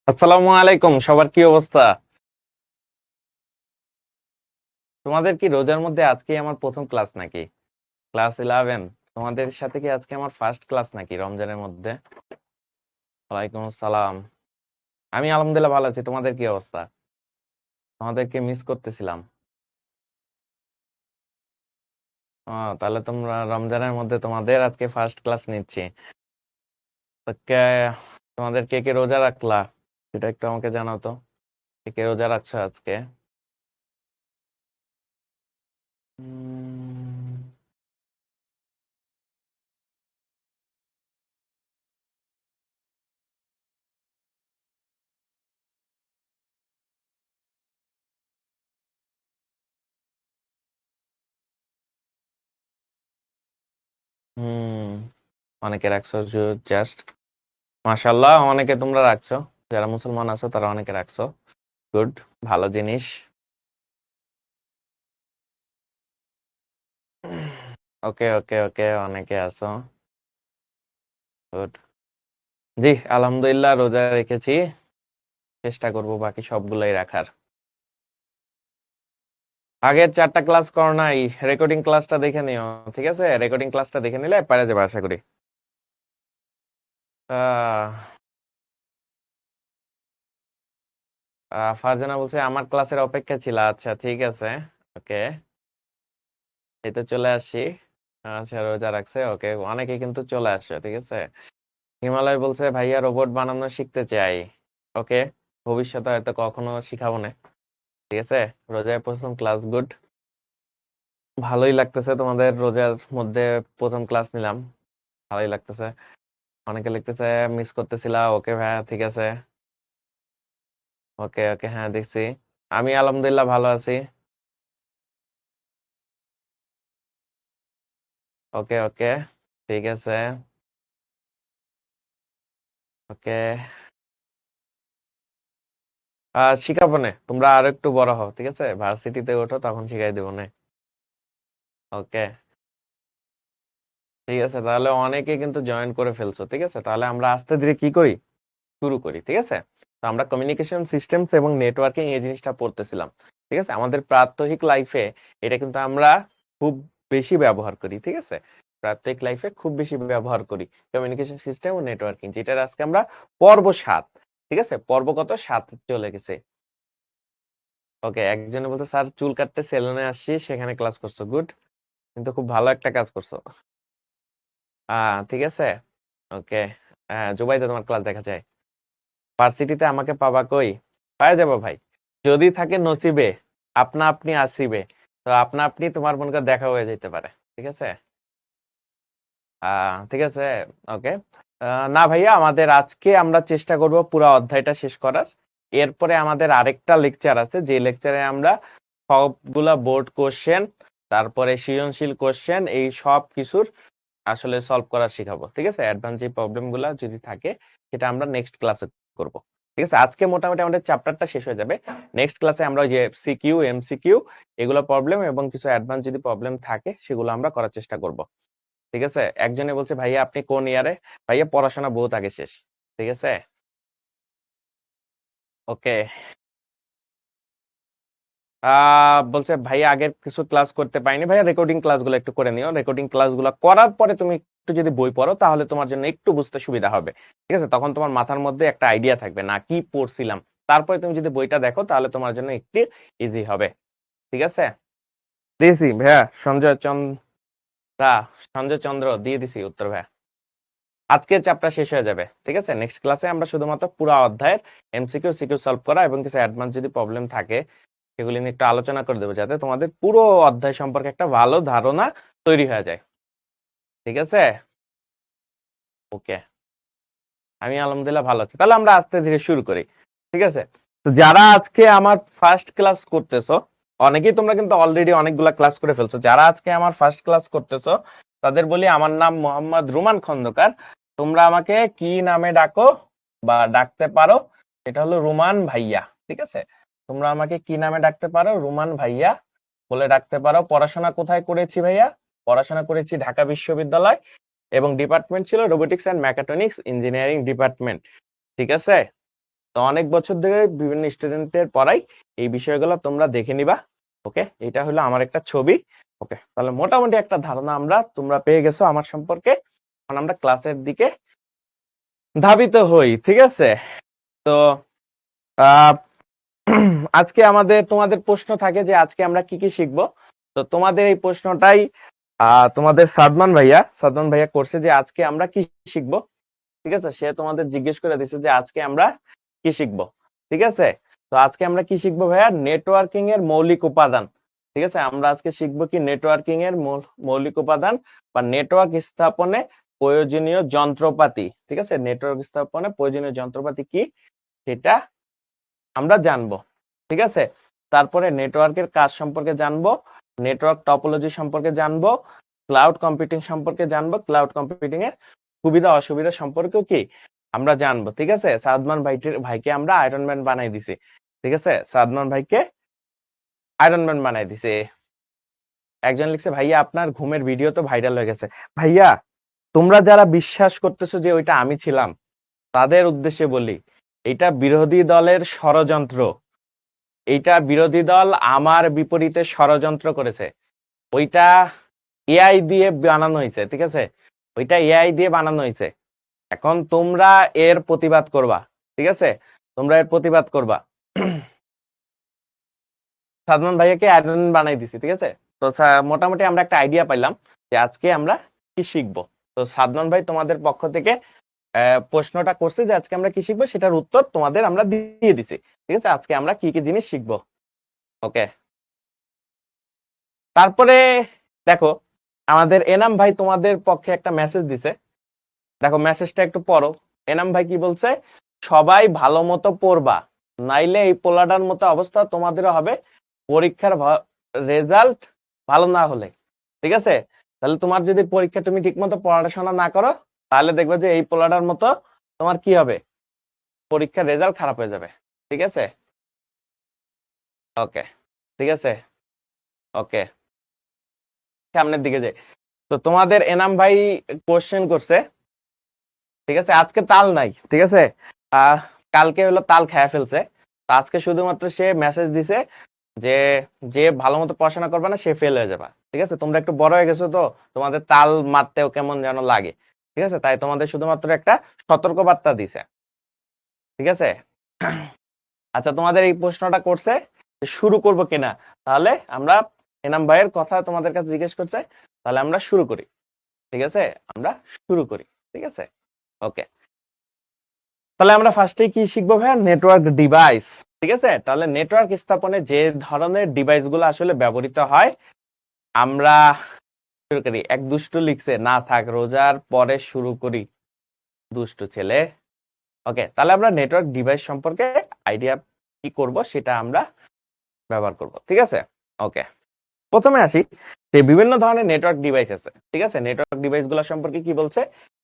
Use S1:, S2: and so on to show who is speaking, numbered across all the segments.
S1: আসসালামু আলাইকুম, সবার কি অবস্থা? তোমাদের কি রোজার মধ্যে আজকে আমার প্রথম ক্লাস নাকি? ক্লাস 11? তোমাদের সাথে কি আজকে আমার ফার্স্ট ক্লাস নাকি রমজানের মধ্যে? ওয়ালাইকুম আসসালাম। আমি আলহামদুলিল্লাহ ভালো আছি। তোমাদের কি অবস্থা? তোমাদেরকে মিস করতেছিলাম। তাহলে তোমরা রমজানের মধ্যে তোমাদের আজকে ফার্স্ট ক্লাস নিচ্ছি। তো তোমাদের কে কে রোজা রাখলা সেটা একটু আমাকে জানাও তো। কে কে রোজা রাখছো আজকে? উম, হুম, অনেকে রাখছো জাস্ট। মাশাল্লাহ, অনেকে তোমরা রাখছো। যারা মুসলমান আছো তারা অনেকে রাখছো। গুড, ভালো জিনিস। ওকে ওকে ওকে, অনেকে আছো। গুড। জি, আলহামদুলিল্লাহ রোজা রেখেছি। চেষ্টা করব বাকি সবগুলাই রাখার। আগের 4টা ক্লাস করো নাই, রেকর্ডিং ক্লাসটা দেখে নিও। ঠিক আছে, রেকর্ডিং ক্লাসটা দেখে নিলে পারা যাবে আশা করি। আহ ফারজানা বলছে আমার ক্লাসের অপেক্ষা ছিল। আচ্ছা ঠিক আছে। ওকে, এই তো চলে আসছি। আচ্ছা, রোজা রাখছে, ওকে। অনেকে কিন্তু চলে আসছে, ঠিক আছে। হিমালয় বলছে ভাইয়া রোবট বানানো শিখতে চাই। ওকে, ভবিষ্যতে হয়তো কখনো শিখাবো না। ঠিক আছে, রোজায় প্রথম ক্লাস, গুড। ভালোই লাগতেছে তোমাদের রোজার মধ্যে প্রথম ক্লাস নিলাম। ভালোই লাগতেছে। অনেকে লিখতেছে মিস করতেছিলা। ওকে ভাইয়া, ঠিক আছে। ওকে ওকে, হ্যাঁ দেখছি। আমি আলহামদুলিল্লাহ ভালো আছি। ওকে ওকে, ঠিক আছে। ওকে, শিখাবো না, তোমরা আরো একটু বড় হও, ঠিক আছে, ভার্সিটিতে ওঠো তখন শিখাই দেবো না। ওকে, ঠিক আছে। তাহলে অনেকে কিন্তু জয়েন করে ফেলছো, ঠিক আছে। তাহলে আমরা আস্তে ধীরে কি করি, শুরু করি, ঠিক আছে। তো আমরা কমিউনিকেশন সিস্টেমস এবং নেটওয়ার্কিং এই জিনিসটা পড়তেছিলাম, ঠিক আছে। আমাদের প্রাত্যহিক লাইফে এটা কিন্তু আমরা খুব বেশি ব্যবহার করি, ঠিক আছে। প্রাত্যহিক লাইফে খুব বেশি ব্যবহার করি কমিউনিকেশন সিস্টেম ও নেটওয়ার্কিং, যেটার আজকে আমরা পর্ব 7, ঠিক আছে। পর্ব কত, 7 চলে গেছে। ওকে, একজনে বলতে স্যার চুল কাটতে সেলুনে আসছি, সেখানে ক্লাস করছো, গুড। কিন্তু খুব ভালো একটা কাজ করছো। ঠিক আছে। ওকে, হ্যাঁ জুবাইদা, তোমার ক্লাস দেখা যায়। ভার্সিটিতে আমাকে পাবা কই? পাওয়া যাবো ভাই, যদি থাকে নসিবে। আপনা আপনি আসিবে। তো আপনা আপনি তোমার মনে করে দেখা হয়ে যেতে পারে, ঠিক আছে। ঠিক আছে। ওকে। না ভাইয়া, আমাদের আজকে আমরা চেষ্টা করব পুরো অধ্যায়টা শেষ করার। এরপরে আমাদের আরেকটা লেকচার আছে, যে লেকচারে আমরা সবগুলা বোর্ড কোশ্চেন, তারপরে সৃজনশীল কোশ্চেন, এই সব কিছুর আসলে সলভ করা শিখাবো, ঠিক আছে। অ্যাডভান্স যে প্রবলেম গুলা যদি থাকে সেটা আমরা নেক্সট ক্লাসে করব, ঠিক আছে। আজকে মোটামুটি আমাদের চ্যাপ্টারটা শেষ হয়ে যাবে। নেক্সট ক্লাসে আমরা ওই যে সিকিউ এমসিকিউ এগুলো প্রবলেম এবং কিছু অ্যাডভান্স যদি প্রবলেম থাকে সেগুলো আমরা করার চেষ্টা করব, ঠিক আছে। একজনে বলছে ভাইয়া আপনি কোন ইয়ারে? ভাইয়া পড়াশোনা বহুত আগে শেষ, ঠিক আছে। ওকে, বলছে ভাইয়া আগের কিছু ক্লাস করতে পাইনি। ভাইয়া রেকর্ডিং ক্লাসগুলো একটু করে নিও। রেকর্ডিং ক্লাসগুলো করার পরে তুমি একটু যদি বই পড়ো তাহলে তোমার জন্য একটু বুঝতে সুবিধা হবে, ঠিক আছে। তখন তোমার মাথার মধ্যে একটা আইডিয়া থাকবে না কি পড়ছিলাম। তারপরে তুমি যদি বইটা দেখো তাহলে তোমার জন্য একটু ইজি হবে, ঠিক আছে। দিয়েছি ভাইয়া, সঞ্জয় চন্দ্র দিয়ে দিছি উত্তর ভাইয়া। আজকের চ্যাপ্টার শেষ হয়ে যাবে, ঠিক আছে। নেক্সট ক্লাসে আমরা শুধুমাত্র পুরো অধ্যায়ের এমসিকিউ সিকিউ সলভ করা এবং কিছু অ্যাডভান্স যদি প্রবলেম থাকে সেগুলি নিয়ে একটু আলোচনা করে দেবো, যাতে তোমাদের পুরো অধ্যায় সম্পর্কে একটা ভালো ধারণা তৈরি হয়ে যায়, ঠিক আছে। ওকে, আমি আলহামদুলিল্লাহ ভালো আছি। তাহলে আমরা আস্তে ধীরে শুরু করি, ঠিক আছে। তো যারা আজকে আমার ফার্স্ট ক্লাস করতেছো, অনেকেই তোমরা কিন্তু অলরেডি অনেকগুলা ক্লাস করে ফেলছো। যারা আজকে আমার ফার্স্ট ক্লাস করতেছো তাদের বলি আমার নাম মোহাম্মদ রুমান খন্দকার। তোমরা আমাকে কি নামে ডাকো বা ডাকতে পারো, এটা হলো রুমান ভাইয়া, ঠিক আছে। তোমরা আমাকে কি নামে ডাকতে পারো, রুমান ভাইয়া বলে ডাকতে পারো। পড়াশোনা কোথায় করেছি ভাইয়া? পড়াশোনা করেছি ঢাকা বিশ্ববিদ্যালয়, এবং ডিপার্টমেন্ট ছিল robotics and mechatronics engineering department, ঠিক আছে। তো অনেক বছর ধরে বিভিন্ন স্টুডেন্টের পড়াই এই বিষয়গুলো তোমরা দেখে নিবা। ওকে, এটা হলো আমার একটা ছবি। ওকে, তাহলে মোটামুটি একটা ধারণা তোমরা পেয়ে গেছো আমার সম্পর্কে। এখন আমরা ক্লাসের দিকে ধাবিত হই, ঠিক আছে? তো আজকে তোমাদের প্রশ্ন থাকে যে আজকে আমরা কি কি শিখবো। তো তোমাদের এই প্রশ্নটাই তোমাদের সাদমান ভাইয়া করছে যে আজকে আমরা কি শিখবো। ঠিক আছে, সে তোমাদের জিজ্ঞেস করে দিছে যে আজকে আমরা কি শিখবো। ঠিক আছে, তো আজকে আমরা কি শিখবো ভাইয়া? নেটওয়ার্কিং এর মৌলিক উপাদান। ঠিক আছে, আমরা আজকে শিখবো কি নেটওয়ার্কিং এর মৌলিক উপাদান বা নেটওয়ার্ক স্থাপনে প্রয়োজনীয় যন্ত্রপাতি। ঠিক আছে, নেটওয়ার্ক স্থাপনে প্রয়োজনীয় যন্ত্রপাতি কি সেটা আমরা জানবো। ঠিক আছে, তারপরে নেটওয়ার্কের কাজ সম্পর্কে জানবো, নেটওয়ার্ক টপোলজি সম্পর্কে জানবো, ক্লাউড কম্পিউটিং সম্পর্কে জানবো, ক্লাউড কম্পিউটিং এর সুবিধা অসুবিধা সম্পর্কেও কি আমরা জানবো। ঠিক আছে, সাদমান ভাইকে আমরা আয়রন ম্যান বানাই দিছি। ঠিক আছে, সাদমান ভাইকে আয়রন ম্যান বানাই দিছে। একজন লিখছে ভাইয়া আপনার ঘুমের ভিডিও তো ভাইরাল হয়ে গেছে। ভাইয়া তোমরা যারা বিশ্বাস করতেছো যে ওইটা আমি ছিলাম, তাদের উদ্দেশ্যে বলি এটা বিরোধী দলের ষড়যন্ত্র। এইটা বিরোধী দল আমার বিপরীতে ষড়যন্ত্র করেছে। ওইটা এআই দিয়ে বানানো হয়েছে। ঠিক আছে, ওইটা এআই দিয়ে বানানো হয়েছে। এখন তোমরা এর প্রতিবাদ করবা। ঠিক আছে, তোমরা এর প্রতিবাদ করবা। সাদমান ভাইয়াকে আয়রন বানাই দিছি। ঠিক আছে, তো মোটামুটি আমরা একটা আইডিয়া পাইলাম যে আজকে আমরা কি শিখবো। তো সাদমান ভাই তোমাদের পক্ষ থেকে প্রশ্নটা করছে যে আজকে আমরা কি শিখবো, সেটার উত্তর তোমাদের আমরা দিয়ে দিছি। ঠিক আছে, আজকে আমরা কি কি জিনিস শিখবো। ওকে, তারপরে দেখো আমাদের এনাম ভাই তোমাদের পক্ষে একটা মেসেজ দিছে। দেখো মেসেজটা একটু পড়ো। এনাম ভাই কি বলছে? সবাই ভালো মতো পড়বা, নাইলে এই পোলাডার মতো অবস্থা তোমাদেরও হবে পরীক্ষার রেজাল্ট ভালো না হলে। ঠিক আছে, তাহলে তোমার যদি পরীক্ষা তুমি ঠিক মতো পড়াশোনা না করো, তাহলে দেখবে যে এই পোলাডার মতো তোমার কি হবে, পরীক্ষার রেজাল্ট খারাপ হয়ে যাবে। ঠিক আছে, ওকে, ঠিক আছে, ওকে, সামনের দিকে যাই। তো তোমাদের এনাম ভাই কোশ্চেন করছে। ঠিক আছে, আজকে তাল নাই। ঠিক আছে, কালকে হলো তাল খেয়ে ফেলছে। আজকে শুধুমাত্র সে মেসেজ দিছে যে যে ভালো মতো পড়াশোনা করবে না সে ফেল হয়ে যাবে। ঠিক আছে, তোমরা একটু বড় হয়ে গেছো, তো তোমাদের তাল মারতেও কেমন যেন লাগে। ঠিক আছে, তাই তোমাদের শুধুমাত্র একটা সতর্ক বার্তা দিছে। ঠিক আছে, আচ্ছা তোমাদের এই প্রশ্নটা করছে শুরু করব কিনা। তাহলে আমরা এনাম ভাইয়ের কথা তোমাদের কাছে জিজ্ঞেস করছে, তাহলে আমরা শুরু করি। ঠিক আছে, আমরা শুরু করি। ঠিক আছে, ওকে, তাহলে আমরা ফার্স্টে কি শিখবো ভাইয়া? Network device. ঠিক আছে, তাহলে নেটওয়ার্ক স্থাপনে যে ধরনের ডিভাইস গুলো আসলে ব্যবহৃত হয় আমরা শুরু করি। এক দুষ্টু লিখছে না থাক রোজার পরে শুরু করি, দুষ্টু ছেলে। ওকে, তাহলে আমরা নেটওয়ার্ক ডিভাইস সম্পর্কে আইডিয়া কি করব সেটা আমরা ব্যবহার করব। ঠিক আছে, ওকে, প্রথমে আসি যে বিভিন্ন ধরনের নেটওয়ার্ক ডিভাইস আছে। ঠিক আছে, নেটওয়ার্ক ডিভাইস গুলো সম্পর্কে কি বলছে,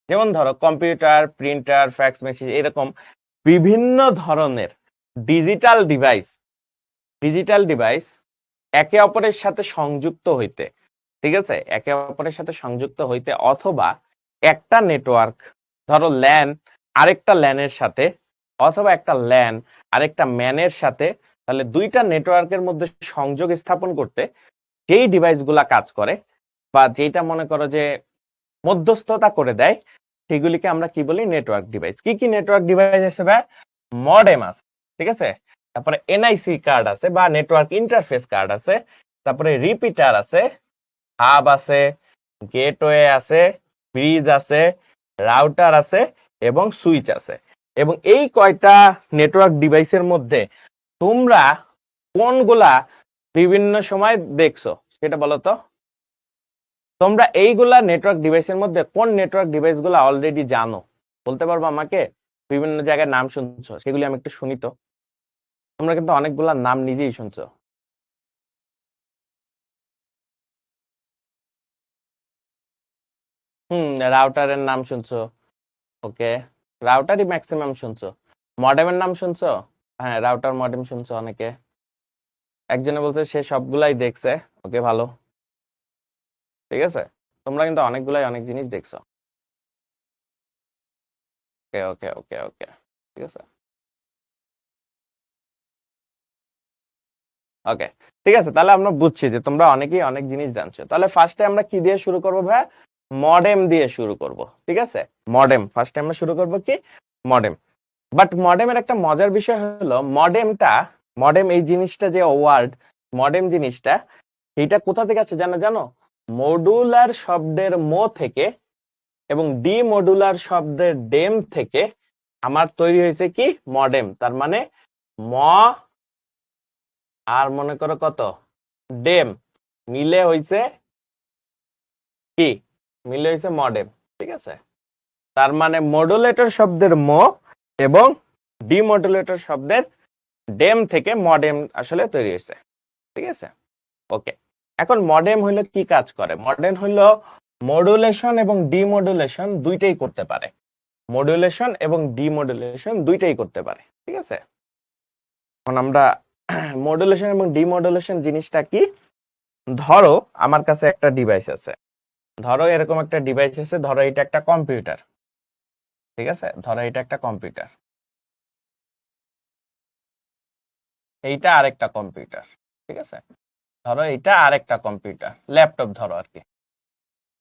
S1: যেমন ধরো কম্পিউটার, প্রিন্টার, ফ্যাক্স মেশিন, এরকম বিভিন্ন ধরনের ডিজিটাল ডিভাইস। ডিজিটাল ডিভাইস একে অপরের সাথে সংযুক্ত হইতে, ঠিক আছে, একে অপরের সাথে সংযুক্ত হইতে অথবা একটা নেটওয়ার্ক, ধরো ল্যান আরেকটা ল্যানের সাথে, অথবা একটা ল্যান আরেকটা ম্যানের সাথে, তাহলে দুইটা নেটওয়ার্কের মধ্যে সংযোগ স্থাপন করতে যেই ডিভাইসগুলা কাজ করে বা যেটা মনে করো যে মধ্যস্থতা করে দেয়, সেগুলিকে আমরা কি বলি? Network device. কি কি নেটওয়ার্ক ডিভাইস আছে ভাই? মডেম আছে। ঠিক আছে, তারপরে এনআইসি কার্ড আছে বা নেটওয়ার্ক ইন্টারফেস কার্ড আছে, তারপরে রিপিটার আছে, হাব আছে, গেটওয়ে আছে, ব্রিজ আছে, রাউটার আছে এবং সুইচ আছে। এবং এই কয়টা নেটওয়ার্ক ডিভাইসের মধ্যে তোমরা কোনগুলা বিভিন্ন সময় দেখছো সেটা বলো তো। তোমরা এইগুলা নেটওয়ার্ক ডিভাইসের মধ্যে কোন নেটওয়ার্ক ডিভাইস গুলা অলরেডি জানো, বলতে পারবো আমাকে? বিভিন্ন জায়গায় নাম শুনছো, সেগুলি আমি একটু শুনি তো। তোমরা কিন্তু অনেকগুলা নাম নিজেই শুনছো। রাউটারের নাম শুনছো। ওকে, রাউটারই ম্যাক্সিমাম শুনছো। মডেমের নাম শুনছো? হ্যাঁ, রাউটার মডেম শুনছো অনেকে। একজনে বলছে সে সবগুলাই দেখছে। ওকে, ভালো, ঠিক আছে, তোমরা কিন্তু অনেকগুলাই অনেক জিনিস দেখছো। ওকে ওকে ওকে ওকে, ঠিক আছে। ওকে, ঠিক আছে, তাহলে আমরা বুঝছি যে তোমরা অনেকেই অনেক জিনিস জানছো। তাহলে ফার্স্টে আমরা কি দিয়ে শুরু করবো ভাই? মডেম দিয়ে শুরু করব, ঠিক আছে? মডেম ফার্স্টে আমরা শুরু করব কি? মডেম। বাট মডেমের একটা মজার বিষয় হলো মডেম এই জিনিসটা যে ওয়ার্ড মডেম জিনিসটা, এইটা কোথা থেকে আছে জানো? জানো, মডুলার শব্দের মো থেকে এবং ডি মডুলার শব্দের ডেম থেকে আমার তৈরি হয়েছে কি? মডেম। তার মানে ম আর মনে করো কত ডেম মিলে হইছে কি? মিলে হইছে মডেম, ঠিক আছে? তার মানে মডুলেটর শব্দের মো এবং ডিমডুলেটর শব্দের ডেম থেকে মডেম আসলে তৈরি হয়েছে, ঠিক আছে? ওকে, এখন মডেম হইলো কি কাজ করে? মডেম হইলো মডুলেশন এবং ডিমডুলেশন দুইটাই করতে পারে। মডুলেশন এবং ডিমডুলেশন দুইটাই করতে পারে, ঠিক আছে? এখন আমরা মডুলেশন এবং ডিমডুলেশন জিনিসটা কি? ধরো আমার কাছে একটা ডিভাইস আছে, ধরো এরকম একটা ডিভাইস আছে, ধরো এটা একটা কম্পিউটার, ঠিক আছে? ধরো এটা একটা কম্পিউটার, এইটা আরেকটা কম্পিউটার, ঠিক আছে? ধরো এটা আরেকটা কম্পিউটার, ল্যাপটপ ধরো আর কি,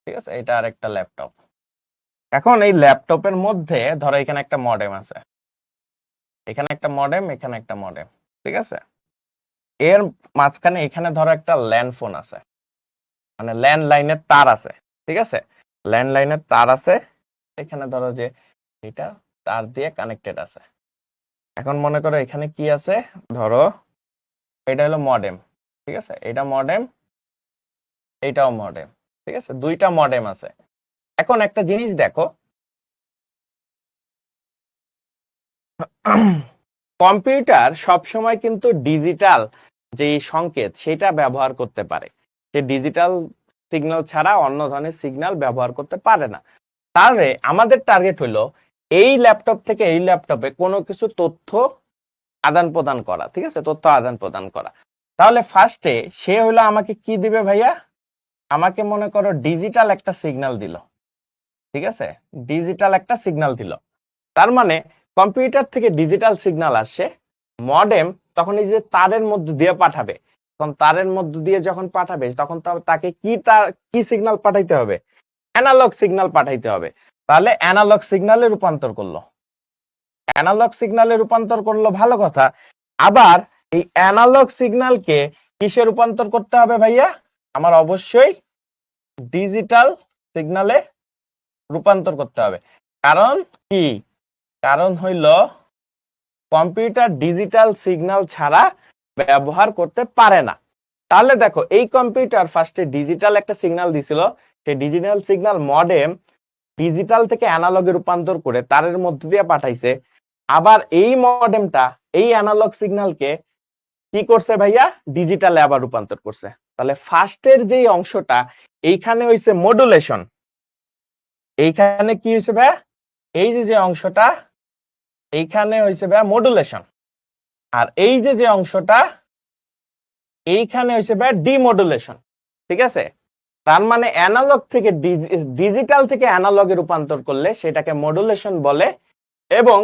S1: ঠিক আছে? এটা আরেকটা ল্যাপটপ। এখন এই ল্যাপটপের মধ্যে ধরো এখানে একটা মডেম আছে, এখানে একটা মডেম, এখানে একটা মডেম, ঠিক আছে? এর মাঝখানে এখানে ধরো একটা ল্যান্ড ফোন আছে, মানে ল্যান্ড লাইনের তার আছে, ঠিক আছে? ল্যান্ড লাইনের তার আছে, এখানে ধরো যে এটা তার দিয়ে কানেক্টেড আছে। এখন মনে করো এখানে কি আছে? ধরো এটা হলো মডেম, ঠিক আছে? এটা মডেম, এইটাও মডেম, ঠিক আছে? দুইটা মডেম আছে। এখন একটা জিনিস দেখো, কম্পিউটার সবসময় কিন্তু ডিজিটাল যে সংকেত সেটা ব্যবহার করতে পারে, সে ডিজিটাল সিগন্যাল ছাড়া অন্য ধরনের সিগন্যাল ব্যবহার করতে পারে না। তাহলে আমাদের টার্গেট হলো এই ল্যাপটপ থেকে এই ল্যাপটপে কোনো কিছু তথ্য আদান প্রদান করা, ঠিক আছে? তথ্য আদান প্রদান করা। তাহলে ফার্স্টে সে হলো আমাকে কি দিবে ভাইয়া? আমাকে মনে করো ডিজিটাল একটা সিগন্যাল দিল, ঠিক আছে? ডিজিটাল একটা সিগন্যাল দিল। তার মানে কম্পিউটার থেকে ডিজিটাল সিগন্যাল আসছে, মডেম তখন এই যে তারের মধ্যে দিয়ে পাঠাবে, তখন তারের মধ্যে দিয়ে যখন পাঠাবে তখন তাকে কি সিগন্যাল পাঠাইতে হবে? অ্যানালগ সিগন্যাল পাঠাইতে হবে। তাহলে অ্যানালগ সিগন্যালে রূপান্তর করলো, অ্যানালগ সিগন্যালে রূপান্তর করলো, ভালো কথা। আবার এই অ্যানালগ সিগন্যালকে কিসে রূপান্তর করতে হবে ভাইয়া? আমার অবশ্যই ডিজিটাল সিগন্যালে রূপান্তর করতে হবে। কারণ কি? কারণ হইল কম্পিউটার ডিজিটাল সিগন্যাল ছাড়া ব্যবহার করতে পারে না। তাহলে দেখো এই কম্পিউটার ফার্স্টে ডিজিটাল একটা সিগন্যাল দিছিল, সেই ডিজিটাল সিগন্যাল মডেম ডিজিটাল থেকে অ্যানালগে রূপান্তর করে তারের মধ্যে দিয়ে পাঠাইছে। আবার এই মডেমটা এই অ্যানালগ সিগন্যালকে কি করছে ভাইয়া? ডিজিটালে আবার রূপান্তর করছে। তাহলে ফার্স্টের যেই অংশটা এইখানে হইছে মডুলেশন, এইখানে কি হইছে ভাইয়া? এই যে অংশটা এইখানে হইছে ভাইয়া মডুলেশন, আর এই যে অংশটা এইখানে হইছে ভাইয়া ডিমডুলেশন, ঠিক আছে? তার মানে অ্যানালগ থেকে ডিজিটাল থেকে অ্যানালগে রূপান্তর করলে সেটাকে মডুলেশন বলে, এবং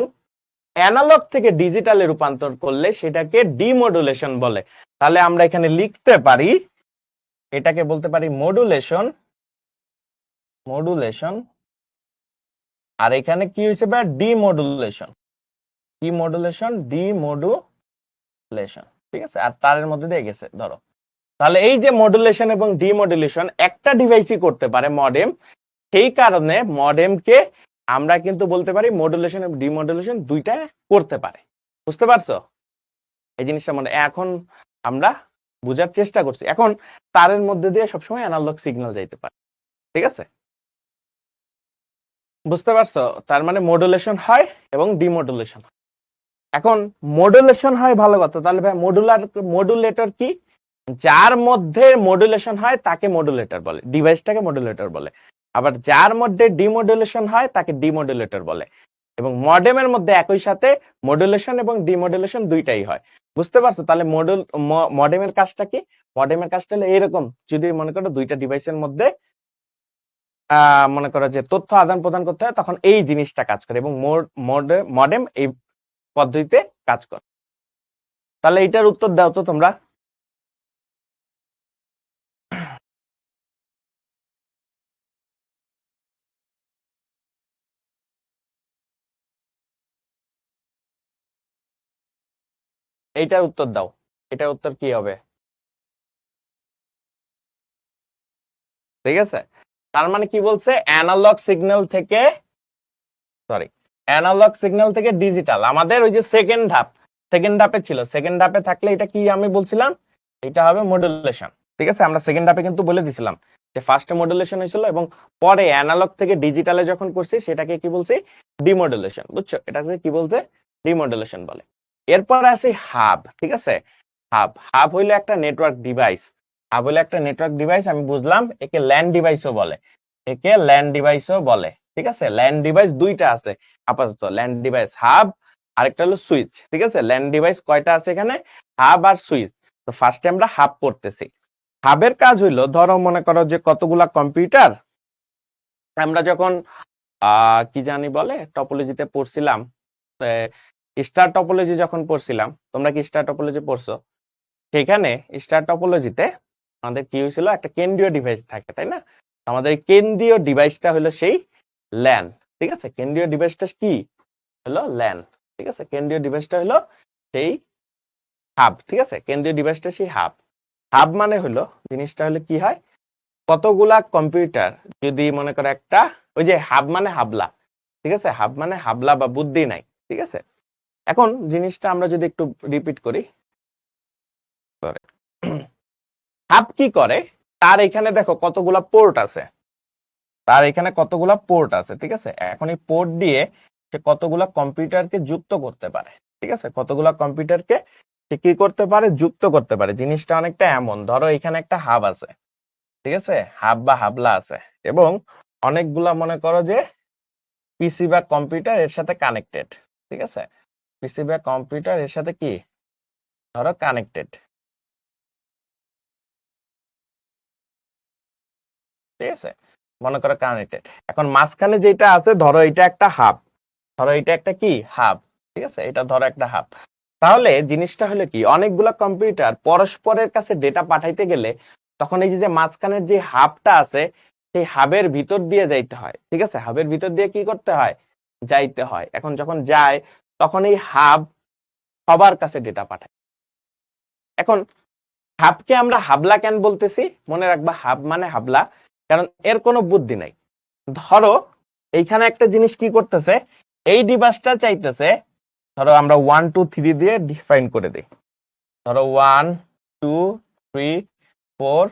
S1: অ্যানালগ থেকে ডিজিটালে রূপান্তর করলে সেটাকে ডিমডুলেশন বলে। তাহলে আমরা এখানে লিখতে পারি, এটাকে বলতে পারি মডুলেশন, মডুলেশন, আর এখানে কি হয়েছে ভাই? ডিমডুলেশন, কি মডুলেশন? ডিমডুলেশন, ঠিক আছে? আর তারের মধ্যে দিয়ে গেছে ধরো। তাহলে এই যে মডুলেশন এবং ডিমডুলেশন একটা ডিভাইসই করতে পারে, মডেম। সেই কারণে মডেমকে আমরা কিন্তু বলতে পারি মডুলেশন এবং ডিমডুলেশন দুইটা করতে পারে। বুঝতে পারছো এই জিনিসটা? মানে এখন আমরা বোঝার চেষ্টা করছি। এখন তারের মধ্যে দিয়ে সবসময় অ্যানালগ সিগন্যাল যাইতে পারে, ঠিক আছে? বুঝতে পারছো? তার মানে মডুলেশন হয় এবং ডিমডুলেশন। এখন মডুলেশন হয়, ভালো কথা। তাহলে ভাই মডুলেটর কি? যার মধ্যে মডুলেশন হয় তাকে মডুলেটর বলে, ডিভাইসটাকে মডুলেটর বলে। আবার যার মধ্যে ডিমডুলেশন হয় তাকে ডিমডুলেটর বলে। এবং মডেমের মধ্যে একই সাথে মডুলেশন এবং ডিমডুলেশন দুইটাই হয়। বুঝতে পারছো? তাহলে মডেমের কাজটা কি? মডেমের কাজটা হলো এরকম, যদি মনে করো দুইটা ডিভাইসের মধ্যে মনে করো যে তথ্য আদান প্রদান করতে হয়, তখন এই জিনিসটা কাজ করে, এবং মডেম এই পদ্ধতিতে কাজ করে। তাহলে এটার উত্তর দাও তো তোমরা। এইটার উত্তর দাও, এটার উত্তর কি হবে? ঠিক আছে, তার মানে কি বলছে, অ্যানালগ সিগন্যাল থেকে, সরি, অ্যানালগ সিগন্যাল থেকে ডিজিটাল, আমাদের ওই যে সেকেন্ড ধাপে ছিল, সেকেন্ড ধাপে থাকলে এটা কি আমি বলছিলাম, এটা হবে মডুলেশন। ঠিক আছে, আমরা সেকেন্ড ধাপে কিন্তু বলে দিছিলাম যে ফার্স্টে মডুলেশন হয়েছিল এবং পরে অ্যানালগ থেকে ডিজিটালে যখন করছি সেটাকে কি বলছি, ডিমডুলেশন। বুঝছো, এটাকে কি বলতে, ডিমডুলেশন বলে। এরপর আছে হাব। ঠিক আছে, হাব হইলো একটা নেটওয়ার্ক ডিভাইস। হাব হইলো একটা নেটওয়ার্ক ডিভাইস, আমি বুঝলাম, একে ল্যান্ড ডিভাইসও বলে, একে ল্যান্ড ডিভাইসও বলে। ঠিক আছে, ল্যান্ড ডিভাইস দুইটা আছে আপাতত, ল্যান্ড ডিভাইস হাব, আরেকটা হলো সুইচ। ঠিক আছে, ল্যান্ড ডিভাইস কয়টা আছে এখানে, হাব আর সুইচ। তো ফার্স্টে আমরা হাব পড়তেছি। হাবের কাজ হইলো, ধরো মনে করো যে কতগুলা কম্পিউটার, আমরা যখন কি জানি বলে টপোলজিতে পড়ছিলাম, স্টার টপোলজি যখন পড়ছিলাম, তোমরা কি স্টার টপোলজি পড়ছো? সেখানে স্টার টপোলজিতে আমাদের কি হয়েছিল, একটা কেন্দ্রীয় ডিভাইস থাকে, তাই না? আমাদের কেন্দ্রীয় ডিভাইসটা হলো সেই ল্যান। ঠিক আছে, কেন্দ্রীয় ডিভাইসটা কি হলো, ল্যান। ঠিক আছে, কেন্দ্রীয় ডিভাইসটা হলো সেই হাব। ঠিক আছে, কেন্দ্রীয় ডিভাইসটা সেই হাব। হাব মানে হলো, জিনিসটা হলো কি হয়, কতগুলা কম্পিউটার যদি মনে করো একটা, ওই যে হাব মানে হাবলা। ঠিক আছে, হাব মানে হাবলা বা বুদ্ধি নাই। ঠিক আছে, এখন জিনিসটা আমরা যদি একটু রিপিট করি, হাব কি করে, তার এখানে দেখো কতগুলা পোর্ট আছে, তার এখানে কতগুলা পোর্ট আছে। ঠিক আছে, এখন এই পোর্ট দিয়ে সে কতগুলা কম্পিউটারকে যুক্ত করতে পারে। ঠিক আছে, কতগুলা কম্পিউটারকে সে কি করতে পারে, যুক্ত করতে পারে। জিনিসটা অনেকটা এমন, ধরো এখানে একটা হাব আছে, ঠিক আছে, হাব বা হাবলা আছে, এবং অনেকগুলা মনে করো যে পিসি বা কম্পিউটার এর সাথে কানেক্টেড। ঠিক আছে, পিসি বা কম্পিউটার এর সাথে কি, ধরো কানেক্টেড। ঠিক আছে, মনে করো কানেক্টেড। এখন মাঝখানে যেটা আছে, ধরো এটা একটা হাব, ধরো এটা একটা কি হাব। ঠিক আছে, এটা ধরো একটা হাব। তাহলে জিনিসটা হলো কি, অনেকগুলা কম্পিউটার পরস্পরের কাছে ডেটা পাঠাইতে গেলে তখন এই যে মাঝখানের যে হাবটা আছে, সেই হাবের ভিতর দিয়ে যাইতে হয়। ঠিক আছে, হাবের ভিতর দিয়ে কি করতে হয়, যাইতে হয়। এখন যখন যায় তখন এই হাব সবার কাছে ডেটা পাঠায়। এখন হাবকে আমরা হাবলা কেন বলতেছি, মনে রাখবা হাব মানে হাবলা, কারণ এর কোনো বুদ্ধি নাই। ধরো এইখানে একটা জিনিস কি করতেছে, এই ডিভাইসটা চাইতেছে, ধরো আমরা 1 2 3 দিয়ে ডিফাইন করে দিই, ধরো 1 2 3 4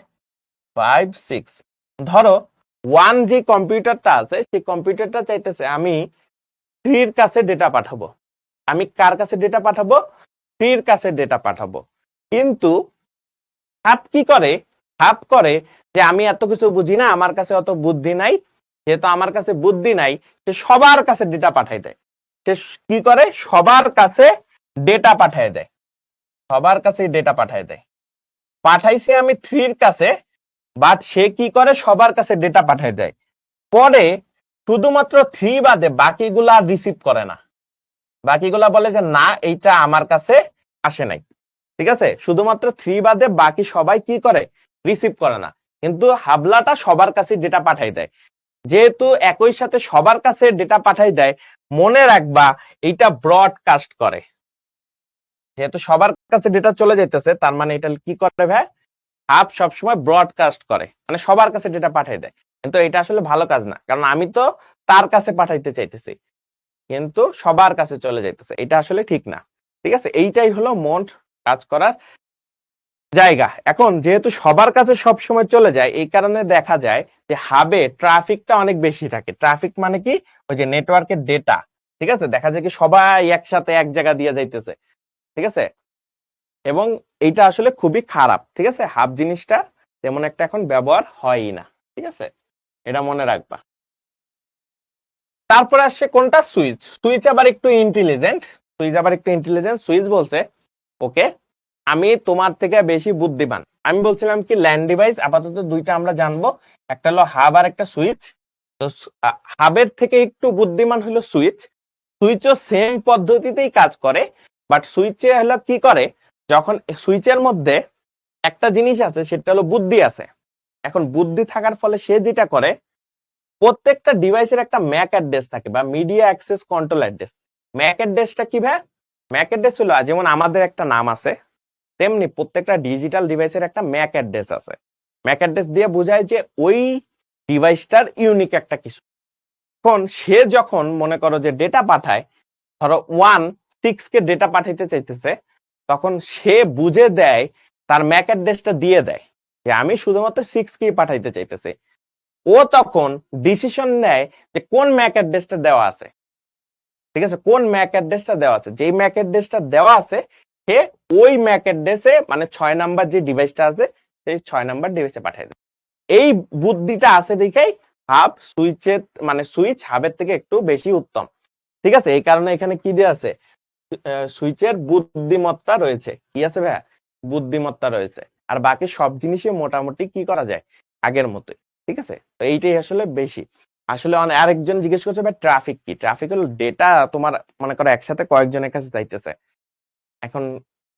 S1: 5 6। ধরো 1 যে কম্পিউটারটা আছে, সেই কম্পিউটারটা চাইতেছে আমি 3 এর কাছে ডেটা পাঠাবো। আমি কার কাছে ডেটা পাঠাবো, 3 এর কাছে ডেটা পাঠাবো। কিন্তু হাব কি করে, হাব করে যে আমি এত কিছু বুঝি না, আমার কাছে অত বুদ্ধি নাই, যেহেতু আমার কাছে বুদ্ধি নাই, সে সবার কাছে ডেটা পাঠাই দেয়। সে কি করে, সবার কাছে ডেটা পাঠায় দেয়, সবার কাছে ডেটা পাঠায় দেয়। পাঠাইছে আমি 3 এর কাছে, বাট সে কি করে, সবার কাছে ডেটা পাঠায় দেয়। পরে শুধুমাত্র 3 বাদে বাকিগুলা রিসিভ করে না, বাকিগুলা বলে যে না, এইটা আমার কাছে আসে নাই। ঠিক আছে, শুধুমাত্র 3 বাদে বাকি সবাই কি করে, রিসিভ করে না। কিন্তু হাবলাটা সবার কাছে ডেটা পাঠাই দেয়। যেহেতু একই সাথে সবার কাছে ডেটা পাঠাই দেয়, মনে রাখবা এইটা ব্রডকাস্ট করে। যেহেতু সবার কাছে ডেটা চলে যাইতেছে, তার মানে এটা কি করে ভাই, হাব সবসময় ব্রডকাস্ট করে, মানে সবার কাছে ডেটা পাঠাই দেয়। কিন্তু এটা আসলে ভালো কাজ না, কারণ আমি তো তার কাছে পাঠাইতে চাইতেছি, কিন্তু সবার কাছে চলে যাইতেছে, এটা আসলে ঠিক না। ঠিক আছে, এইটাই হলো মোট কাজ করার জায়গা। এখন যেহেতু সবার কাছে সব সময় চলে যায়, এই কারণে দেখা যায় যে হাবে ট্রাফিকটা অনেক বেশি থাকে। ট্রাফিক মানে কি, ওই যে নেটওয়ার্কের ডেটা। ঠিক আছে, দেখা যায় কি সবাই একসাথে এক জায়গা দিয়ে যাইতেছে। ঠিক আছে, এবং এইটা আসলে খুবই খারাপ। ঠিক আছে, হাব জিনিসটা তেমন একটা এখন ব্যবহার হয়ই না। ঠিক আছে, এটা মনে রাখবা। তারপরে আসছে কোনটা, সুইচ। সুইচ আবার একটু ইন্টেলিজেন্ট, সুইচ আবার একটু ইন্টেলিজেন্ট। সুইচ বলছে ওকে, আমি তোমার থেকে বেশি বুদ্ধিমান। আমি বলছিলাম কি, ল্যান্ড ডিভাইস আপাতত দুইটা আমরা জানবো, একটা হলো হাব আর একটা সুইচ। তো হাবের থেকে একটু বুদ্ধিমান হলো সুইচ। সুইচও সেম পদ্ধতিতেই কাজ করে, বাট সুইচে হলো কি করে, যখন সুইচের মধ্যে একটা জিনিস আছে, সেটা হলো বুদ্ধি আছে। এখন বুদ্ধি থাকার ফলে সে যেটা করে, প্রত্যেকটা ডিভাইসের একটা ম্যাক অ্যাড্রেস থাকে বা media access control address. Mac অ্যাড্রেসটা কি ভাই, ম্যাক অ্যাড্রেস হলো যেমন আমাদের একটা নাম আছে, তেমনি প্রত্যেকটা ডিজিটাল ডিভাইসের একটা ম্যাক অ্যাড্রেস আছে। ম্যাক অ্যাড্রেস দিয়ে বোঝায় যে ওই ডিভাইসটার ইউনিক একটা কিছু। এখন সে যখন মনে করো যে ডেটা পাঠায়, ধরো 1.6 কে ডেটা পাঠাইতে চাইতেছে, তখন সে বুঝে দেয়, তার ম্যাক অ্যাড্রেসটা দিয়ে দেয় যে আমি শুধুমাত্র 6 কে পাঠাইতে চাইতেছি। ও তখন ডিসিশন নেয় যে কোন ম্যাক অ্যাড্রেসটা দেওয়া আছে, ঠিক আছে, কোন ম্যাক অ্যাড্রেসটা দেওয়া আছে, যেই ম্যাক অ্যাড্রেসটা দেওয়া আছে সে ওই ম্যাক অ্যাড্রেসে মানে 6 নাম্বার যে ডিভাইসটা আছে সেই 6 নাম্বার ডিভাইসে পাঠিয়ে দেয়। এই বুদ্ধিটা আছে দেখেই হাব সুইচের মানে সুইচ হাবের থেকে একটু বেশি উত্তম, ঠিক আছে। এই কারণে এখানে কি দেওয়া আছে, সুইচের বুদ্ধিমত্তা রয়েছে। কি আছে ভাইয়া? বুদ্ধিমত্তা রয়েছে। আর বাকি সব জিনিসই মোটামুটি কি করা যায় আগের মতোই, ঠিক আছে। তো এইটাই আসলে বেশি। আসলে আরেকজন জিজ্ঞেস করছে ভাই ট্রাফিক কি? ট্রাফিক হলো ডেটা তোমার মনে করো একসাথে কয়েকজনের কাছে যাইতেছে। এখন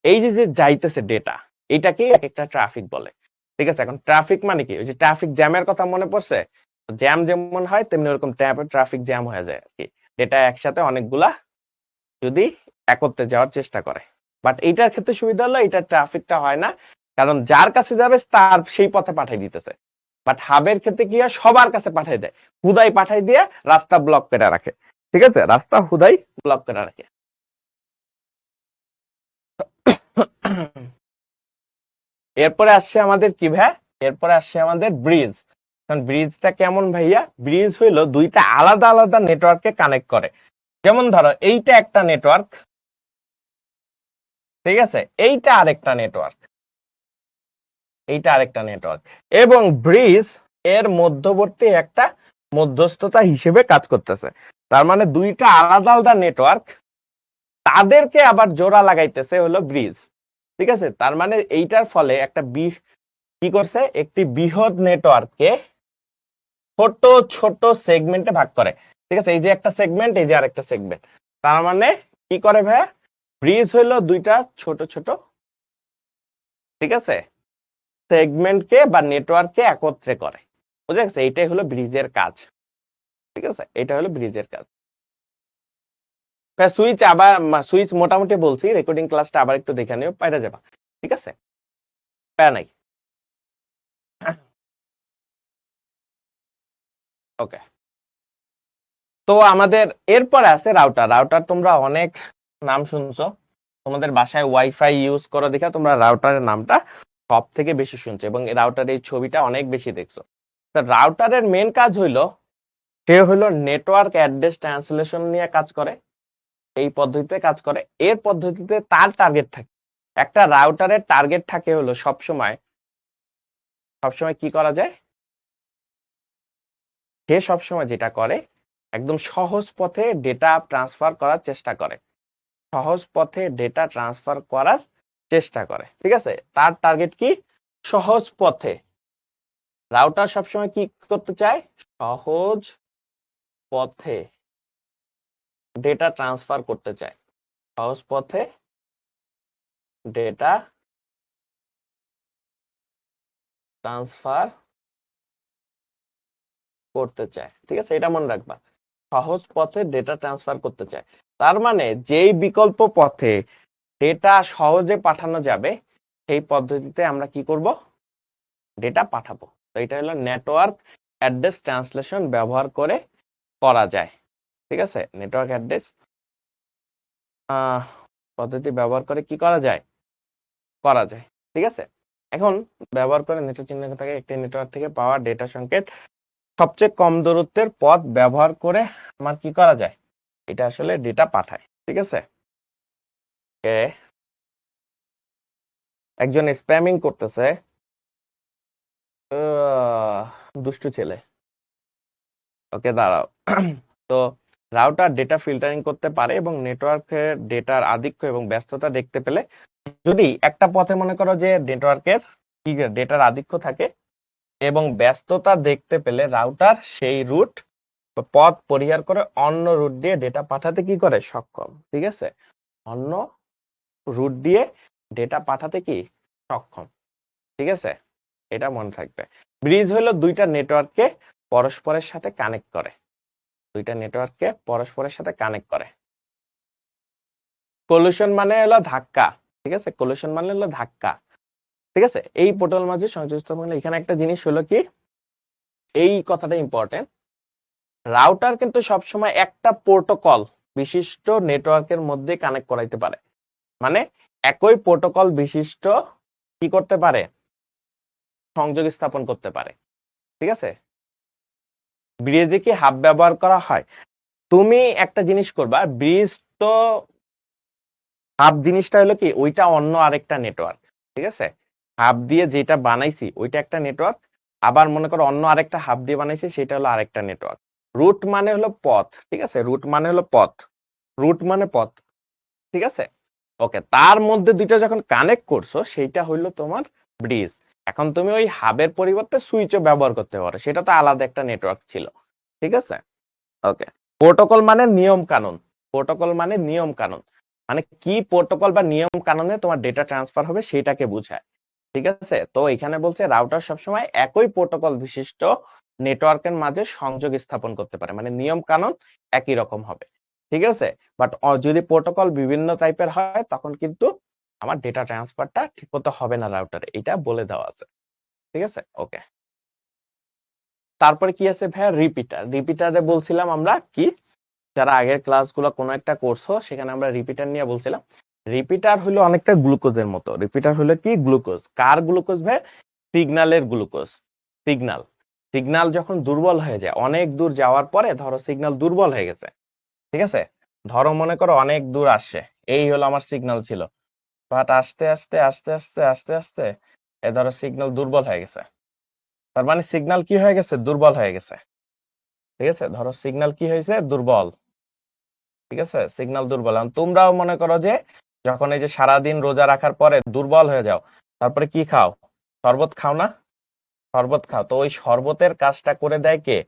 S1: এই যে যে যাইতেছে ডেটা, এটাকে একটা ট্রাফিক বলে, ঠিক আছে। এখন ট্রাফিক মানে কি? ওই যে ট্রাফিক জ্যামের কথা মনে পড়ছে, জ্যাম যেমন হয় তেমনি ওরকম ট্রাফিক জ্যাম হয়ে যায় আর কি। ডেটা একসাথে অনেকগুলা যদি একত্রে যাওয়ার চেষ্টা করে। বাট এইটার ক্ষেত্রে সুবিধা হলো এটা ট্রাফিকটা হয় না, কারণ যার কাছে যাবে তার সেই পথে পাঠিয়ে দিতেছে। বাট হাবের ক্ষেত্রে কি হয়, সবার কাছে পাঠিয়ে দেয়, হুদাই পাঠিয়ে দিয়ে রাস্তা ব্লক করে রাখে, ঠিক আছে, রাস্তা হুদাই ব্লক করে রাখে। এরপরে আসছে আমাদের কি ভাই, এরপরে আসছে আমাদের ব্রিজ। কারণ ব্রিজটা কেমন ভাইয়া? ব্রিজ হইলো দুইটা আলাদা আলাদা নেটওয়ার্ককে কানেক্ট করে। যেমন ধরো এইটা একটা নেটওয়ার্ক, ঠিক আছে, এইটা আরেকটা নেটওয়ার্ক, এইটা আরেকটা নেটওয়ার্ক, এবং ব্রিজ এর মধ্যবর্তী একটা মধ্যস্থতা হিসেবে কাজ করতেছে। তার মানে দুইটা আলাদা আলাদা নেটওয়ার্ক, তাদেরকে আবার জোড়া লাগাইতেছে হলো ব্রিজ, ঠিক আছে। তার মানে এইটার ফলে একটা কি করছে, একটি বৃহৎ নেটওয়ার্ককে ছোট ছোট সেগমেন্টে ভাগ করে, ঠিক আছে। এই যে একটা সেগমেন্ট, এই যে আরেকটা সেগমেন্ট, তার মানে কি করে ভাইয়া, ব্রিজ হইলো দুইটা ছোট ছোট, ঠিক আছে, সেগমেন্টকে বা নেটওয়ার্ককে একত্রে করে, বুঝা গেছে। এইটাই হলো ব্রিজের কাজ, ঠিক আছে, এটা হলো ব্রিজের কাজ। সুইচ আবার সুইচ মোটামুটি বলছি, রেকর্ডিং ক্লাসটা আবার একটু দেখে নিও, পাইরা যাবা, ঠিক আছে, প্যারা নাই। ওকে, তো আমাদের এরপরে আছে রাউটার। রাউটার তোমরা অনেক নাম শুনছো, তোমাদের বাসায় ওয়াইফাই ইউজ করো দেখে তোমরা রাউটারের নামটা সব থেকে বেশি শুনছো, এবং রাউটারের এই ছবিটা অনেক বেশি দেখছো। তো রাউটারের মেন কাজ হইলো, সে হলো নেটওয়ার্ক অ্যাড্রেস ট্রান্সলেশন নিয়ে কাজ করে, এই পদ্ধতিতে কাজ করে। এর পদ্ধতিতে তার টার্গেট থাকে, একটা রাউটারের টার্গেট থাকে হলো সবসময় কি করা যায়, সে সবসময় যেটা করে একদম সহজ পথে ডেটা ট্রান্সফার করার চেষ্টা করে, সহজ পথে ডেটা ট্রান্সফার করার চেষ্টা করে, ঠিক আছে। তার টার্গেট কি? সহজ পথে। রাউটার সবসময় কি করতে চায়? সহজ পথে ডেটা ট্রান্সফার করতে চায়, সহজ পথে ডেটা ট্রান্সফার করতে চায়, ঠিক আছে, এটা মনে রাখবা, সহজ পথে ডেটা ট্রান্সফার করতে চায়। তার মানে যেই বিকল্প পথে ডেটা সহজে পাঠানো যাবে সেই পদ্ধতিতে আমরা কি করব, ডেটা পাঠাবো। তো এটা হলো নেটওয়ার্ক অ্যাড্রেস ট্রান্সলেশন ব্যবহার করে করা যায়, ঠিক আছে। নেটওয়ার্ক অ্যাড্রেস পদ্ধতি ব্যবহার করে কি করা যায়, করা যায়, ঠিক আছে। এখন ব্যবহার করে নেটওয়ার্ক চিহ্ন থাকে একটি নেটওয়ার্ক থেকে পাওয়া ডেটা সংকেত সবচেয়ে কম দূরত্বের পথ ব্যবহার করে আমার কি করা যায়, এটা আসলে ডেটা পাঠায়, ঠিক আছে। একজন স্প্যামিং করতেছে, দুষ্টু ছেলে, ওকে দাঁড়াও। তো রাউটার ডেটা ফিল্টারিং করতে পারে এবং নেটওয়ার্কের ডেটার আধিক্য এবং ব্যস্ততা দেখতে পেলে, যদি একটা পথে মনে করো যে নেটওয়ার্কের কি ডেটার আধিক্য থাকে এবং ব্যস্ততা দেখতে পেলে রাউটার সেই রুট পথ পরিহার করে অন্য রুট দিয়ে ডেটা পাঠাতে কি করে সক্ষম, ঠিক আছে, অন্য রুট দিয়ে ডেটা পাঠাতে কি সক্ষম, ঠিক আছে, এটা মনে থাকবে। ব্রিজ হলো দুইটা নেটওয়ার্ককে পরস্পরের সাথে কানেক্ট করে, দুইটা নেটওয়ার্ককে পরস্পরের সাথে কানেক্ট করে। কলিশন মানে হলো ধাক্কা, ঠিক আছে, কলিশন মানে হলো ধাক্কা, ঠিক আছে। এই পোর্টাল মাঝে সংযোগ স্থাপন, এখানে একটা জিনিস হলো কি, এই কথাটা ইম্পর্টেন্ট, রাউটার কিন্তু সবসময় একটা প্রোটোকল বিশিষ্ট নেটওয়ার্কের মধ্যে কানেক্ট করাইতে পারে, মানে একই প্রোটোকল বিশিষ্ট কি করতে পারে, সংযোগ স্থাপন করতে পারে, ঠিক আছে। ব্রিজে কি হাব ব্যবহার করা হয়? তুমি একটা জিনিস করবা, ব্রিজ তো হাব জিনিসটা হলো কি, ওইটা অন্য আরেকটা নেটওয়ার্ক, ঠিক আছে। হাব দিয়ে যেটা বানাইছি ওইটা একটা নেটওয়ার্ক, আবার মনে করো অন্য আরেকটা হাব দিয়ে বানাইছি সেটা হলো আরেকটা নেটওয়ার্ক। রুট মানে হলো পথ, ঠিক আছে, রুট মানে হলো পথ, রুট মানে পথ, ঠিক আছে। ওকে, তার মধ্যে দুইটা যখন কানেক্ট করছো সেইটা হইলো তোমার ব্রিজ। এখন তুমি ওই হাবের পরিবর্তে সুইচও ব্যবহার করতে পারো, সেটা তো আলাদা একটা নেটওয়ার্ক ছিল, ঠিক আছে। ওকে, প্রোটোকল মানে নিয়ম কানুন, প্রোটোকল মানে নিয়ম কানুন, মানে কি প্রোটোকল বা নিয়ম কানুনে তোমার ডেটা ট্রান্সফার হবে সেটাকে বোঝায়, ঠিক আছে। তো এখানে বলছে রাউটার সবসময় একই প্রোটোকল বিশিষ্ট নেটওয়ার্কের মাঝে সংযোগ স্থাপন করতে পারে, মানে নিয়ম কানুন একই রকম হবে, ঠিক আছে। বাট যদি প্রোটোকল বিভিন্ন টাইপের হয় তখন কিন্তু আমার ডেটা ট্রান্সফারটা ঠিক মতো হবে না রাউটারে, এটা বলে দেওয়া আছে, ঠিক আছে। ওকে, তারপরে কি আছে ভাইয়া, রিপিটার। রিপিটারে বলছিলাম আমরা কি, যারা আগের ক্লাসগুলো কোনো একটা করছো সেখানে আমরা রিপিটার নিয়ে বলছিলাম। রিপিটার হলো অনেকটা গ্লুকোজের মতো। রিপিটার হলো কি, গ্লুকোজ। কার গ্লুকোজ ভাই? সিগন্যালের গ্লুকোজ। সিগন্যাল, সিগন্যাল যখন দুর্বল হয়ে যায়, অনেক দূর যাওয়ার পরে ধরো সিগন্যাল দুর্বল হয়ে গেছে, ঠিক আছে। ধরো মনে করো অনেক দূর আসছে, এই হলো আমার সিগন্যাল ছিল, বাট আস্তে আস্তে আস্তে আস্তে আস্তে আস্তে এ ধরো সিগন্যাল দুর্বল হয়ে গেছে, তার মানে সিগন্যাল কি হয়ে গেছে, দুর্বল হয়ে গেছে, ঠিক আছে। ধরো সিগন্যাল কি হয়েছে, দুর্বল, ঠিক আছে, সিগন্যাল দুর্বল। তোমরাও মনে করো যে যখন এই যে সারাদিন রোজা রাখার পরে দুর্বল হয়ে যাও, তারপরে কি খাও, শরবত খাও না, শরবত খাও, তো ওই শরবতের কাজটা করে দেয় কে,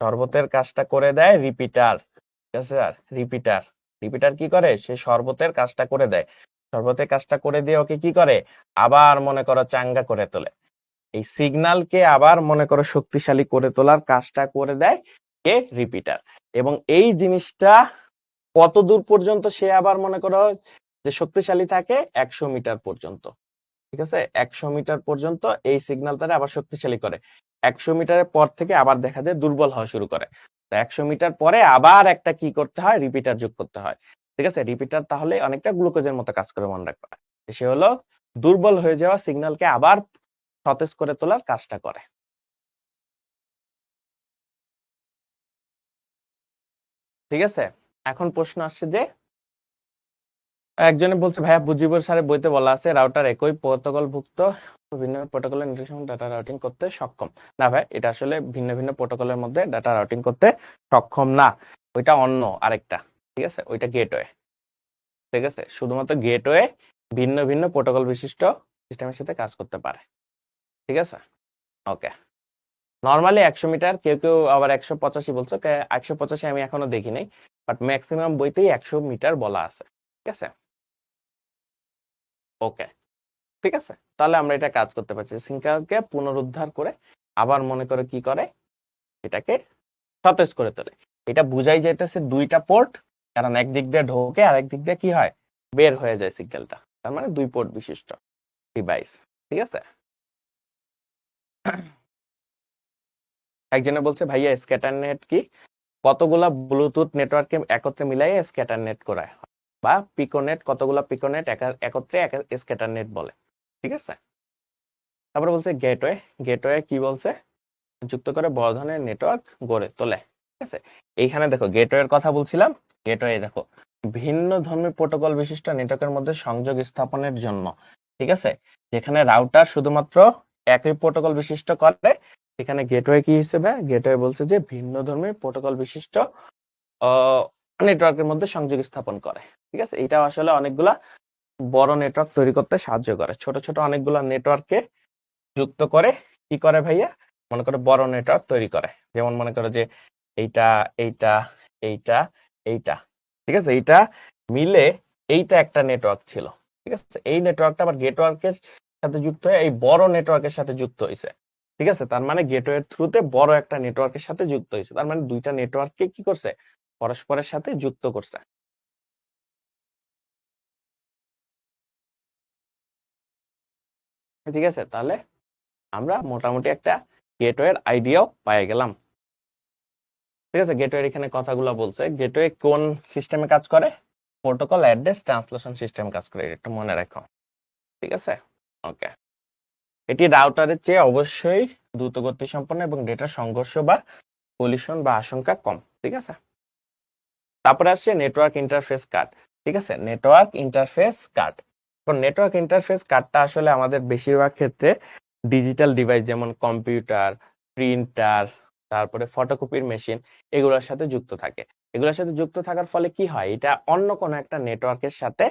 S1: শরবতের কাজটা করে দেয় রিপিটার, ঠিক আছে। আর রিপিটার, রিপিটার কি করে, সে শরবতের কাজটা করে দেয়, শরবতের কাজটা করে দিয়ে ওকে কি করে, আবার মনে করো চাঙ্গা করে তোলে। এই সিগন্যালকে আবার মনে করো শক্তিশালী করে তোলার কাজটা করে দেয় কে, রিপিটার। এবং এই জিনিসটা কত দূর পর্যন্ত সে আবার মনে করো যে শক্তিশালী থাকে, 100 মিটার পর্যন্ত, ঠিক আছে। 100 মিটার পর্যন্ত এই সিগন্যালটা আবার শক্তিশালী করে, 100 মিটারের পর থেকে আবার দেখা যায় দুর্বল হওয়া শুরু করে। তো 100 মিটার পরে আবার একটা কি করতে হয়, রিপিটার যোগ করতে হয়, ঠিক আছে। রিপিটার তাহলে অনেকটা গ্লুকোজের মতো কাজ করে, মনে রাখবা। সে হলো দুর্বল হয়ে যাওয়া সিগন্যালকে আবার সতেজ করে তোলার কাজটা করে, ঠিক আছে। এখন প্রশ্ন আসছে যে, একজনে বলছে ভাইয়া বুজিবুর স্যারের বইতে বলা আছে রাউটার একই প্রোটোকলভুক্ত ভিন্ন প্রোটোকলের নির্দেশনা ডাটা রাউটিং করতে সক্ষম। না ভাই, এটা আসলে ভিন্ন ভিন্ন প্রোটোকলের মধ্যে ডাটা রাউটিং করতে সক্ষম না, ওইটা অন্য আরেকটা, ঠিক আছে, ওইটা গেটওয়ে, ঠিক আছে। শুধুমাত্র গেটওয়ে ভিন্ন ভিন্ন প্রোটোকল বিশিষ্ট সিস্টেমের সাথে কাজ করতে পারে, ঠিক আছে। ওকে, নর্মালি 100 মিটার, কেউ কেউ আবার 185 বলছো, 185 আমি এখনো দেখি নাই, বাট ম্যাক্সিমাম বইতেই 100 মিটার বলা আছে, ঠিক আছে। ওকে, ঠিক আছে, তাহলে আমরা এটা কাজ করতে পারছি, সিঙ্কারকে পুনরুদ্ধার করে আবার মনে করে কি করে, এটাকে সতেজ করে তোলে। এটা বুঝাই যাইতেছে দুইটা পোর্ট, কারণ একদিক দিয়ে ঢোকে আর একদিক দিয়ে কি হয়, বের হয়ে যায় সিগন্যালটা, তার মানে দুই পোর্ট বিশিষ্ট ডিভাইস, ঠিক আছে। একজনে বলছে ভাইয়া স্ক্যাটার নেট কি, কতগুলা ব্লুটুথ নেটওয়ার্ককে একত্রে মিলাই স্ক্যাটার নেট করা হয়, বা পিকোনেট, কতগুলা পিকোনেট একত্রে স্ক্যাটার নেট বলে, ঠিক আছে। তারপরে বলছে গেটওয়ে, গেটওয়ে কি বলছে, যুক্ত করে বড় ধরনের নেটওয়ার্ক গড়ে তোলে, ঠিক আছে। এইখানে দেখো গেটওয়ের কথা বলছিলাম, গেটওয়ে দেখো ভিন্ন ধর্মী প্রোটোকল বিশিষ্ট নেটওয়ার্কের মধ্যে সংযোগ স্থাপনের জন্য, ঠিক আছে। যেখানে রাউটার শুধুমাত্র একই প্রোটোকল বিশিষ্ট করে, এখানে গেটওয়ে কি হিসেবে, গেটওয়ে বলছে যে ভিন্ন ধর্মী প্রোটোকল বিশিষ্ট নেটওয়ার্কের মধ্যে সংযোগ স্থাপন করে, ঠিক আছে। এটা আসলে অনেকগুলা বড় নেটওয়ার্ক তৈরি করতে সাহায্য করে, ছোট ছোট অনেকগুলা নেটওয়ার্ককে যুক্ত করে কি করে ভাইয়া, মনে করো বড় নেটওয়ার্ক তৈরি করে। যেমন মনে করো যে এইটা, এইটা, এইটা, এইটা, ঠিক আছে, এইটা মিলে এইটা একটা নেটওয়ার্ক ছিল, ঠিক আছে। এই নেটওয়ার্কটা আবার গেটওয়ার্কের সাথে যুক্ত হয়ে এই বড় নেটওয়ার্কের সাথে যুক্ত হয়েছে, ঠিক আছে। তার মানে গেটওয়ের থ্রুতে বড় একটা নেটওয়ার্কের সাথে যুক্ত হয়েছে, তার মানে দুইটা নেটওয়ার্ককে কি করছে, পরস্পরের সাথে যুক্ত করছে। ঠিক আছে, তাহলে আমরা মোটামুটি একটা গেটওয়ের আইডিয়াও পেয়ে গেলাম। ঠিক আছে, গেটওয়ের এখানে কথাগুলো বলছে। গেটওয়ে কোন সিস্টেমে কাজ করে? প্রোটোকল অ্যাড্রেস ট্রান্সলেশন সিস্টেম কাজ করে, এটা মনে রাখো। ঠিক আছে, ওকে। এটি রাউটারের চেয়ে অবশ্যই দ্রুত গতি সম্পন্ন এবং ডেটা সংঘর্ষ বা কলিশন বা আশঙ্কা কম। ঠিক আছে, তারপরে আসছে নেটওয়ার্ক ইন্টারফেস কার্ড। ঠিক আছে, নেটওয়ার্ক ইন্টারফেস কার্ড। এখন নেটওয়ার্ক ইন্টারফেস কার্ডটা আসলে আমাদের বেশিরভাগ ক্ষেত্রে ডিজিটাল ডিভাইস যেমন কম্পিউটার, প্রিন্টার, তারপরে ফটোকপির মেশিন, এগুলোর সাথে যুক্ত থাকে। এগুলোর সাথে যুক্ত থাকার ফলে কি হয়, এটা অন্য কোনো একটা নেটওয়ার্কের সাথে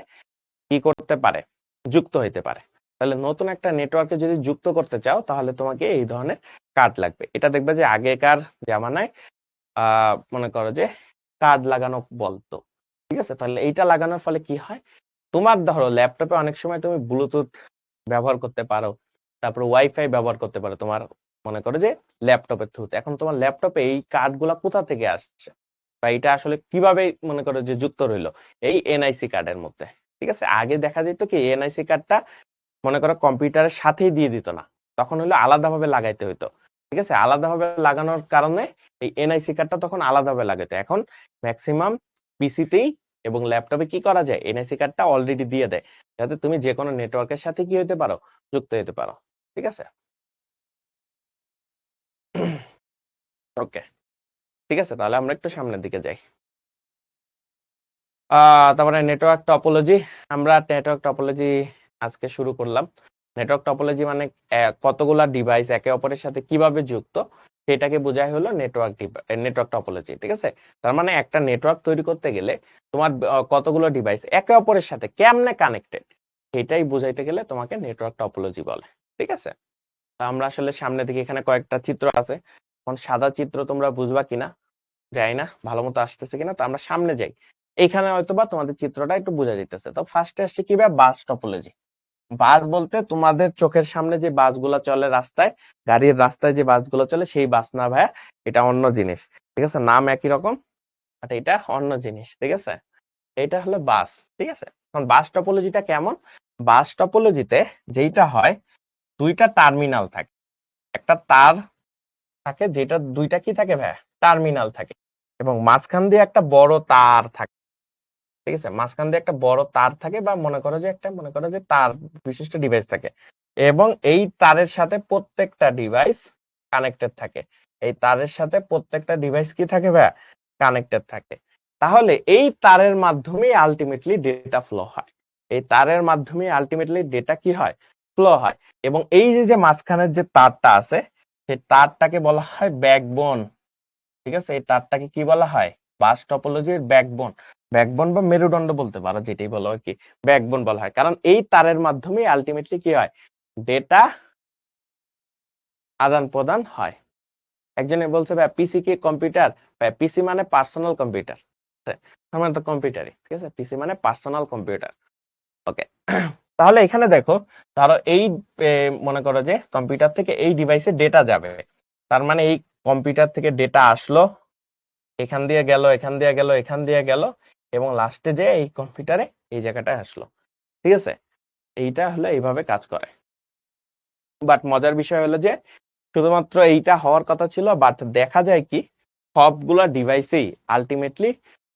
S1: কি করতে পারে, যুক্ত হইতে পারে। তাহলে নতুন একটা নেটওয়ার্কে যদি যুক্ত করতে চাও তাহলে তোমাকে এই ধরনের কার্ড লাগবে। এটা দেখবে যে আগেকার জামানায় মনে করো যে কার্ড লাগানো বলতো। ঠিক আছে, তাহলে এইটা লাগানোর ফলে কি হয়, তোমার ধরো ল্যাপটপে অনেক সময় তুমি ব্লুটুথ ব্যবহার করতে পারো, তারপর ওয়াইফাই ব্যবহার করতে পারো তোমার মনে করো যে ল্যাপটপের থ্রুতে। এখন তোমার ল্যাপটপে এই কার্ডগুলা কোথা থেকে আসছে বা এটা আসলে কিভাবে মনে করো যে যুক্ত রইলো, এই এনআইসি কার্ডের মধ্যে। ঠিক আছে, আগে দেখা যেত কি এনআইসি কার্ডটা মনে করো কম্পিউটারের সাথেই দিয়ে দিত না, তখন হলো আলাদাভাবে লাগাইতে হইতো। ঠিক আছে, আলাদাভাবে লাগানোর কারণে এই এনআইসি কার্ডটা তখন আলাদাভাবে লাগাইতো। এখন ম্যাক্সিমাম পিসিতেই এবং ল্যাপটপে কি করা যায়, এনআইসি কার্ডটা অলরেডি দিয়ে দেয়, যাতে তুমি যে কোনো নেটওয়ার্কের সাথে কি হতে পারো, যুক্ত হতে পারো। ঠিক আছে, ওকে। ঠিক আছে, তাহলে আমরা একটু সামনের দিকে যাই। তারপরে নেটওয়ার্ক টপোলজি। আমরা নেটওয়ার্ক টপোলজি আজকে শুরু করলাম। নেটওয়ার্ক টপোলজি মানে কতগুলা ডিভাইস একে অপরের সাথে কিভাবে যুক্ত, সেটাকে বোঝায় হলো নেটওয়ার্ক টপোলজি। ঠিক আছে, তার মানে একটা নেটওয়ার্ক তৈরি করতে গেলে তোমার কতগুলো ডিভাইস একে অপরের সাথে কেমনে কানেক্টেড, সেটাই বোঝাইতে গেলে তোমাকে নেটওয়ার্ক টপোলজি বলে। ঠিক আছে, তা আমরা আসলে সামনে দিকে এখানে কয়েকটা চিত্র আছে, এখন সাদা চিত্র তোমরা বুঝবা কিনা যাই না, ভালো মতো আসতেছে কিনা, তো আমরা সামনে যাই। এখানে হয়তোবা তোমাদের চিত্রটা একটু বোঝা যেতেছে। তো ফার্স্টে আসছে কি বাস টপোলজি। বাস বলতে তোমাদের চোখের সামনে যে বাসগুলো চলে রাস্তায়, গাড়ির রাস্তায় যে বাসগুলো চলে, সেই বাস না ভাইয়া, এটা অন্য জিনিস। ঠিক আছে, নাম একই রকম বাট এটা অন্য জিনিস। ঠিক আছে, এটা হলো বাস। ঠিক আছে, এখন বাস টপোলজিটা কেমন? বাস টপোলজিতে যেটা হয়, দুইটা টার্মিনাল থাকে, একটা তার থাকে, যেটা দুইটা কি থাকে ভাইয়া, টার্মিনাল থাকে, এবং মাঝখান দিয়ে একটা বড় তার থাকে। ঠিক আছে, মাঝখান দিয়ে একটা বড় তার থাকে বা মনে করো যে তার বিশিষ্ট ডিভাইস থাকে, এবং এই তারের সাথে প্রত্যেকটা ডিভাইস কানেক্টেড থাকে। এই তারের সাথে প্রত্যেকটা ডিভাইস কি থাকে ভাইয়া, কানেক্টেড থাকে। তাহলে এই তারের মাধ্যমে আলটিমেটলি ডেটা ফ্লো হয়। এই তারের মাধ্যমে আলটিমেটলি ডেটা কি হয়, ফ্লো হয়। এবং এই যে মাঝখানের যে তারটা আছে, সেই তারটাকে বলা হয় ব্যাকবোন। ঠিক আছে, এই তারটাকে কি বলা হয়, বাস টপোলজির ব্যাকবোন। ব্যাকবোন বা মেরুদণ্ড বলতে পারো, যেটাই বলো আর কি, ব্যাকবোন বলা হয়। কারণ এই তারের মাধ্যমে আলটিমেটলি কি হয়, ডেটা আদান প্রদান হয়। একজনে বলছে ভাই পিসি কি কম্পিউটার? ভাই পিসি মানে পার্সোনাল কম্পিউটার। আমরা তো কম্পিউটারই। ঠিক আছে, পিসি মানে পার্সোনাল কম্পিউটার। ওকে, তাহলে এখানে দেখো, ধরো এই মনে করো যে কম্পিউটার থেকে এই ডিভাইসে ডেটা যাবে, তার মানে এই কম্পিউটার থেকে ডেটা আসলো, এখান দিয়ে গেল, এখান দিয়ে গেল, এখান দিয়ে গেল, এবং লাস্টে যে এই কম্পিউটারে এই জায়গাটায় আসলো। ঠিক আছে, এইটা হলো এইভাবে কাজ করে। বাট মজার বিষয় হলো যে শুধুমাত্র এইটা হওয়ার কথা ছিল, বাট দেখা যায় কি সবগুলা ডিভাইসেই আলটিমেটলি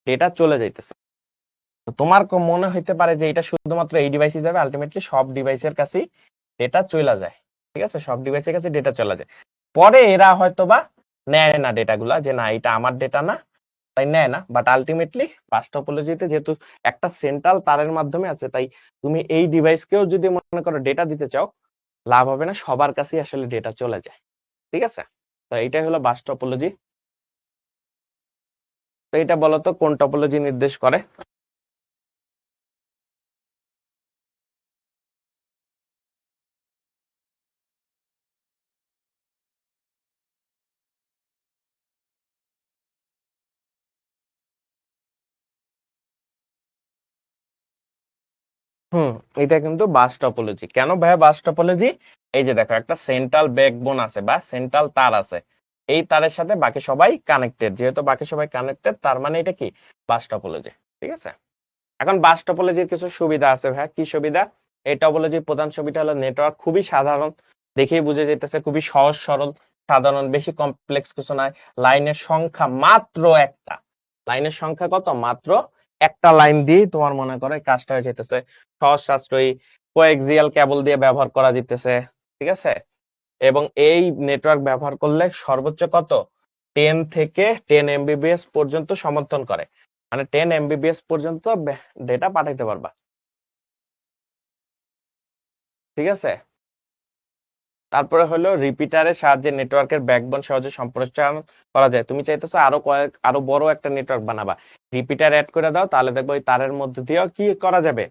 S1: ডেটা চলে যাইতেছে। তো তোমার মনে হইতে পারে যে এটা শুধুমাত্র এই ডিভাইসে যাবে, আলটিমেটলি সব ডিভাইসের কাছেই ডেটা চলে যায়। ঠিক আছে, সব ডিভাইসের কাছে ডেটা চলে যায়। পরে এরা হয়তোবা নেয় না ডেটাগুলা, যে না এটা আমার ডেটা না, তাই নেয় না। বাট আলটিমেটলি বাস টপোলজিতে যেহেতু একটা সেন্ট্রাল তারের মাধ্যমে আছে, তাই তুমি এই ডিভাইসকেও যদি মনে করো ডেটা দিতে চাও, লাভ হবে না, সবার কাছেই আসলে ডেটা চলে যায়। ঠিক আছে, তো এইটাই হলো বাস টপোলজি। তো এটা বলতো কোন টপোলজি নির্দেশ করে? হুম, এটা কিন্তু বাস টপোলজি। কেন ভাইয়া বাস টপোলজি? এই যে দেখো, একটা সেন্ট্রাল ব্যাকবোন আছে বা সেন্ট্রাল তার আছে, এই তারের সাথে বাকি সবাই কানেক্টেড। যেহেতু বাকি সবাই কানেক্টেড, তার মানে এটা কি বাস টপোলজি। ঠিক আছে, এখন বাস টপোলজির কিছু সুবিধা আছে ভাইয়া। কি সুবিধা? এই টপোলজির প্রধান ছবিটা হলো নেটওয়ার্ক, খুবই সাধারণ, দেখেই বুঝে যেতেছে খুবই সহজ সরল সাধারণ, বেশি কমপ্লেক্স কিছু নয়। লাইনের সংখ্যা মাত্র একটা, লাইনের সংখ্যা কত, মাত্র একটা লাইন দিয়ে তোমার মনে করে কাজটা হয়ে যেতেছে, সহজ সাশ্রয়ী, কোএক্সিয়াল কেবল দিয়ে ব্যবহার করা যেতেছে, ঠিক আছে। এবং এই নেটওয়ার্ক ব্যবহার করলে সর্বোচ্চ কত, 10 থেকে 10 MBPS পর্যন্ত সমর্থন করে, মানে 10 MBPS পর্যন্ত ডেটা পাঠাইতে পারবা, ঠিক আছে। তারপরে হলো রিপিটারের সাহায্যে নেটওয়ার্কের ব্যাকবোন সহজে সম্প্রসারণ করা যায়। তুমি চাইতেছো আরো বড় একটা নেটওয়ার্ক বানাবা, রিপিটার অ্যাড করে দাও, তাহলে দেখবো ওই তারের মধ্যে দিয়েও কি করা যাবে,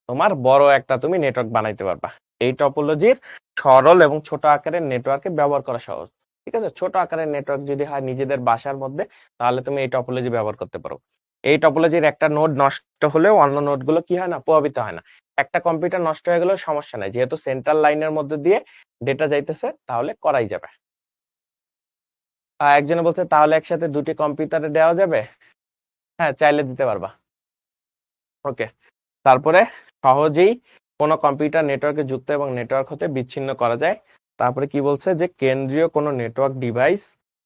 S1: তোমার বড় একটা তুমি নেটওয়ার্ক বানাইতে পারবা। এই টপোলজির সরল এবং ছোট আকারের নেটওয়ার্কে ব্যবহার করা সহজ, ঠিক আছে। ছোট আকারের নেটওয়ার্ক যদি হয় নিজেদের বাসার মধ্যে, তাহলে তুমি এই টপোলজি ব্যবহার করতে পারো। এই টপোলজির একটা নোড নষ্ট হলেও অন্য নোড গুলো কি হয় না, প্রভাবিত হয় না। একটা কম্পিউটার নষ্ট হয়ে গেলেও সমস্যা নাই, যেহেতু সেন্ট্রাল লাইনের মধ্যে দিয়ে ডেটা যাইতেছে, তাহলে করাই যাবে। একজনে বলছে তাহলে একসাথে দুটি কম্পিউটারে দেওয়া যাবে, হ্যাঁ চাইলে দিতে পারবা। ওকে, তারপরে সহজেই কোনো কম্পিউটার নেটওয়ার্কে যুক্ত এবং নেটওয়ার্ক হতে বিচ্ছিন্ন করা যায়। তারপরে কি বলছে যে কেন্দ্রীয় কোনো নেটওয়ার্ক ডিভাইস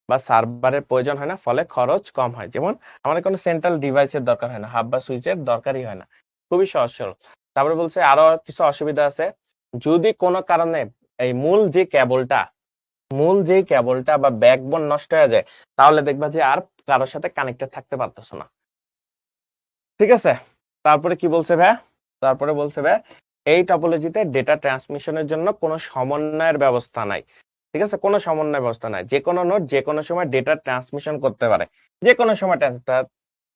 S1: বা সার্ভারের প্রয়োজন হয় না, ফলে খরচ কম হয়। যেমন আমাদের কোনো সেন্ট্রাল ডিভাইসের দরকার হয় না, হাব বা সুইচের দরকারই হয় না, খুবই সহজ সরল। তারপরে বলছে আরো কিছু অসুবিধা আছে, যদি কোনো কারণে এই মূল যে কেবলটা বা ব্যাকবোন নষ্ট হয়ে যায়, তাহলে দেখবা যে আর কারোর সাথে কানেক্টেড থাকতে পারতেছো না, ঠিক আছে। তারপরে কি বলছে ভাই, তারপরে বলছে ভাই এই টপোলজিতে ডেটা ট্রান্সমিশনের জন্য কোনো সমন্বয়ের ব্যবস্থা নাই, ঠিক আছে, কোনো সমন্বয় ব্যবস্থা নাই। যে কোনো নোড যে কোনো সময় ডেটা ট্রান্সমিশন করতে পারে, যে কোনো সময়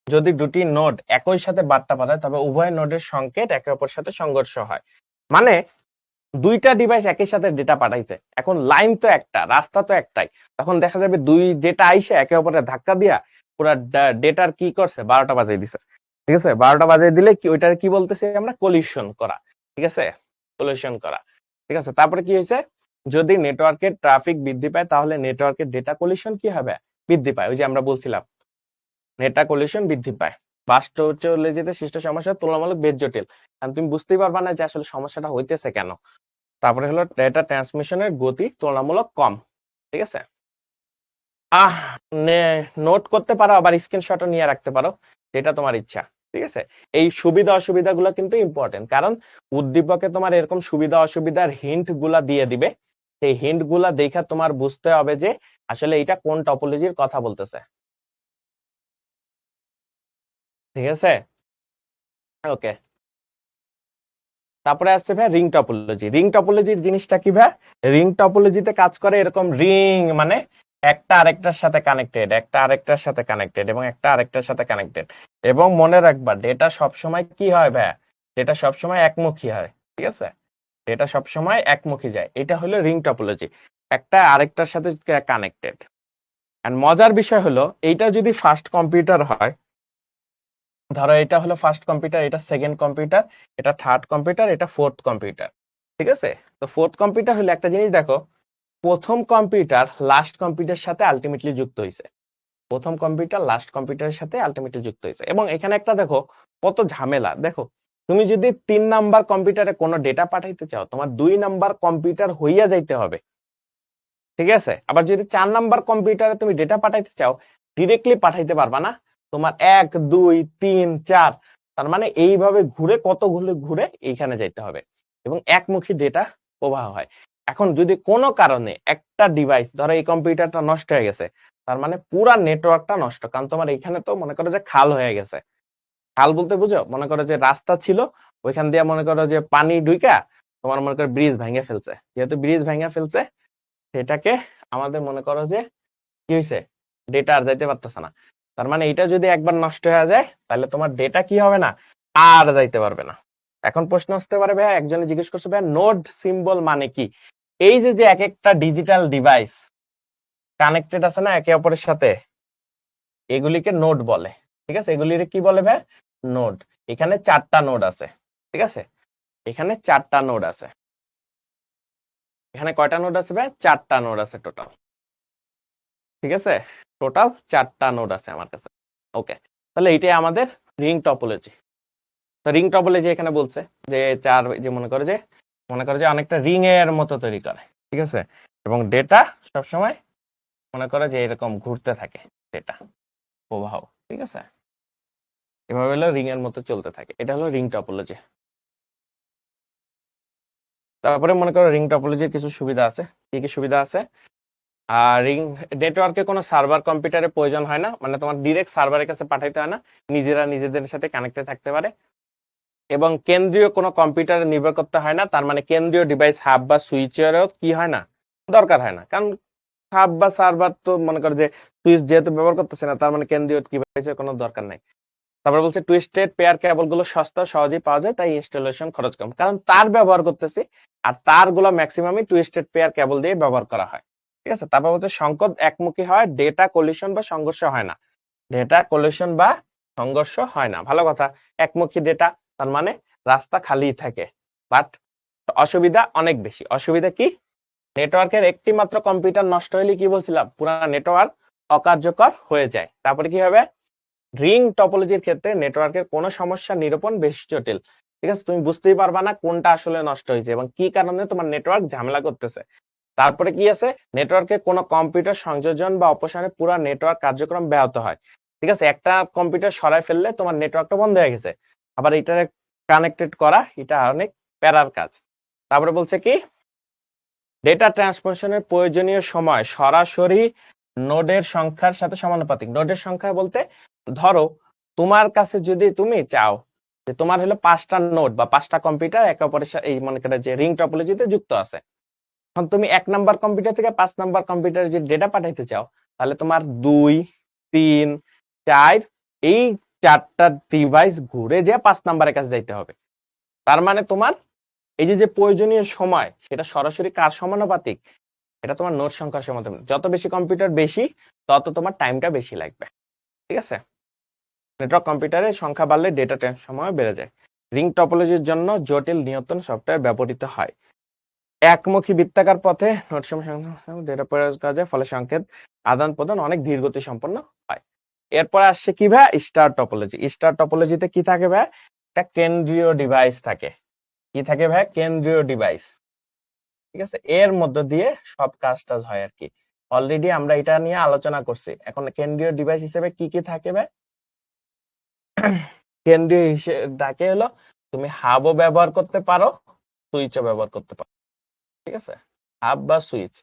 S1: যদি দুটি নোড একই সাথে বার্তা পাঠায়, তবে উভয় নোডের সংকেত একে অপরের সাথে সংঘর্ষ হয়। মানে দুইটা ডিভাইস একই সাথে ডেটা পাঠাইছে, এখন লাইন তো একটা, রাস্তা তো একটাই, তখন দেখা যাবে দুই ডেটা আইসে একে অপরের ধাক্কা দিয়া পুরা ডেটার কি করছে, 12টা বাজিয়ে দিছে, ঠিক আছে। 12টা বাজিয়ে দিলে কি ওইটার কি বলতেছি আমরা, কলিশন করা, ঠিক আছে, কলিশন করা, ঠিক আছে। তারপরে কি হয়েছে, যদি নেটওয়ার্কের ট্রাফিক বৃদ্ধি পায়, তাহলে নেটওয়ার্কের ডেটা কলিশন কি হবে, বৃদ্ধি পায়। ওই যে আমরা বলছিলাম ডেটা কলিশন বৃদ্ধি পায়, বাস্ট চলে যেতে সৃষ্ট সমস্যা তুলনামূলক বেশ জটিল, কারণ তুমি বুঝতেই পারবা না যে আসলে সমস্যাটা হইতেছে কেন। তারপরে হলো ডেটা ট্রান্সমিশনের গতি তুলনামূলক কম, ঠিক আছে। আহ নোট করতে পারো, আবার স্ক্রিনশটও নিয়ে রাখতে পারো, যেটা তোমার ইচ্ছা, ঠিক আছে। এই সুবিধা অসুবিধাগুলো কিন্তু ইম্পর্টেন্ট, কারণ উদ্দীপকে তোমার এরকম সুবিধা অসুবিধার হিন্ট গুলা দিয়ে দিবে, সেই হিন্ট গুলা দেখে তোমার বুঝতে হবে যে আসলে এটা কোন টপোলজির কথা বলতেছে, ঠিক আছে। ওকে, তারপরে আসছে ভাই রিং টপোলজি। রিং টপোলজির জিনিসটা কি ভাই, রিং টপোলজিতে কাজ করে এরকম রিং, মানে একটা আরেকটার সাথে কানেক্টেড, একটা আরেকটার সাথে কানেক্টেড এবং একটা আরেকটার সাথে কানেক্টেড। এবং মনে রাখবা ডেটা সবসময় কি হয় ভাই, ডেটা সবসময় একমুখী হয়, ঠিক আছে, ডেটা সবসময় একমুখী যায়, এটা হলো রিং টপোলজি, একটা আরেকটার সাথে কানেক্টেড। এন্ড মজার বিষয় হলো এইটা যদি ফার্স্ট কম্পিউটার হয়, ধরো এটা হলো ফার্স্ট কম্পিউটার, এটা সেকেন্ড কম্পিউটার, এটা থার্ড কম্পিউটার, এটা ফোর্থ কম্পিউটার, ঠিক আছে। তো ফোর্থ কম্পিউটার হলে একটা জিনিস দেখো, প্রথম কম্পিউটার লাস্ট কম্পিউটারের সাথে আলটিমেটলি যুক্ত হয়েছে, প্রথম কম্পিউটার লাস্ট কম্পিউটারের সাথে আলটিমেটলি যুক্ত হয়েছে। এবং এখানে একটা দেখো কত ঝামেলা, দেখো তুমি যদি 3 নাম্বার কম্পিউটারে কোনো ডেটা পাঠাইতে চাও, তোমার 2 নাম্বার কম্পিউটার হইয়া যাইতে হবে, ঠিক আছে। আবার যদি 4 নাম্বার কম্পিউটারে তুমি ডেটা পাঠাইতে চাও, ডিরেক্টলি পাঠাইতে পারবা না, তোমার 1 2 3 4, তার মানে এইভাবে ঘুরে কতগুলো ঘুরে এইখানে যাইতে হবে, এবং একমুখী ডেটা প্রবাহ হয়। এখন যদি কোনো কারণে একটা ডিভাইস, ধরো এই কম্পিউটারটা নষ্ট হয়ে গেছে, তার মানে পুরা নেটওয়ার্কটা নষ্ট, কারণ তোমার এখানে তো মনে করো যে খাল হয়ে গেছে, খাল বলতে বুঝো, মনে করো যে রাস্তা ছিল, ওইখান দিয়ে মনে করো যে পানি ঢুইকা তোমার মনে করো ব্রিজ ভেঙে ফেলছে, যেহেতু ব্রিজ ভেঙে ফেলছে, সেটাকে আমাদের মনে করো যে কি হয়েছে, ডেটা আর যাইতে পারতেছে না। তার মানে এটা যদি একবার নষ্ট হয়ে যায়, তাহলে তোমার ডেটা কি হবে না, আর যাইতে পারবে না। এখন প্রশ্ন আসতে পারে ভাই, একজনে জিজ্ঞেস করছে ভাই নোড সিম্বল মানে কি, এই যে যে এক একটা ডিজিটাল ডিভাইস কানেক্টেড আছে না একে অপরের সাথে, এগুলিকে নোড বলে, ঠিক আছে, এগুলির কি বলে ভাই, নোড। এখানে 4টা নোড আছে, ঠিক আছে, এখানে 4টা নোড আছে, এখানে কয়টা নোড আছে ভাই, 4টা নোড আছে টোটাল, ঠিক আছে, টোটাল 4টা নোড আছে আমার কাছে। ওকে, তাহলে এইটাই আমাদের রিং টপোলজি। তো রিং টপোলজি এখানে বলছে যে চার, যে মনে করে যে অনেকটা রিং এর মতো তৈরি করে, ঠিক আছে, এবং ডেটা সবসময় মনে করে যে এরকম ঘুরতে থাকে, ডেটা প্রবাহ, ঠিক আছে, এভাবে হলো রিং এর মতো চলতে থাকে, এটা হলো রিং টপোলজি। তারপরে মনে করো রিং টপোলজির কিছু সুবিধা আছে। কি কি সুবিধা আছে? আর রিং নেটওয়ার্কে কোনো সার্ভার কম্পিউটারের প্রয়োজন হয় না, মানে তোমার ডিরেক্ট সার্ভারের কাছে পাঠাইতে হয় না, নিজেরা নিজেদের সাথে কানেক্টেড থাকতে পারে, এবং কেন্দ্রীয় কোনো কম্পিউটারে নির্ভর করতে হয় না, তার মানে কেন্দ্রীয় ডিভাইস হাব বা সুইচেরও কি হয় না, দরকার হয় না, কারণ হাব বা সার্ভার তো মনে করো যে সুইচ যেহেতু ব্যবহার করতেছে না, তার মানে কেন্দ্রীয় ডিভাইসের কোনো দরকার নাই। তারপর বলছে টুইস্টেড পেয়ার কেবল গুলো সস্তা, সহজেই পাওয়া যায়, তাই ইনস্টলেশন খরচ কম, কারণ তার ব্যবহার করতেছি, আর তারগুলো ম্যাক্সিমামই টুইস্টেড পেয়ার কেবল দিয়ে ব্যবহার করা হয়, ঠিক আছে। তারপর বলছে সংকট একমুখী হয়, ডেটা কলিশন বা সংঘর্ষ হয় না, ডেটা কলিশন বা সংঘর্ষ হয় না, ভালো কথা। একমুখী ডেটা, তার মানে রাস্তা খালি থাকে, বাট অসুবিধা অনেক বেশি। অসুবিধা কি? নেটওয়ার্কের একটি মাত্র কম্পিউটার নষ্ট হলে কি বলছিলাম, পুরো নেটওয়ার্ক অকার্যকর হয়ে যায়। তারপরে কি হবে? রিং টপোলজির ক্ষেত্রে নেটওয়ার্কের কোনো সমস্যা নিরূপণ বেশ জটিল, ঠিক আছে, তুমি বুঝতেই পারবা না কোনটা আসলে নষ্ট হয়েছে এবং কি কারণে তোমার নেটওয়ার্ক ঝামেলা করতেছে। তারপরে কি আছে? নেটওয়ার্কে কোনো কম্পিউটার সংযোজন বা অপসারণে পুরো নেটওয়ার্ক কার্যক্রম ব্যাহত হয়, ঠিক আছে, একটা কম্পিউটার সরাই ফেললে তোমার নেটওয়ার্কটা বন্ধ হয়ে গেছে, আবার এটা কানেক্টেড করা এটা অনেক প্যারার কাজ। তারপরে বলছে কি, ডেটা ট্রান্সমিশনের প্রয়োজনীয় সময় সরাসরি নোডের সংখ্যার সাথে সমানুপাতিক। নোডের সংখ্যা বলতে ধরো তোমার কাছে যদি তুমি চাও যে তোমার হলো 5টা নোড বা 5টা কম্পিউটার একে অপরের সাথে এই মনে করে যে রিং টপোলজিতে যুক্ত আছে, এখন তুমি 1 নাম্বার কম্পিউটার থেকে 5 নাম্বার কম্পিউটারে যে ডেটা পাঠাইতে চাও, তাহলে তোমার 2, 3, 4 এই 4টা ডিভাইস ঘুরে যে 5 নাম্বারের কাছে যাইতে হবে। তার মানে তোমার এই যে যে প্রয়োজনীয় সময় সেটা সরাসরি কার সমানুপাতিক? এটা তোমার নোড সংখ্যার সমানুপাতিক। যত বেশি কম্পিউটার বেশি, তত তোমার টাইমটা বেশি লাগবে, ঠিক আছে। নেটওয়ার্ক কম্পিউটারের সংখ্যা বাড়লে ডেটা টাইম সময় বেড়ে যায়। রিং টপোলজির জন্য জটিল নিয়ন্ত্রণ সফটওয়্যার ব্যবহৃত হয়। একমুখী বৃত্তাকার পথে নোড ডেটা প্রয়োগ কাজে ফলে সংকেত আদান প্রদান অনেক ধীর গতি সম্পন্ন হয়। এরপর আসছে কি ভাই? Star topology. স্টার টপোলজিতে কি থাকে ভাই? একটা কেন্দ্রীয় ডিভাইস থাকে। কি থাকে ভাই? কেন্দ্রীয় ডিভাইস, ঠিক আছে, এর মধ্য দিয়ে সব কাজ টাজ হয় আর কি। অলরেডি আমরা এটা নিয়ে আলোচনা করছি। এখন কেন্দ্রীয় ডিভাইস হিসেবে কি কি থাকে ভাই? কেন্দ্রীয় হিসেবে ডাকে হলো তুমি হাবও ব্যবহার করতে পারো, সুইচও ব্যবহার করতে পারো, ঠিক আছে। হাব বা সুইচ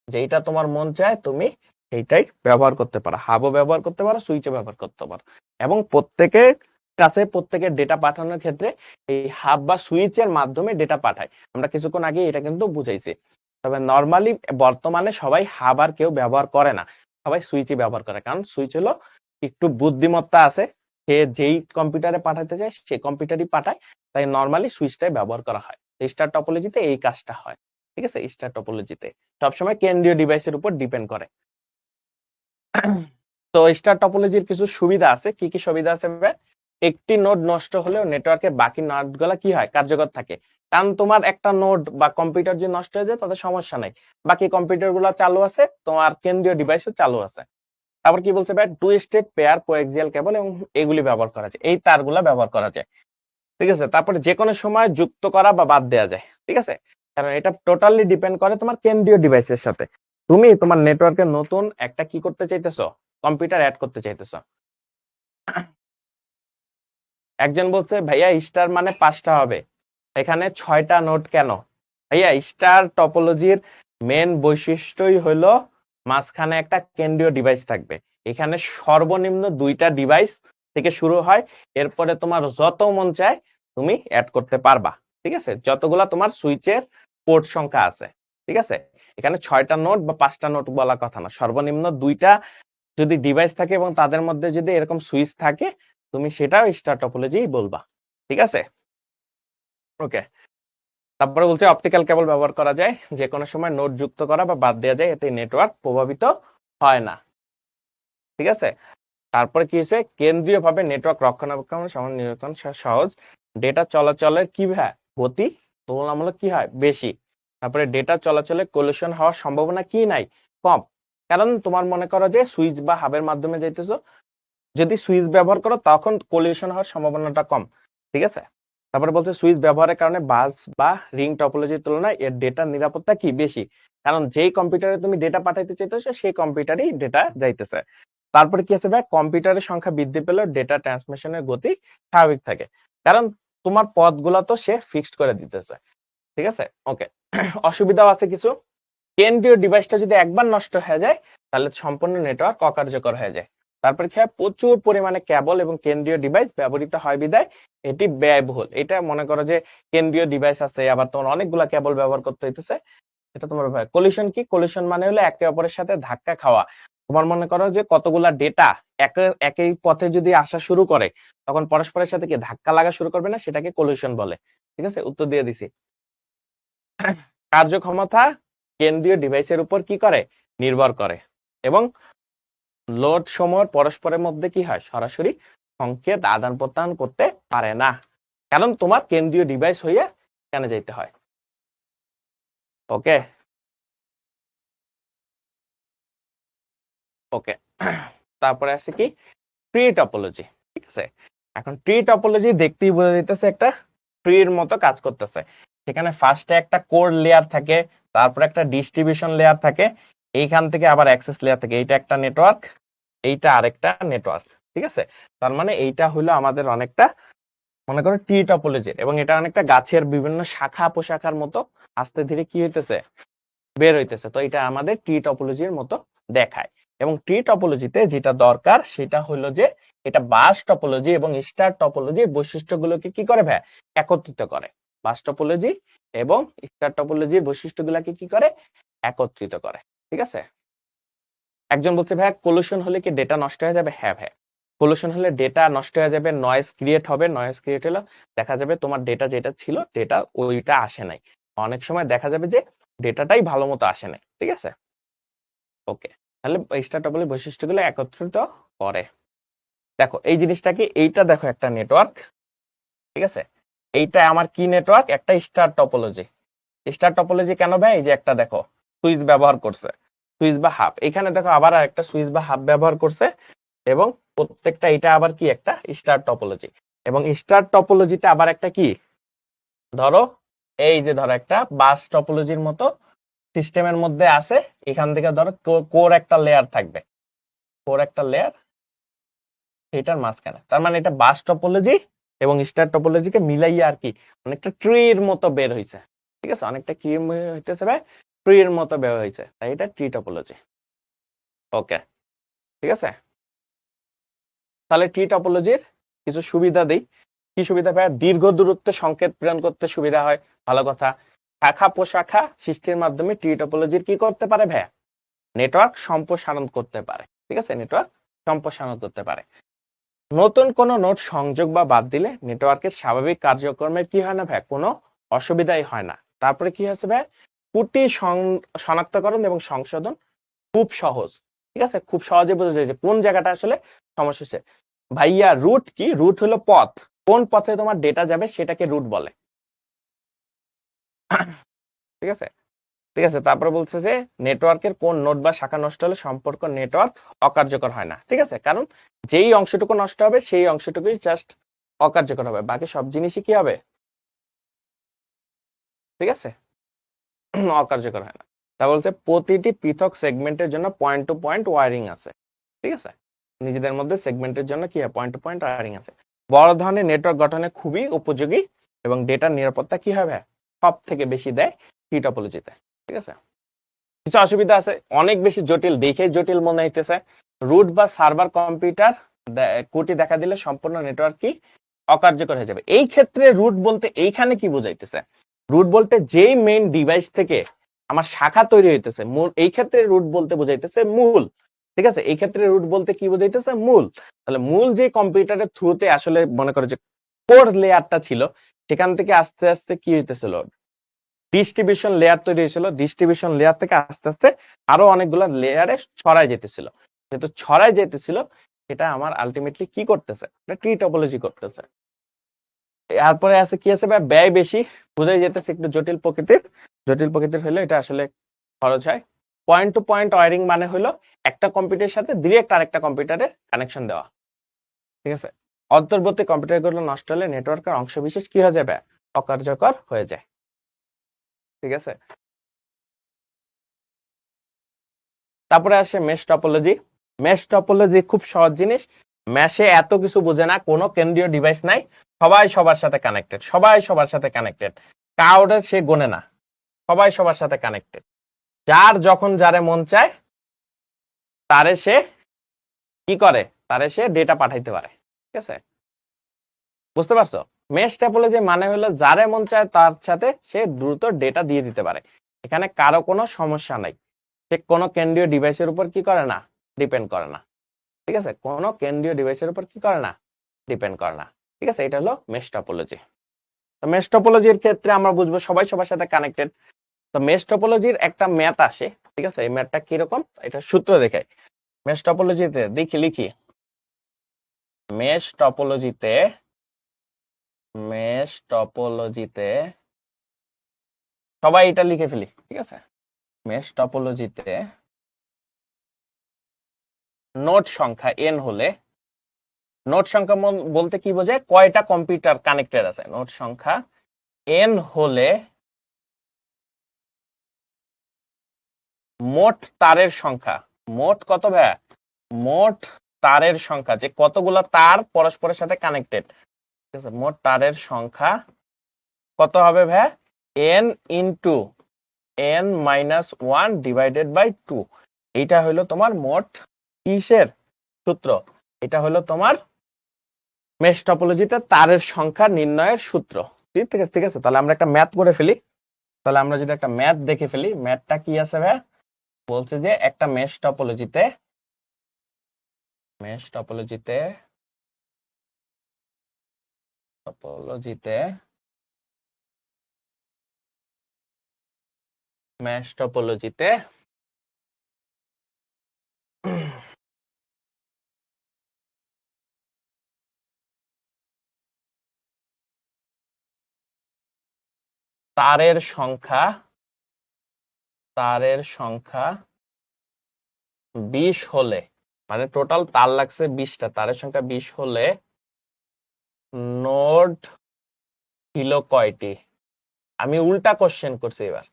S1: যেটা তোমার মন চায় তুমি সেইটাই ব্যবহার করতে পারো, হাবও ব্যবহার করতে পারো, সুইচও ব্যবহার করতে পারো, এবং প্রত্যেকের কাছে প্রত্যেকের ডেটা পাঠানোর ক্ষেত্রে এই হাব বা সুইচের মাধ্যমে ডেটা পাঠায়। আমরা কিছুক্ষণ আগে এটা কিন্তু বুঝাইছি। তবে নরমালি বর্তমানে সবাই হাব আর কেউ ব্যবহার করে না, সবাই সুইচই ব্যবহার করে, কারণ সুইচ হলো একটু বুদ্ধিমত্তা আছে, সে যেই কম্পিউটারে পাঠাতে চায় সেই কম্পিউটারই পাঠায়, তাই নরমালি সুইচটাই ব্যবহার করা হয়। স্টার টপোলজিতে এই কাজটা হয়, ঠিক আছে। স্টার টপোলজিতে সবসময় কেন্দ্রীয় ডিভাইসের উপর ডিপেন্ড করে। তো স্টার টপোলজির কিছু সুবিধা আছে। কি কি সুবিধা আছে? একটি নোড নষ্ট হলেও নেটওয়ার্কের বাকি নোডগুলো কি হয়? কার্যকর থাকে, কারণ তোমার একটা নোড বা কম্পিউটার যে নষ্ট হয়ে যায় তাতে সমস্যা নাই, বাকি কম্পিউটারগুলো চালু আছে, তোমার কেন্দ্রীয় ডিভাইসও চালু আছে। তারপর কি বলছে ভাই? Two state pair coaxial cable এবং এগুলি ব্যবহার করা যায়, এই তারগুলা ব্যবহার করা যায়, ঠিক আছে। তারপরে যে কোনো সময় যুক্ত করা বা বাদ দেওয়া যায়, ঠিক আছে, কারণ এটা টোটালি ডিপেন্ড করে তোমার কেন্দ্রীয় ডিভাইসের সাথে। তুমি তোমার নেটওয়ার্কে নতুন একটা কি করতে চাইতেছো? কম্পিউটার অ্যাড করতে চাইতেছো। একজন বলছে ভাইয়া স্টার মানে 5টা হবে, এখানে 6টা নোড কেন? ভাইয়া স্টার টপোলজির মেন বৈশিষ্ট্যই হলো মাঝখানে একটা কেন্দ্রীয় ডিভাইস থাকবে, এখানে সর্বনিম্ন 2টা ডিভাইস থেকে শুরু হয়, এরপরে তোমার যত মন চায় তুমি অ্যাড করতে পারবা, ঠিক আছে, যতগুলা তোমার সুইচের পোর্ট সংখ্যা আছে, ঠিক আছে। এখানে 6টা নোড বা 5টা নোড বলা কথা না, সর্বনিম্ন 2টা যদি ডিভাইস থাকে এবং তাদের মধ্যে যদি এরকম সুইচ থাকে, তুমি সেটাও স্টার টপোলজি বলবা, ঠিক আছে। ওকে, তারপরে বলছে অপটিক্যাল কেবল ব্যবহার করা যায়, যে কোনো সময় নোড যুক্ত করা বা বাদ দেওয়া যায়, এতে নেটওয়ার্ক প্রভাবিত হয় না, ঠিক আছে। তারপরে কি হয়েছে? কেন্দ্রীয় ভাবে নেটওয়ার্ক রক্ষণাবেক্ষণ নিয়ন্ত্রণ সহজ, ডেটা চলাচলের কি হয়? গতি তুলনামূলক কি হয়? বেশি। তারপরে ডেটা চলাচলে কলিশন হওয়ার সম্ভাবনা কি নাই? কম, কারণ তোমার মনে করো যে সুইচ বা হাবের মাধ্যমে যাইতেছো, যদি সুইচ ব্যবহার করো তখন কলিশন হওয়ার সম্ভাবনাটা কম, ঠিক আছে। তারপরে বলছে সুইচ ব্যবহারের কারণে বাস বা রিং টপোলজির তুলনায় এর ডেটার নিরাপত্তা কি বেশি, কারণ যেই কম্পিউটারে তুমি ডেটা পাঠাইতে চাইতেছো সেই কম্পিউটারই ডেটা যাইতেছে। তারপরে কি আছে ভাই, কম্পিউটারের সংখ্যা বৃদ্ধি পেলেও ডেটা ট্রান্সমিশনের গতি স্বাভাবিক থাকে, কারণ তোমার পথগুলো তো সে ফিক্সড করে দিতেছে। ঠিক আছে, ওকে। অসুবিধাও আছে কিছু। কেন্দ্রীয় ডিভাইসটা যদি একবার নষ্ট হয়ে যায় তাহলে সম্পূর্ণ নেটওয়ার্ক অকার্যকর হয়ে যায়। তারপরে কি হয়, প্রচুর পরিমাণে কেবল এবং কেন্দ্রীয় ডিভাইস ব্যবহৃত হয় বিধায় এটি ব্যয়বহুল। এটা মনে করো যে কেন্দ্রীয় ডিভাইস আছে, আবার তোমার অনেকগুলা কেবল ব্যবহার করতে হইতেছে, এটা তোমার কলিশন কি, কলিশন মানে হলো একে অপরের সাথে ধাক্কা খাওয়া। তোমার মনে করো যে কতগুলা ডেটা একই পথে যদি আসা শুরু করে তখন পরস্পরের সাথে কি ধাক্কা লাগা শুরু করবে না, সেটাকে কলিশন বলে। ঠিক আছে, উত্তর দিয়ে দিছি। কার্যক্ষমতা কেন্দ্রীয় ডিভাইসের উপর কি করে, নির্ভর করে, এবং লোড সময় পরস্পরের মধ্যে কি হয়, সরাসরি সংকেত আদান প্রদান করতে পারে না, কারণ তোমার কেন্দ্রীয় ডিভাইস হইয়া কেন যাইতে হয়। ওকে ওকে। তারপরে আছে কি, ট্রি টপোলজি। ঠিক আছে, এখন ট্রি টপোলজি দেখতেই বোঝা যাইতেছে একটা ট্রির মতো কাজ করতেছে। সেখানে ফার্স্টে একটা কোর লেয়ার থাকে, তারপর একটা ডিস্ট্রিবিউশন লেয়ার থাকে, এইখান থেকে আবার অ্যাক্সেস লেয়ার থাকে। এইটা একটা নেটওয়ার্ক, এইটা আরেকটা নেটওয়ার্ক। ঠিক আছে, তার মানে এইটা হলো আমাদের অনেকটা মনে করো টি টপোলজি, এবং এটা অনেকটা গাছের বিভিন্ন শাখা প্রশাখার মতো আস্তে ধীরে কি হইতেছে, বের হইতেছে। তো এটা আমাদের টি টপোলজির মতো দেখায়। এবং টি টপোলজিতে যেটা দরকার সেটা হলো যে এটা বাস টপোলজি এবং স্টার টপোলজির বৈশিষ্ট্যগুলোকে কি করে ভাই, একত্রিত করে। বাস টপোলজি এবং স্টার টপোলজির বৈশিষ্ট্যগুলোকে কি করে, একত্রিত করে। ঠিক আছে, একজন বলছে ভাই কলিশন হলে কি ডেটা নষ্ট হয়ে যাবে? হ্যাঁ ভাই, কলিশন হলে ডেটা নষ্ট হয়ে যাবে, নয়েজ ক্রিয়েট হবে। নয়েজ ক্রিয়েট হলে দেখা যাবে তোমার ডেটা যেটা ছিল ডেটা ওইটা আসে নাই, অনেক সময় দেখা যাবে যে ডেটাটাই ভালো মতো আসে নাই। ঠিক আছে, ওকে। তাহলে স্টার টপোলজির বৈশিষ্ট্যগুলো একত্রিত করে। দেখো এই জিনিসটাকে, এইটা দেখো একটা নেটওয়ার্ক। ঠিক আছে, এইটা আমার কি নেটওয়ার্ক, একটা স্টার টপোলজি। স্টার টপোলজি কেন ভাই, এই যে একটা দেখো সুইচ ব্যবহার করছে, সুইচ বা হাব। এখানে দেখো আবার একটা সুইচ বা হাব ব্যবহার করছে, এবং প্রত্যেকটা এটা আবার কি একটা স্টার টপোলজি। এবং স্টার টপোলজিতে আবার একটা কি, ধরো এই যে ধরো একটা বাস টপোলজির মতো সিস্টেমের মধ্যে আছে, এখান থেকে ধরো কোর একটা লেয়ার থাকবে, কোর একটা লেয়ার এটার মাঝখানে। তার মানে এটা বাস টপোলজি এবং স্টার টপোলজিকে মিলাইয়া আর কি অনেকটা ট্রির মতো বের হইছে। ঠিক আছে, অনেকটা কি হইতেছে ভাই, ট্রির মতো বের হইছে, তাই এটা ট্রি টপোলজি। ওকে, ঠিক আছে। তাহলে ট্রি টপোলজির কিছু সুবিধা দেই। কি সুবিধা ভাই, দীর্ঘ দূরত্বে সংকেত প্রেরণ করতে সুবিধা হয়, ভালো কথা। শাখা প্রশাখা সৃষ্টির মাধ্যমে ট্রি টপোলজির কি করতে পারে ভাই, নেটওয়ার্ক সম্প্রসারণ করতে পারে। ঠিক আছে, নেটওয়ার্ক সম্প্রসারণ করতে পারে। নতুন কোন নোড সংযোগ বা বাদ দিলে নেটওয়ার্কের স্বাভাবিক কার্যক্রমের কি হয় না ভাই, কোনো অসুবিধাই হয় না। তারপরে কি হচ্ছে ভাই, ত্রুটি শনাক্তকরণ এবং সংশোধন খুব সহজ। ঠিক আছে, খুব সহজে বোঝা যায় যে কোন জায়গাটা আসলে সমস্যা হচ্ছে। ভাইয়া রুট কি, রুট হলো পথ, কোন পথে তোমার ডেটা যাবে সেটাকে রুট বলে। ঠিক আছে, ঠিক আছে। তারপরে বলছে যে নেটওয়ার্কের কোন নোড বা শাখা নষ্ট হলে সম্পর্ক নেটওয়ার্ক অকার্যকর হয় না। ঠিক আছে, কারণ যেই অংশটুকু নষ্ট হবে সেই অংশটুকুই জাস্ট অকার্যকর হবে, বাকি সব জিনিসই কি হবে, ঠিক আছে, অকার্যকর হয় না। তা বলছে প্রতিটি পৃথক সেগমেন্টের জন্য পয়েন্ট টু পয়েন্ট ওয়ারিং আছে। ঠিক আছে, নিজেদের মধ্যে সেগমেন্টের জন্য কি পয়েন্ট টু পয়েন্ট ওয়ারিং আছে। বড় ধরনের নেটওয়ার্ক গঠনে খুবই উপযোগী, এবং ডেটার নিরাপত্তা কি হবে, সব থেকে বেশি দেয় টি টপোলজিতে। ঠিক আছে, কিছু অসুবিধা আছে, অনেক বেশি জটিল, দেখে জটিল মনে হইতেছে। রুট বা সার্ভার কম্পিউটার ত্রুটি দেখা দিলে সম্পূর্ণ নেটওয়ার্ক কি অকার্যকর হয়ে যাবে। এই ক্ষেত্রে রুট বলতে এইখানে কি বোঝাইতেছে, রুট বলতে যেই মেইন ডিভাইস থেকে আমার শাখা তৈরি হইতেছে মূল, এই ক্ষেত্রে রুট বলতে বোঝাইতেছে মূল। ঠিক আছে, এই ক্ষেত্রে রুট বলতে কি বোঝাইতেছে, মূল। তাহলে মূল যে কম্পিউটারের থ্রুতে আসলে মনে করো যে কোর লেয়ারটা ছিল, সেখান থেকে আস্তে আস্তে কি হইতেছিল, ডিস্ট্রিবিউশন লেয়ার তৈরি হয়েছিল। ডিস্ট্রিবিউশন লেয়ার থেকে আস্তে আস্তে আরো অনেকগুলো লেয়ারে ছড়াই যেতেছিল। যেহেতু ছড়াই যেতেছিল, এটা আমার আলটিমেটলি কি করতেছে, এটা ট্রি টপোলজি করতেছে। এরপরে আছে কি আছে ভাই, ব্যয় বেশি, বুঝাই যেতেছে একটু জটিল প্রকৃতির। জটিল প্রকৃতির হলে এটা আসলে খরচ হয়। পয়েন্ট টু পয়েন্ট ওয়ারিং মানে হলো একটা কম্পিউটারের সাথে ডিরেক্ট আরেকটা কম্পিউটারে কানেকশন দেওয়া। ঠিক আছে, অন্তর্বর্তী কম্পিউটারগুলো নষ্ট হলে নেটওয়ার্কের অংশবিশেষ কি হয়ে যাবে, অকার্যকর হয়ে যায়। ঠিক আছে, তারপরে আসে মেশ টপোলজি। মেশ টপোলজি খুব সহজ জিনিস। মেশে এত কিছু বোঝে না, কোনো কেন্দ্রীয় ডিভাইস নাই, সবাই সবার সাথে কানেক্টেড, সবাই সবার সাথে কানেক্টেড, কাউরে সে গোনে না, সবাই সবার সাথে কানেক্টেড। যার যখন যারে মন চায় তারে সে কি করে, তারে সে ডেটা পাঠাইতে পারে। ঠিক আছে, বুঝতে পারছো? মেশ টপোলজি মানে হলো যারে মন চায় তার সাথে সে দ্রুত ডেটা দিয়ে দিতে পারে। এখানে কারো কোনো সমস্যা নাই, সে কোনো কেন্দ্রীয় ডিভাইসের উপর কি করে না, ডিপেন্ড করে না। ঠিক আছে, কোনো কেন্দ্রীয় ডিভাইসের উপর কি করে না, ডিপেন্ড করে না। ঠিক আছে, এটা হলো মেশ টপোলজি। তো মেশ টপোলজির ক্ষেত্রে আমরা বুঝবো সবাই সবার সাথে কানেক্টেড। তো মেশ টপোলজির একটা ম্যাথ আসে। ঠিক আছে, এই ম্যাথটা কিরকম, এটা সূত্র দেখাই। মেশ টপোলজিতে লিখি মেশ টপোলজিতে মেশ টপোলজিতে সবাই এটা লিখে ফেলি। ঠিক আছে, মেশ টপোলজিতে নোড সংখ্যা n হলে, নোড সংখ্যা বলতে কি বোঝায়, কয়টা কম্পিউটার কানেক্টেড আছে। নোড সংখ্যা n হলে মোট তারের সংখ্যা, মোট কত ভাইয়া, মোট তারের সংখ্যা, যে কতগুলো তার পরস্পরের সাথে কানেক্টেড। ঠিক আছে, মোট তারের সংখ্যা কত হবে ভাইয়া, n into n-1 divided by 2। এইটা হলো তোমার মোট কিসের সূত্র, এটা হলো তোমার মেশ টপোলজিতে তারের সংখ্যা নির্ণয়ের সূত্র। ঠিক আছে, ঠিক আছে, তাহলে আমরা একটা ম্যাথ করে ফেলি। তাহলে আমরা যদি একটা ম্যাথ দেখে ফেলি, ম্যাথটা কি আছে ভাইয়া, বলছে যে একটা মেশ টপোলজিতে মেশ টপোলজিতে টপোলজিতে মেশ টপোলজিতে তারের সংখ্যা 20 হলে, মানে টোটাল তার লাগছে 20টা, তারের সংখ্যা 20 হলে নোড ছিল কয়টি। আমি উল্টা কোশ্চেন করছি এবার।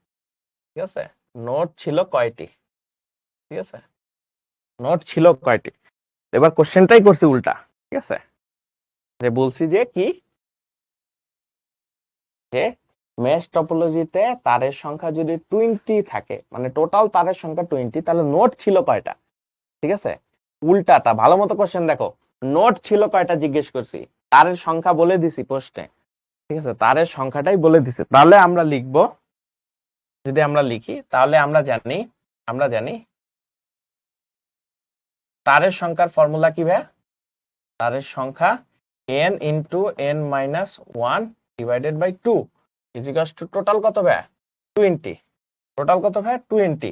S1: ঠিক আছে, নোড ছিল কয়টি। ঠিক আছে, নোড ছিল কয়টি, এবার কোশ্চেনটাই করছি উল্টা। ঠিক আছে, যে বলছি যে কি, যে মেশ টপোলজিতে তারের সংখ্যা যদি 20 থাকে, মানে টোটাল তারের সংখ্যা 20, তাহলে নোড ছিল কয়টা। ঠিক আছে, উল্টাটা ভালো মতো কোশ্চেন দেখো, নোড ছিল কয়টা জিজ্ঞেস করছি, তারের সংখ্যা বলে দিছি প্রশ্নে। ঠিক আছে, তারের সংখ্যাটাই বলে দিছে। তাহলে আমরা লিখবো, যদি আমরা লিখি তাহলে আমরা জানি তারের সংখ্যার ফর্মুলা কি ভাই, তারের সংখ্যা n into n-1 divided by 2 is equals to total কত ভাই, 20। টোটাল কত ভাই, 20।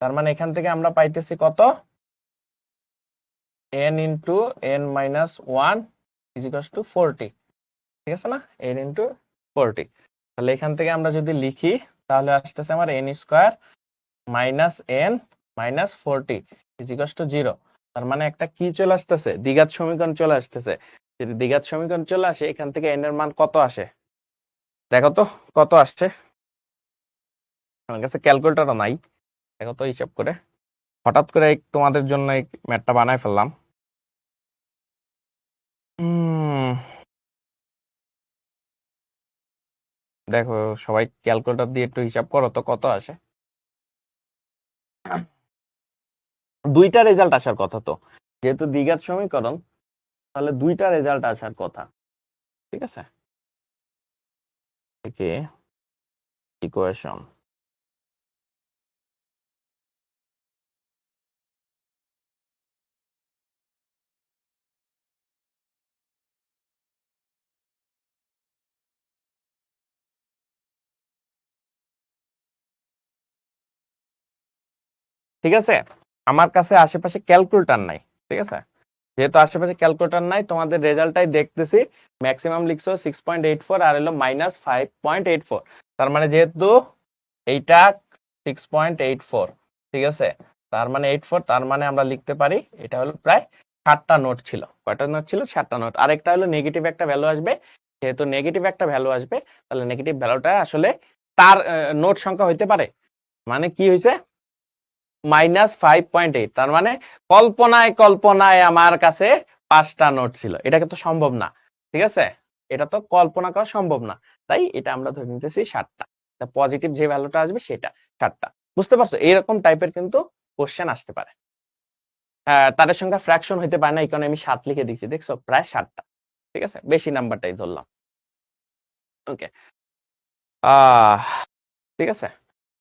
S1: তার মানে এখান থেকে আমরা পাইতেছি কত, n into n-1 is equals two 40। ঠিক আছে না, n ইন্টু 40। তাহলে এখান থেকে আমরা যদি লিখি তাহলে আসতেছে আমার n square minus n minus 40 is equals to 0। তার মানে একটা কি চলে আসতেছে, দ্বিঘাত সমীকরণ চলে আসতেছে। যদি দ্বিঘাত সমীকরণ চলে আসে, এখান থেকে n এর মান কত আসে দেখো তো, কত আসছে। আমার কাছে ক্যালকুলেটরও নাই, দেখো তো হিসাব করে। হঠাৎ করে তোমাদের জন্য এই ম্যাথটা বানায় ফেললাম। দেখো সবাই ক্যালকুলেটর দিয়ে একটু হিসাব করো তো কত আসে। দুইটা রেজাল্ট আসার কথা, তো যেহেতু দ্বিঘাত সমীকরণ তাহলে দুইটা রেজাল্ট আসার কথা। ঠিক আছে, থেকে ইকুয়েশন ঠিক আছে, আমার কাছে আশেপাশে ক্যালকুলেটর নাই। ঠিক আছে, যেহেতু আশেপাশে ক্যালকুলেটর নাই, তোমাদের রেজাল্টটাই দেখতেছি। ম্যাক্সিমাম লিখছো 6.84 আর হলো -5.84। তার মানে যেহেতু এইটা 6.84, ঠিক আছে, তার মানে 84, তার মানে আমরা লিখতে পারি এটা হলো প্রায় 7টা নোট ছিল। কয়টা নোট ছিল? 7টা নোট। আরেকটা হলো নেগেটিভ একটা ভ্যালু আসবে, যেহেতু নেগেটিভ একটা ভ্যালু আসবে তাহলে নেগেটিভ ভ্যালুটা আসলে তার নোট সংখ্যা হইতে পারে। মানে কি হয়েছে? -5.8। তার মানে কল্পনায় কল্পনায় আমার কাছে 5টা নোট ছিল। এটা কিন্তু সম্ভব না, ঠিক আছে? এটা তো কল্পনা করা সম্ভব না, তাই এটা আমরা ধরে নিতেছি 7টা। পজিটিভ যে ভ্যালুটা আসবে সেটা 7টা। বুঝতে পারছো? এইরকম টাইপের কিন্তু কোশ্চেন আসতে পারে। তাদের সংখ্যা ফ্র্যাকশন হইতে পারে না, এই কারণে আমি 7 লিখে দিচ্ছি। দেখছো, প্রায় 7টা। ঠিক আছে, বেশি নাম্বারটাই ধরলাম। ওকে, ঠিক আছে,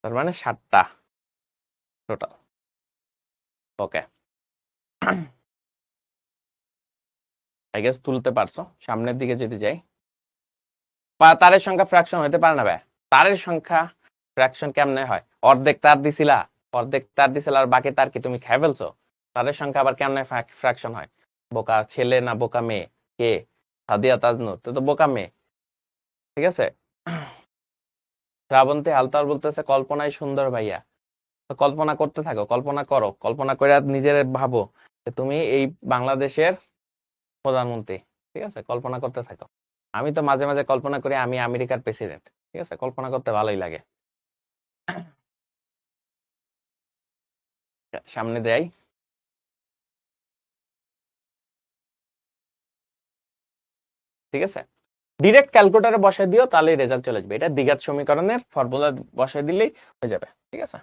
S1: তার মানে 7টা টোটাল। ওকে, আই গেস তুলতে পারছো। সামনের দিকে যদি যাই, তারের সংখ্যা ফ্র্যাকশন হইতে পারে না ভাই। তারের সংখ্যা ফ্র্যাকশন কেমনে হয়? অর্ধেক তার দিছিলা, অর্ধেক তার দিছিলা, আর বাকি তার কি তুমি খেয়ে ফেলছো? তারের সংখ্যা আবার কেমনে ফ্র্যাকশন হয়? বোকা ছেলে না বোকা মেয়ে? কে? সাদিয়া তাজনুর তো বোকা মেয়ে। ঠিক আছে, শ্রাবন্তী হালতার বলতেছে কল্পনায় সুন্দর ভাইয়া। তো কল্পনা করতে থাকো, কল্পনা করো, কল্পনা করে নিজের ভাবো যে তুমি এই বাংলাদেশের প্রধানমন্ত্রী। ঠিক আছে, কল্পনা করতে থাকো। আমি তো মাঝে মাঝে কল্পনা করি আমি আমেরিকার প্রেসিডেন্ট। ঠিক আছে, কল্পনা করতে ভালোই লাগে। সামনে দেয়, ঠিক আছে, ডিরেক্ট ক্যালকুলেটরে বসায় দিও, তাহলে রেজাল্ট চলে যাবে। এটা দ্বিঘাত সমীকরণের ফর্মুলা বসায় দিলেই হয়ে যাবে। ঠিক আছে,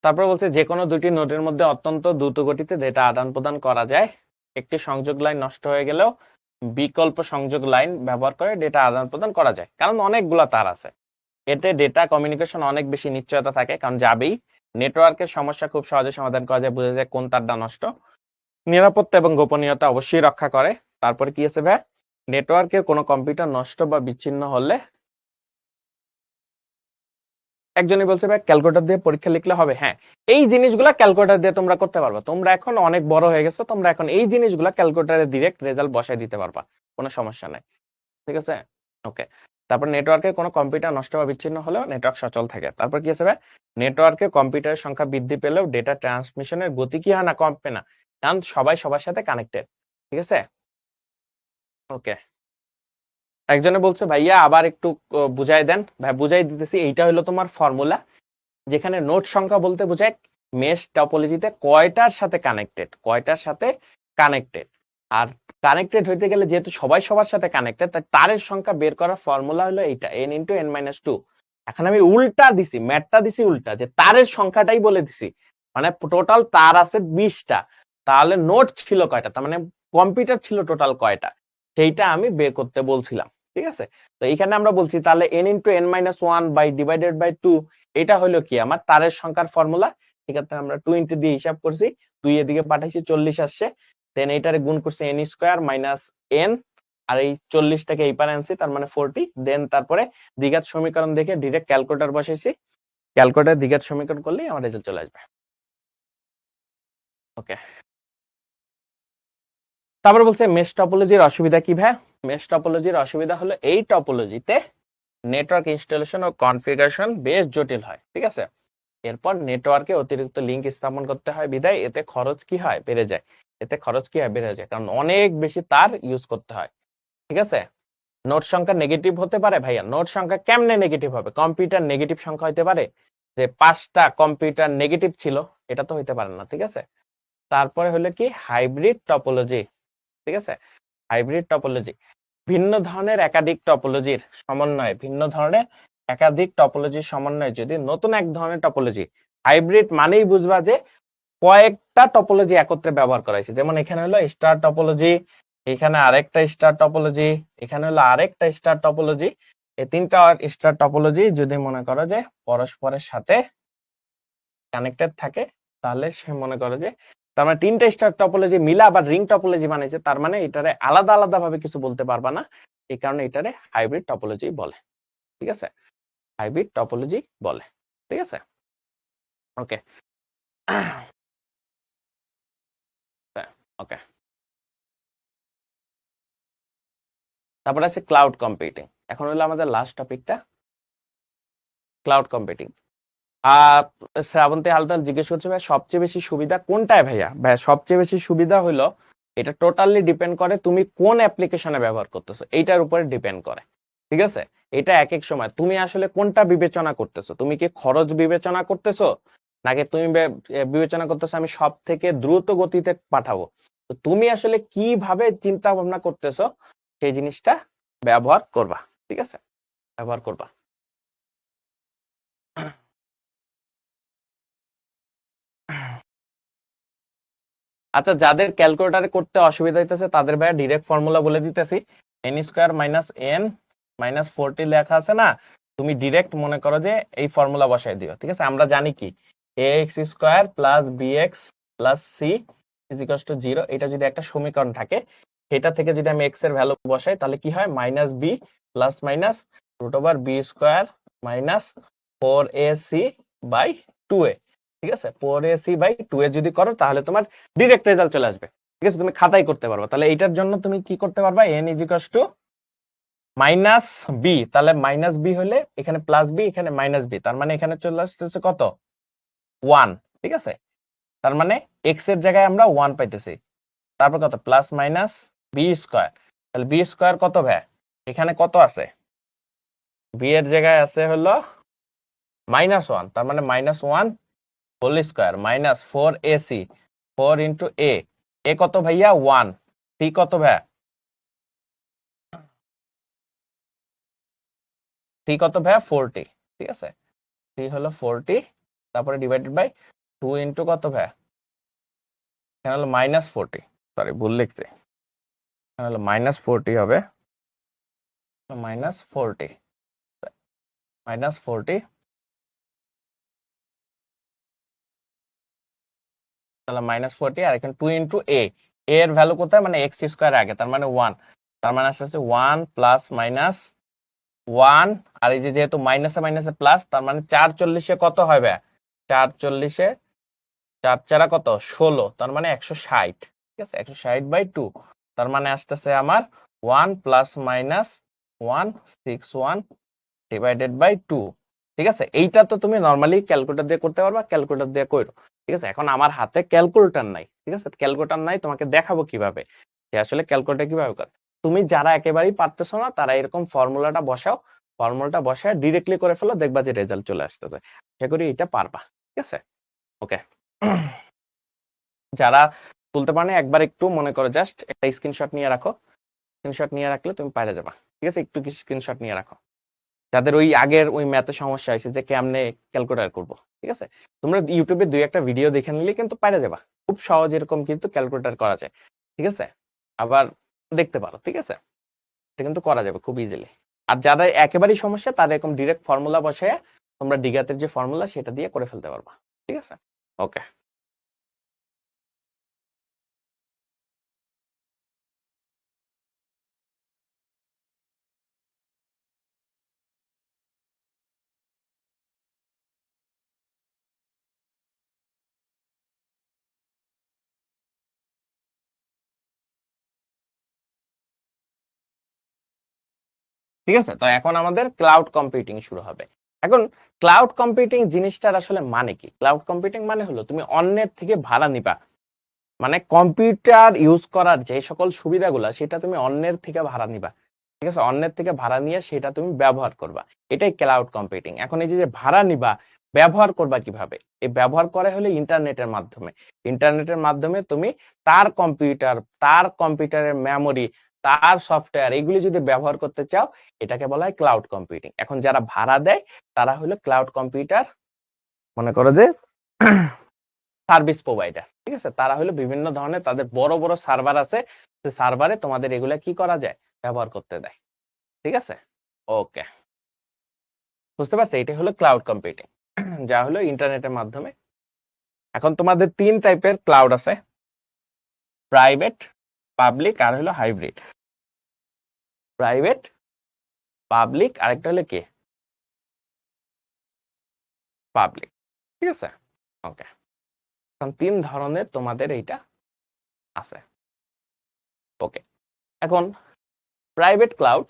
S1: তারপর বলছে যে কোনো দুটি নোডের মধ্যে অত্যন্ত দ্রুত গতিতে ডেটা আদান প্রদান করা যায়। একটি সংযোগ লাইন নষ্ট হয়ে গেলেও বিকল্প সংযোগ লাইন ব্যবহার করে ডেটা আদান প্রদান করা যায়, কারণ অনেকগুলা তার আছে। এতে ডেটা কমিউনিকেশন অনেক বেশি নিশ্চয়তা থাকে, কারণ যাবেই নেটওয়ার্কের সমস্যা খুব সহজে সমাধান করা যায়, বোঝা যায় কোন তারটা নষ্ট। নিরাপত্তা এবং গোপনীয়তা অবশ্যই রক্ষা করে। তারপরে কি আছে ভাই? নেটওয়ার্কের কোনো কম্পিউটার নষ্ট বা বিচ্ছিন্ন হলে, একজনই বলছে ভাই ক্যালকুলেটর দিয়ে পরীক্ষা লিখলে হবে। হ্যাঁ, এই জিনিসগুলা ক্যালকুলেটর দিয়ে তোমরা করতে পারবা। তোমরা এখন অনেক বড় হয়ে গেছো, তোমরা এখন এই জিনিসগুলা ক্যালকুলেটরে ডিরেক্ট রেজাল্ট বসায় দিতে পারবা, কোনো সমস্যা নাই। ঠিক আছে, ওকে। তারপর নেটওয়ার্কে কোনো কম্পিউটার নষ্ট বা বিচ্ছিন্ন হলেও নেটওয়ার্ক সচল থাকে। তারপর কি আছে ভাই? নেটওয়ার্কে কম্পিউটারের সংখ্যা বৃদ্ধি পেলেও ডেটা ট্রান্সমিশনের গতি কি হয় না, কমবে না, কারণ সবাই সবার সাথে কানেক্টেড। ঠিক আছে, ওকে। একজনে বলছে ভাইয়া আবার একটু বুঝাই দেন। ভাই বুঝাই দিতেছি। এইটা হলো তোমার ফর্মুলা, যেখানে নোট সংখ্যা বলতে বোঝায় মেশ টপোলজিতে কয়টার সাথে কানেক্টেড, কয়টার সাথে কানেক্টেড। আর কানেক্টেড হইতে গেলে যেহেতু সবাই সবার সাথে কানেক্টেড, তাই তারের সংখ্যা বের করার ফর্মুলা হলো এইটা, n × n-2। এখন আমি উল্টা দিছি, ম্যাথটা দিছি উল্টা, যে তারের সংখ্যাটাই বলে দিছি। মানে টোটাল তার আছে 20টা, তাহলে নোট ছিল কয়টা, তার মানে কম্পিউটার ছিল টোটাল কয়টা, সেইটা আমি বের করতে বলছিলাম। ঠিক আছে, তো এইখানে আমরা বলছি তাহলে n × n-1/2 এটা হলো কি আমার তারের সংখ্যার ফর্মুলা। ঠিক আছে, আমরা 20 দিয়ে হিসাব করছি, 2 এদিকে পাঠাইছি, 40 আসছে, দেন এইটারে গুণ করছি n² - n, আর এই 40টাকে এই পারে আনছি, তার মানে 40। দেন তারপরে দ্বিঘাত সমীকরণ দেখে ডিরেক্ট ক্যালকুলেটর বসাইছি, ক্যালকুলেটর দ্বিঘাত সমীকরণ করলেই আমার রেজাল্ট চলে আসবে। ওকে, তারপর বলছে মেশ টপোলজির অসুবিধা কি ভাই? মেশ টপোলজির অসুবিধা হলো এই টপোলজিতে নেটওয়ার্ক ইনস্টলেশন ও কনফিগারেশন বেশ জটিল হয়। ঠিক আছে, এরপর নেটওয়ার্কে অতিরিক্ত লিংক স্থাপন করতে হয়, বিধায় এতে খরচ কি হয়, বেড়ে যায়। এতে খরচ কি হয়, বেড়ে যায়, কারণ অনেক বেশি তার ইউজ করতে হয়। ঠিক আছে, নোট সংখ্যা নেগেটিভ হতে পারে ভাইয়া। নোট সংখ্যা কেমনে নেগেটিভ হবে? কম্পিউটার নেগেটিভ সংখ্যা হতে পারে যে 5টা কম্পিউটার নেগেটিভ ছিল? এটা তো হইতে পারে না। ঠিক আছে, তারপরে হলো কি হাইব্রিড টপোলজি। ঠিক আছে, হাইব্রিড টপোলজি ভিন্ন ধরনের একাধিক টপোলজির সমন্বয়ে, ভিন্ন ধরনের একাধিক টপোলজির সমন্বয়ে যদি নতুন এক ধরনের টপোলজি, হাইব্রিড মানেই বুঝবা যে কয়েকটা টপোলজি একত্রে ব্যবহার করা হয়েছে। যেমন এখানে হলো স্টার টপোলজি, এখানে আরেকটা স্টার টপোলজি, এখানে হলো আরেকটা স্টার টপোলজি। এই 3টা স্টার টপোলজি যদি মনে করো যে পরস্পরের সাথে কানেক্টেড থাকে, তাহলে সে মনে করে যে তার মানে 3টা স্টার টপোলজি মিলা আবার রিং টপোলজি বানাইছে, তার মানে এটারে আলাদা আলাদা ভাবে কিছু বলতে পারবা না, এই কারণে এটারে হাইব্রিড টপোলজি বলে। ঠিক আছে, হাইব্রিড টপোলজি বলে। ঠিক আছে, ওকে। ওকে, তারপর আছে ক্লাউড কম্পিউটিং। এখন হলো আমাদের লাস্ট টপিকটা, ক্লাউড কম্পিউটিং। শ্রাবন্তী হালদার জিজ্ঞেস করছে ভাই সবচেয়ে বেশি সুবিধা কোনটায় ভাইয়া? ভাই সবচেয়ে বেশি সুবিধা হলো, এটা টোটালি ডিপেন্ড করে তুমি কোন অ্যাপ্লিকেশনে ব্যবহার করতেছো, এইটার উপরে ডিপেন্ড করে। ঠিক আছে, এটা এক এক সময় তুমি আসলে কোনটা বিবেচনা করতেছো, তুমি কি খরচ বিবেচনা করতেছো, নাকি তুমি বিবেচনা করতেছো আমি সব থেকে দ্রুত গতিতে পাঠাবো। তো তুমি আসলে কিভাবে চিন্তা ভাবনা করতেছো সেই জিনিসটা ব্যবহার করবা। ঠিক আছে, ব্যবহার করবা। আচ্ছা, যাদের ক্যালকুলেটারে করতে অসুবিধা হইতেছে তাদের ভাইয়া ডিরেক্ট ফর্মুলা বলে দিতেছি। N square minus N minus 40 লেখা আছে না, তুমি ডিরেক্ট মনে করো যে এই ফর্মুলা বসাই দিও। ঠিক আছে, আমরা জানি কি a x square plus b x plus c is equals to 0, এটা যদি একটা সমীকরণ থাকে, সেটা থেকে যদি আমি এক্স এর ভ্যালু বসাই তাহলে কি হয়, minus B plus minus root over B square minus 4ac by 2a। ঠিক আছে, 4ac বাই 2a যদি করো তাহলে তোমার ডিরেক্ট রেজাল্ট চলে আসবে। ঠিক আছে, তুমি খাতায় করতে পারবা। তাহলে এইটার জন্য তুমি কি করতে পারবা, n is equals to minus B, তাহলে মাইনাস বি হলে এখানে প্লাস বি, এখানে মাইনাস বি, তার মানে এখানে চলে আসতেছে কত, 1। ঠিক আছে, তার মানে এক্স এর জায়গায় আমরা 1 পাইতেছি। তারপর কত, প্লাস মাইনাস বি স্কোয়ার, তাহলে বি স্কোয়ার কত ভাই, এখানে কত আছে, বি এর জায়গায় আছে হলো -1, তার মানে -1 whole square minus 4ac, 4 into a, a কত ভাইয়া 1, সি কত ভাইয়া, সি কত ভাইয়া 40। ঠিক আছে, সি হলো 40, তারপরে ডিভাইডেড বাই 2 ইন্টু কত ভাইয়া, এখানে হলো -40, সরি ভুল লিখছি, এখানে হলো -40 হবে, -40, -40, তাহলে -40, আর এখানে 2 ইন্টু এ, এর ভ্যালু কোথায়, মানে এক্স স্কোয়ার আগে, তার মানে 1, তার মানে আসছে 1 প্লাস মাইনাস 1, আর এই যে যেহেতু মাইনাসে মাইনাসে প্লাস, তার মানে 440-এ কত হবে, 440-এ 4 4 কত 16, তার মানে 160। ঠিক আছে, 160 বাই 2, তার মানে আসতেছে আমার 1 প্লাস মাইনাস 161 ডিভাইডেড বাই 2। ঠিক আছে, এইটা তো তুমি নরমালি ক্যালকুলেটর দিয়ে করতে পারবা, ক্যালকুলেটর দিয়ে করো। ঠিক আছে, এখন আমার হাতে ক্যালকুলেটর নাই। ঠিক আছে, ক্যালকুলেটর নাই, তোমাকে দেখাবো কিভাবে যে আসলে ক্যালকুলেটর কিভাবে করে। তুমি যারা একেবারেই পারতেছো না তারা এরকম ফর্মুলাটা বসাও, ফর্মুলাটা বসায় ডিরেক্টলি করে ফেলো, দেখবা যে রেজাল্ট চলে আসতেছে। আশা করি এটা পারবা। ঠিক আছে, ওকে। যারা তুলতে পারে একবার একটু মনে করো জাস্ট একটা স্ক্রিনশট নিয়ে রাখো, স্ক্রিনশট নিয়ে রাখলে তুমি পারে যাবা। ঠিক আছে, একটু স্ক্রিনশট নিয়ে রাখো যাদের ওই আগের ওই ম্যাথে সমস্যা হয়েছে যে কেমনে ক্যালকুলেটর করব। ঠিক আছে, তোমরা ইউটিউবে দুই একটা ভিডিও দেখে নিলে কিন্তু পারে যাবা, খুব সহজ এরকম কিন্তু ক্যালকুলেটর করা যায়। ঠিক আছে, আবার দেখতে পারো। ঠিক আছে, এটা কিন্তু করা যাবে খুব ইজিলি। আর যাদের একেবারেই সমস্যা তারা এরকম ডিরেক্ট ফর্মুলা বসায় তোমরা ডিগাতের যে ফর্মুলা সেটা দিয়ে করে ফেলতে পারবা। ঠিক আছে, ওকে। ঠিক আছে, তো এখন আমাদের ক্লাউড কম্পিউটিং শুরু হবে। এখন ক্লাউড কম্পিউটিং জিনিসটার আসলে মানে কি? ক্লাউড কম্পিউটিং মানে হলো তুমি অন্যের থেকে ভাড়া নিবা, মানে কম্পিউটার ইউজ করার যে সকল সুবিধাগুলো সেটা তুমি অন্যের থেকে ভাড়া নিবা। ঠিক আছে, অন্যের থেকে ভাড়া নিয়ে সেটা তুমি ব্যবহার করবা, এটাই ক্লাউড কম্পিউটিং। এখন এই যে ভাড়া নিবা, ব্যবহার করবা কিভাবে? এই ব্যবহার করা হলে ইন্টারনেটের মাধ্যমে। ইন্টারনেটের মাধ্যমে তুমি তার কম্পিউটার, তার কম্পিউটারের মেমোরি, তার সফটওয়্যার এগুলি যদি ব্যবহার করতে চাও, এটাকে বলা হয় ক্লাউড কম্পিউটিং। এখন যারা ভাড়া দেয় তারা হলো ক্লাউড কম্পিউটার, মনে করো যে সার্ভিস প্রোভাইডার। ঠিক আছে, তারা হলো বিভিন্ন ধরনের তাদের বড় বড় সার্ভার আছে, সেই সার্ভারে তোমাদের এগুলা কি করা যায়, ব্যবহার করতে দেয়। ঠিক আছে, ওকে, বুঝতে পারছো, এটা হলো ক্লাউড কম্পিউটিং, যা হলো ইন্টারনেটের মাধ্যমে। এখন তোমাদের 3 টাইপের ক্লাউড আছে, প্রাইভেট, পাবলিক আর হলো হাইব্রিড। প্রাইভেট, পাবলিক, আরেকটা হলো কি, পাবলিক। ঠিক আছে, ওকে। এখন 3 ধরনের তোমাদের এইটা আছে, ওকে। এখন প্রাইভেট ক্লাউড,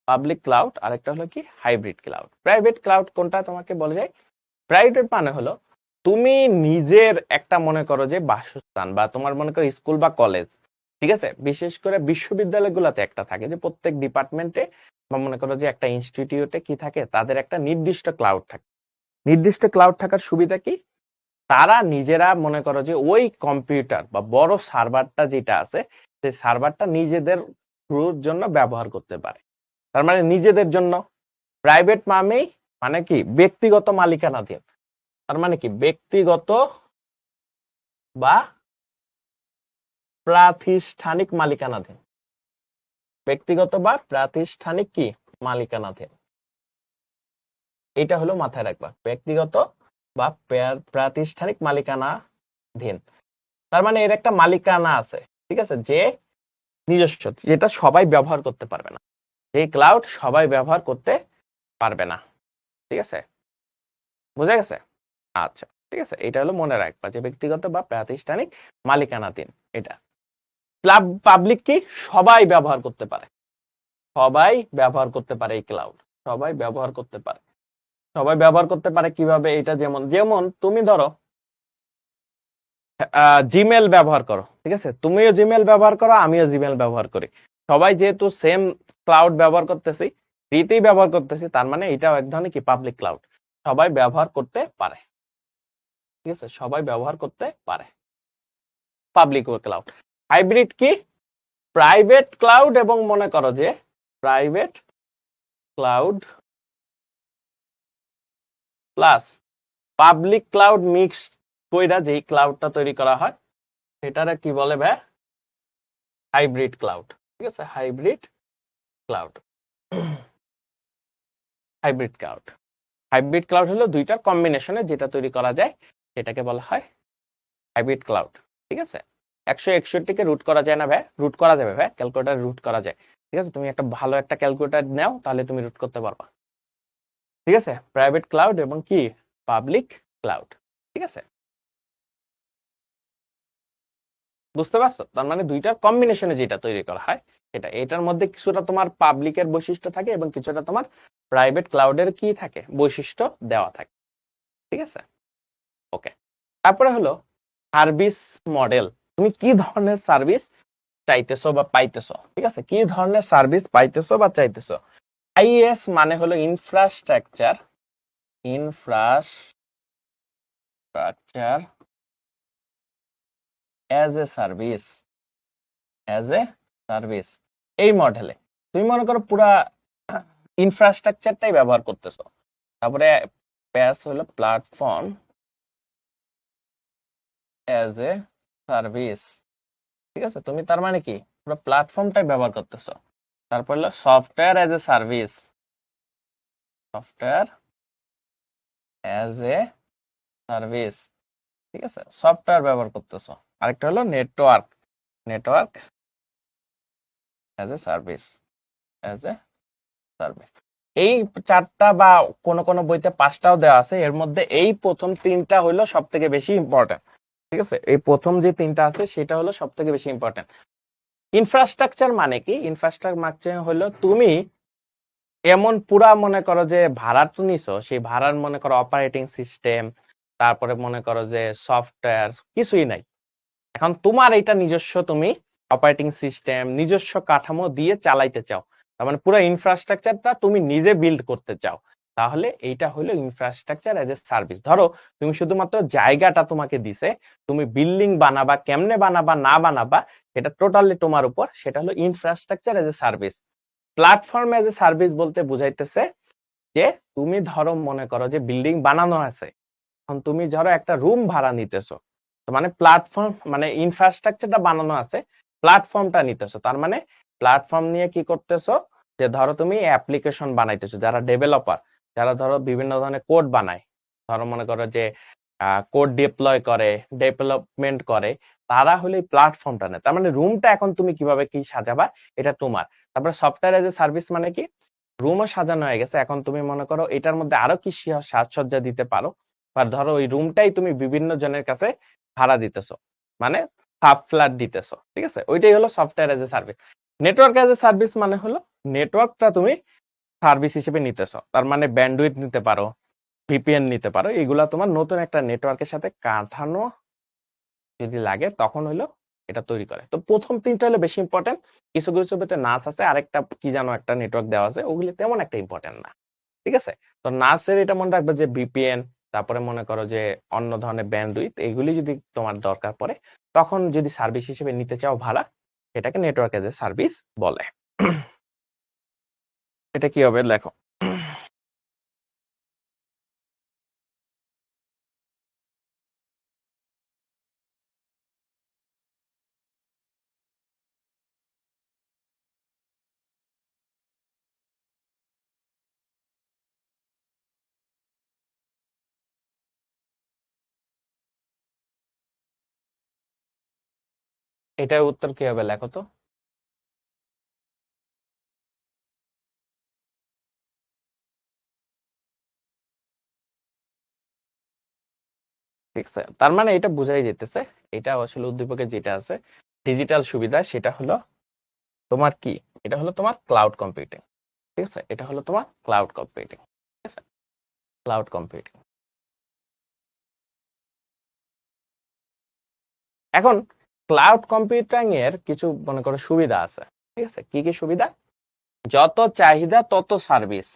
S1: পাবলিক ক্লাউড, আরেকটা হলো কি হাইব্রিড ক্লাউড। প্রাইভেট ক্লাউড কোনটা তোমাকে বলা যায়, প্রাইভেট মানে হলো তুমি নিজের একটা মনে করো যে বাসস্থান বা তোমার মনে করো স্কুল বা কলেজ, ঠিক আছে, বিশেষ করে বিশ্ববিদ্যালয়গুলোতে একটা থাকে যে প্রত্যেক ডিপার্টমেন্টে বা মনে করো যে একটা ইনস্টিটিউটে কি থাকে, তাদের একটা নির্দিষ্ট ক্লাউড থাকে। নির্দিষ্ট ক্লাউড থাকার সুবিধা কি, তারা নিজেরা মনে করো যে ওই কম্পিউটার বা বড় সার্ভারটা যেটা আছে সেই সার্ভারটা নিজেদের থ্রুর জন্য ব্যবহার করতে পারে। তার মানে নিজেদের জন্য। প্রাইভেট মানে কি ব্যক্তিগত মালিকানাধীন। তার মানে কি ব্যক্তিগত বা প্রাতিষ্ঠানিক মালিকানাধীন। ব্যক্তিগত বা প্রাতিষ্ঠানিক কি মালিকানাধীন, এটা হলো মাথায় রাখবা, ব্যক্তিগত বা প্রাতিষ্ঠানিক মালিকানাধীন। তার মানে এর একটা মালিকানা আছে, ঠিক আছে, যে নিজস্ব, যেটা সবাই ব্যবহার করতে পারবে না, যে ক্লাউড সবাই ব্যবহার করতে পারবে না। ঠিক আছে, বুঝা গেছে? আচ্ছা, ঠিক আছে, এটা হলো মনে রাখবা যে ব্যক্তিগত বা প্রাতিষ্ঠানিক মালিকানাধীন। এটা পাবলিক কি সবাই ব্যবহার করতে পারে, সবাই ব্যবহার করতে পারে এই ক্লাউড, সবাই ব্যবহার করতে পারে। সবাই ব্যবহার করতে পারে কিভাবে, এটা যেমন যেমন তুমি ধরো জিমেল ব্যবহার করো, ঠিক আছে, তুমিও জিমেল ব্যবহার করো, আমিও জিমেল ব্যবহার করি, সবাই যেহেতু সেম ক্লাউড ব্যবহার করতেছি, ফ্রিতেই ব্যবহার করতেছি, তার মানে এটাও এক ধরনের কি পাবলিক ক্লাউড, সবাই ব্যবহার করতে পারে। ঠিক আছে, সবাই ব্যবহার করতে পারে, পাবলিক ক্লাউড। হাইব্রিড কি প্রাইভেট ক্লাউড এবং মনে করো যে private cloud plus public cloud mix কইরা যেই ক্লাউডটা তৈরি করা হয় সেটারে কি বলে ভাই, হাইব্রিড ক্লাউড। ঠিক আছে, hybrid cloud. Hybrid cloud, hybrid cloud হলো দুইটার কম্বিনেশনে যেটা তৈরি করা যায় সেটাকে বলা হয় হাইব্রিড ক্লাউড। ঠিক আছে, 161কে রুট করা যায় না ভাই? রুট করা যাবে ভাই, ক্যালকুলেটর রুট করা যায়। ঠিক আছে, তুমি একটা ভালো একটা ক্যালকুলেটর নাও, তাহলে তুমি রুট করতে পারবা। ঠিক আছে, প্রাইভেট ক্লাউড এবং কি পাবলিক ক্লাউড। ঠিক আছে, বুঝতে পারছো? তার মানে দুইটার কম্বিনেশনে যেটা তৈরি করা হয় সেটা, এটার মধ্যে কিছুটা তোমার পাবলিকের বৈশিষ্ট্য থাকে এবং কিছুটা তোমার প্রাইভেট ক্লাউডের কি থাকে বৈশিষ্ট্য দেওয়া থাকে। ঠিক আছে, ওকে। তারপরে হলো সার্ভিস মডেল, তুমি কি ধরনের সার্ভিস চাইতেছো বা পাইতেছো। ঠিক আছে, কি ধরনের সার্ভিস পাইতেছো বা চাইতেছো। আইএস মানে হলো infrastructure, infrastructure as a service, as a service. এই মডেলে তুমি মনে করো পুরা ইনফ্রাস্ট্রাকচারটাই ব্যবহার করতেছো, তারপরে প্যাস হলো প্ল্যাটফর্ম অ্যাজ এ সার্ভিস। ঠিক আছে, তুমি তার মানে কি পুরো প্ল্যাটফর্মটাই ব্যবহার করতেছো। তারপর হলো software as a service, software as a service. ঠিক আছে, সফটওয়্যার ব্যবহার করতেছো। আরেকটা হলো network, network as a service, as a service. এই চারটা বা কোন কোন বইতে পাঁচটাও দেওয়া আছে, এর মধ্যে এই প্রথম তিনটা হলো সব থেকে বেশি ইম্পর্টেন্ট। ঠিক আছে, এই প্রথম যে তিনটা আছে সেটা হলো সব থেকে বেশি ইম্পর্টেন্ট। ইনফ্রাস্ট্রাকচার মানে কি, ইনফ্রাস্ট্রাকচার হলো তুমি এমন পুরা মনে করো যে ভাড়া তো নিছো, সেই ভাড়ার মনে করো অপারেটিং সিস্টেম, তারপরে মনে করো যে সফটওয়্যার কিছুই নাই, এখন তোমার এটা নিজস্ব, তুমি অপারেটিং সিস্টেম নিজস্ব কাঠামো দিয়ে চালাইতে চাও, তার মানে পুরো ইনফ্রাস্ট্রাকচারটা তুমি নিজে বিল্ড করতে চাও, তাহলে এইটা হলো ইনফ্রাস্ট্রাকচার এজ এ সার্ভিস। ধরো তুমি শুধুমাত্র জায়গাটা তোমাকে দিছে, তুমি বিল্ডিং বানাবা, কেমনে বানাবা না বানাবা সেটা টোটালি তোমার উপর, সেটা হলো infrastructure as a service. Platform as a service বলতে বুঝাইতেছে যে তুমি ধরো মনে করো যে বিল্ডিং বানানো আছে, এখন তুমি ধরো একটা রুম ভাড়া নিতেছো, মানে প্ল্যাটফর্ম মানে ইনফ্রাস্ট্রাকচারটা বানানো আছে, প্ল্যাটফর্মটা নিতেছো, তার মানে প্ল্যাটফর্ম নিয়ে কি করতেছো, যে ধরো তুমি অ্যাপ্লিকেশন বানাইতেছো, যারা ডেভেলপার, যারা ধরো বিভিন্ন ধরনের কোড বানায়, ধরো মনে করো যে কোড ডিপ্লয় করে, ডেভেলপমেন্ট করে, তারা হলে এই প্ল্যাটফর্মটা নেয়। তার মানে রুমটা এখন তুমি কিভাবে কি সাজাবা এটা তোমার। তারপরে সফটওয়্যার এজ এ সার্ভিস মানে কি, রুমও সাজানো হয়ে গেছে, এখন তুমি মনে করো এটার মধ্যে আরো কি সাজসজ্জা দিতে পারো, বা ধরো ওই রুমটাই তুমি বিভিন্ন জনের কাছে ভাড়া দিতেছো, মানে সাব ফ্ল্যাট দিতেছো। ঠিক আছে, ওইটাই হলো software as a service. Network as a service মানে হলো নেটওয়ার্কটা তুমি সার্ভিস হিসেবে নিতেছো, তার মানে ব্যান্ডউইথ নিতে পারো, ভিপিএন নিতে পারো। এগুলা তোমার নতুন একটা নেটওয়ার্কের সাথে কাঠানো যদি লাগে তখন হলো এটা তৈরি করে। তো প্রথম ৩টা হলো বেশি ইম্পর্টেন্ট। কিছু ভিতরে নাস আছে, আরেকটা কি যেন একটা নেটওয়ার্ক দেওয়া আছে, ওগুলি তেমন একটা ইম্পর্টেন্ট না। ঠিক আছে? তো নাসের এটা মনে রাখবে যে ভিপিএন, তারপরে মনে করো যে অন্য ধরনের ব্যান্ডউইথ, এগুলি যদি তোমার দরকার পড়ে তখন যদি সার্ভিস হিসেবে নিতে চাও ভাড়া, সেটাকে নেটওয়ার্ক এজ এ সার্ভিস বলে। এটা কি হবে লেখো। এটার উত্তর কি হবে লেখো তো। ঠিক আছে, তার মানে এটা বোঝাই যেতেছে এটা আসলে উদ্দীপকে যেটা আছে ডিজিটাল সুবিধা, সেটা হলো তোমার কি, এটা হলো তোমার ক্লাউড কম্পিউটিং। ঠিক আছে, এটা হলো তোমার ক্লাউড কম্পিউটিং। ঠিক আছে, ক্লাউড কম্পিউটিং। এখন ক্লাউড কম্পিউটিং এর কিছু মনে করো সুবিধা আছে। ঠিক আছে, কি কি সুবিধা? যত চাহিদা তত সার্ভিস।